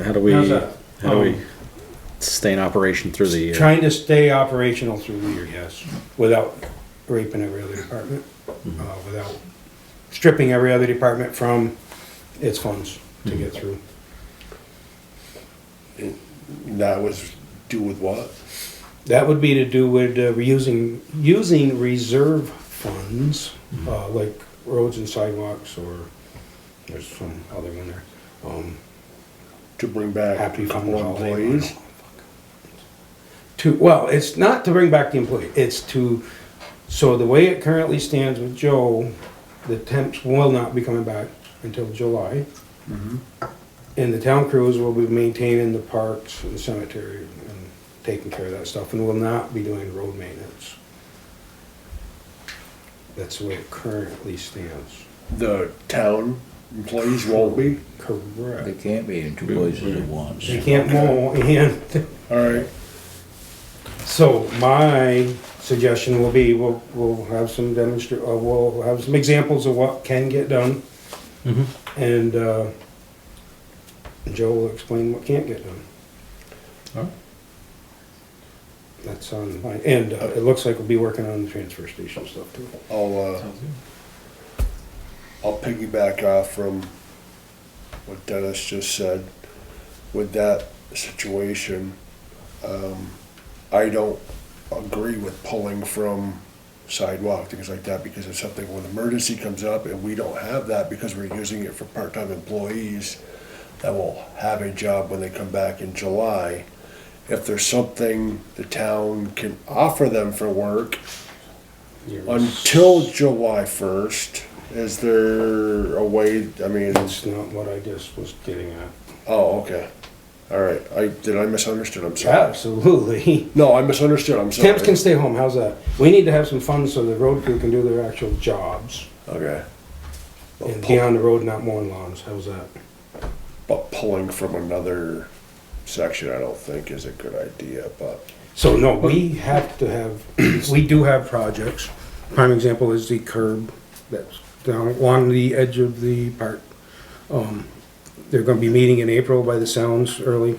Speaker 1: How do we?
Speaker 6: How's that?
Speaker 1: How do we stay in operation through the year?
Speaker 6: Trying to stay operational through the year, yes, without raping every other department, without stripping every other department from its funds to get through.
Speaker 4: That was do with what?
Speaker 6: That would be to do with using reserve funds, like roads and sidewalks, or there's some other one there.
Speaker 4: To bring back
Speaker 6: Happy
Speaker 4: a couple
Speaker 6: Fun
Speaker 4: of
Speaker 6: Holiday.
Speaker 4: employees?
Speaker 6: Well, it's not to bring back the employee, it's to, so the way it currently stands with Joe, the temps will not be coming back until July. And the town crews will be maintaining the parks and the cemetery and taking care of that stuff, and will not be doing road maintenance. That's the way it currently stands.
Speaker 4: The town employees won't be?
Speaker 5: They
Speaker 6: Correct.
Speaker 5: can't be in two places at once.
Speaker 6: They can't mow, and
Speaker 4: Alright.
Speaker 6: so my suggestion will be, we'll have some we'll have some examples of what can get done. And Joe will explain what can't get done.
Speaker 1: Alright.
Speaker 6: That's on my, and it looks like we'll be working on the transfer station stuff too.
Speaker 4: I'll piggyback off from what Dennis just said. With that situation, I don't agree with pulling from sidewalk, things like that, because if something, when emergency comes up and we don't have that because we're using it for part-time employees that will have a job when they come back in July, if there's something the town can offer them for work until July 1st, is there a way, I mean...
Speaker 6: That's not what I just was getting at.
Speaker 4: Oh, okay. All right. Did I misunderstood? I'm sorry.
Speaker 6: Absolutely.
Speaker 4: No, I misunderstood. I'm sorry.
Speaker 6: Temps can stay home, how's that? We need to have some funds so the road crew can do their actual jobs
Speaker 4: Okay.
Speaker 6: and be on the road, not mowing lawns, how's that?
Speaker 4: But pulling from another section, I don't think is a good idea, but...
Speaker 6: So no, we have to have, we do have projects. Prime example is the curb that's down along the edge of the park. They're gonna be meeting in April by the sounds early.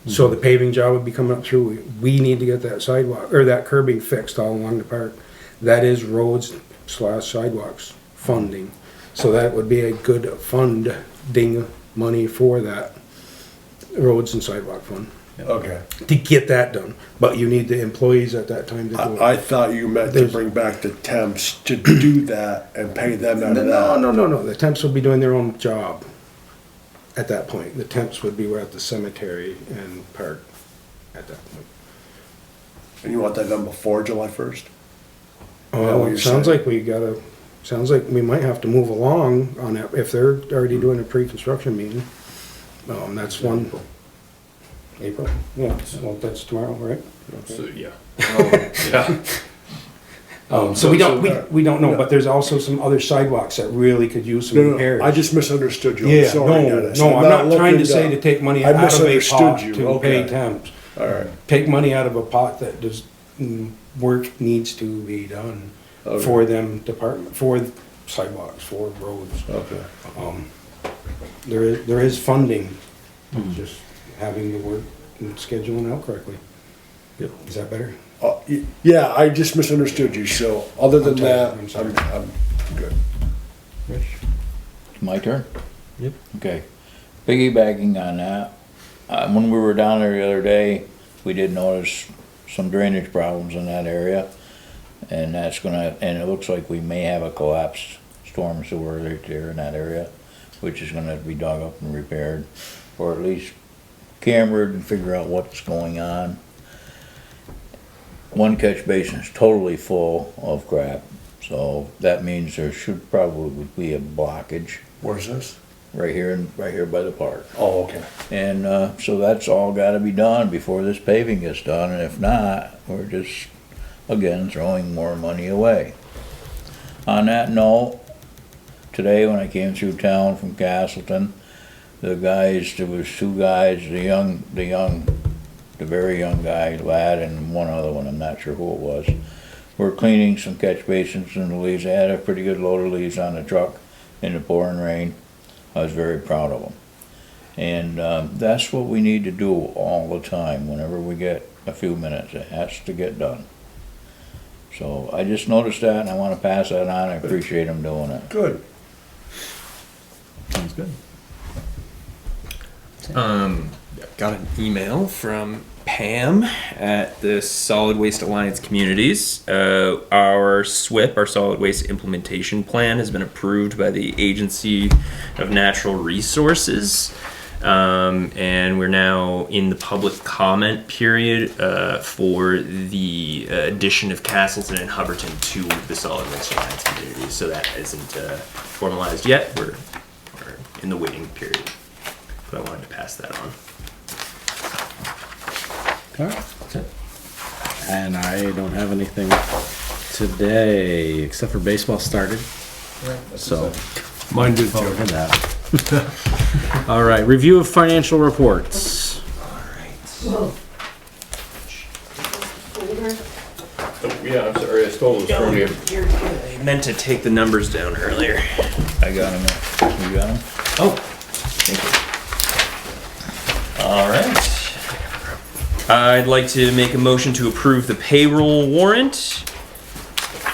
Speaker 6: So the paving job would be coming up through. We need to get that sidewalk, or that curbing fixed all along the park. That is roads/sidewalks funding. So that would be a good funding money for that roads and sidewalk fund.
Speaker 4: Okay.
Speaker 6: to get that done. But you need the employees at that time to do it.
Speaker 4: I thought you meant to bring back the temps to do that and pay them out of that.
Speaker 6: No. The temps will be doing their own job at that point. The temps would be at the cemetery and park at that point.
Speaker 4: And you want that done before July 1st?
Speaker 6: Oh, it sounds like sounds like we might have to move along on that if they're already doing a pre-construction meeting. That's one, April, yeah, well, that's tomorrow, right?
Speaker 7: So, yeah.
Speaker 6: So we don't know, but there's also some other sidewalks that really could use some
Speaker 4: No,
Speaker 6: repairs.
Speaker 4: I just misunderstood you. I'm
Speaker 6: Yeah,
Speaker 4: sorry, Dennis.
Speaker 6: no, I'm not trying to
Speaker 4: looking
Speaker 6: say to take money
Speaker 4: I
Speaker 6: out of a
Speaker 4: misunderstood
Speaker 6: pot
Speaker 4: you,
Speaker 6: to
Speaker 4: okay.
Speaker 6: pay temps.
Speaker 4: All right.
Speaker 6: Take money out of a pot that does, work needs to be done
Speaker 4: Okay.
Speaker 6: for them for sidewalks, for roads.
Speaker 4: Okay.
Speaker 6: There is funding, just having the work and scheduling out correctly.
Speaker 4: Yep.
Speaker 6: Is that better?
Speaker 4: Yeah, I just misunderstood you, so other than
Speaker 6: I'm
Speaker 4: that,
Speaker 6: tired, I'm sorry.
Speaker 4: I'm good.
Speaker 5: My turn?
Speaker 1: Yep.
Speaker 5: Okay. Piggybacking on that, when we were down there the other day, we did notice some drainage problems in that area. And and it looks like we may have a collapsed storm sewer right there in that area, which is gonna be dug up and repaired, or at least cambered and figure out what's going on. One catch basin is totally full of crap, so that means there should probably be a blockage
Speaker 4: Where's this?
Speaker 5: right here by the park.
Speaker 4: Oh, okay.
Speaker 5: And so that's all gotta be done before this paving gets done, and if not, we're just, again, throwing more money away. On that note, today when I came through town from Castleton, there was two guys, the very young guy, lad, and one other one, I'm not sure who it was, were cleaning some catch basins and the leaves. They had a pretty good load of leaves on the truck in the pouring rain. I was very proud of them. And that's what we need to do all the time, whenever we get a few minutes. It has to get done. So I just noticed that and I want to pass that on. I appreciate them doing it.
Speaker 4: Good.
Speaker 1: Sounds good.
Speaker 10: Got an email from Pam at the Solid Waste Alliance Communities. Our SWIP, our Solid Waste Implementation Plan, has been approved by the Agency of Natural Resources. And we're now in the public comment period for the addition of Castleton and Hubbardton to the Solid Waste Alliance Communities. So that isn't formalized yet. We're in the waiting period. But I wanted to pass that on.
Speaker 1: All right. That's it. And I don't have anything today except for baseball started. So
Speaker 4: Mine did
Speaker 1: oh,
Speaker 4: too.
Speaker 1: had that. All right. Review of financial reports.
Speaker 7: Oh, yeah, I'm sorry, I stole this from you.
Speaker 10: You're good. I meant to take the numbers down earlier.
Speaker 5: I got them. You got them?
Speaker 10: Oh, thank you. All right. I'd like to make a motion to approve the payroll warrant.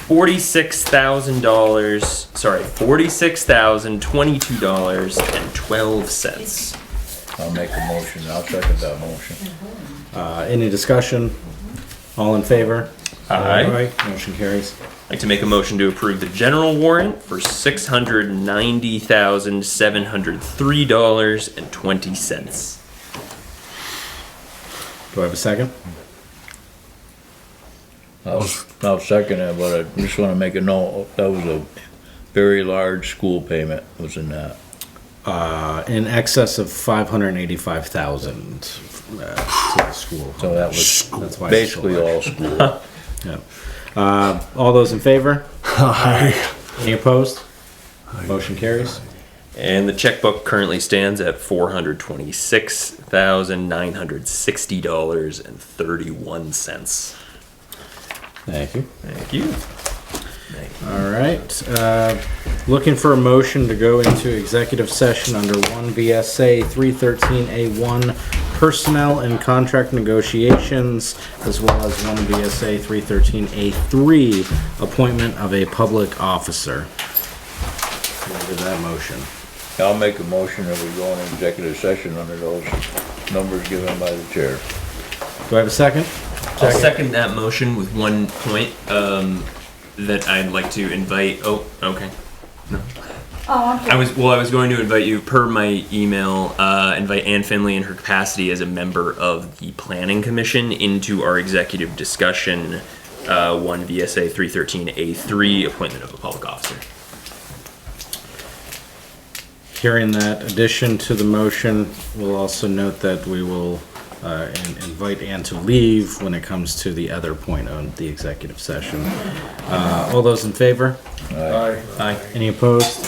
Speaker 10: $46,022.12.
Speaker 5: I'll make a motion. I'll second that motion.
Speaker 1: Any discussion? All in favor?
Speaker 10: Aye.
Speaker 1: Motion carries.
Speaker 10: I'd like to make a motion to approve the general warrant for $690,703.20.
Speaker 1: Do I have a second?
Speaker 5: I'll second it, but I just want to make a note. That was a very large school payment was in that.
Speaker 1: In excess of 585,000 to the school.
Speaker 5: So that was
Speaker 1: That's why
Speaker 5: basically
Speaker 1: it's so
Speaker 5: all school.
Speaker 1: large. Yeah. All those in favor?
Speaker 4: Aye.
Speaker 1: Any opposed? Motion carries.
Speaker 10: And the checkbook currently stands at $426,960.31.
Speaker 1: Thank you.
Speaker 10: Thank you.
Speaker 1: All right. Looking for a motion to go into executive session under 1 VSA 313A1 personnel and contract negotiations, as well as 1 VSA 313A3 appointment of a public officer. What is that motion?
Speaker 5: I'll make a motion that we go into executive session under those numbers given by the chair.
Speaker 1: Do I have a second?
Speaker 10: I'll second that motion with one point, that I'd like to invite, oh, okay. No.
Speaker 11: Oh,
Speaker 10: I was going to invite you, per my email, invite Ann Finley in her capacity as a member of the Planning Commission into our executive discussion, 1 VSA 313A3, appointment of a public officer.
Speaker 1: Hearing that addition to the motion, we'll also note that we will invite Ann to leave when it comes to the other point on the executive session. All those in favor?
Speaker 7: Aye.
Speaker 1: Aye. Any opposed?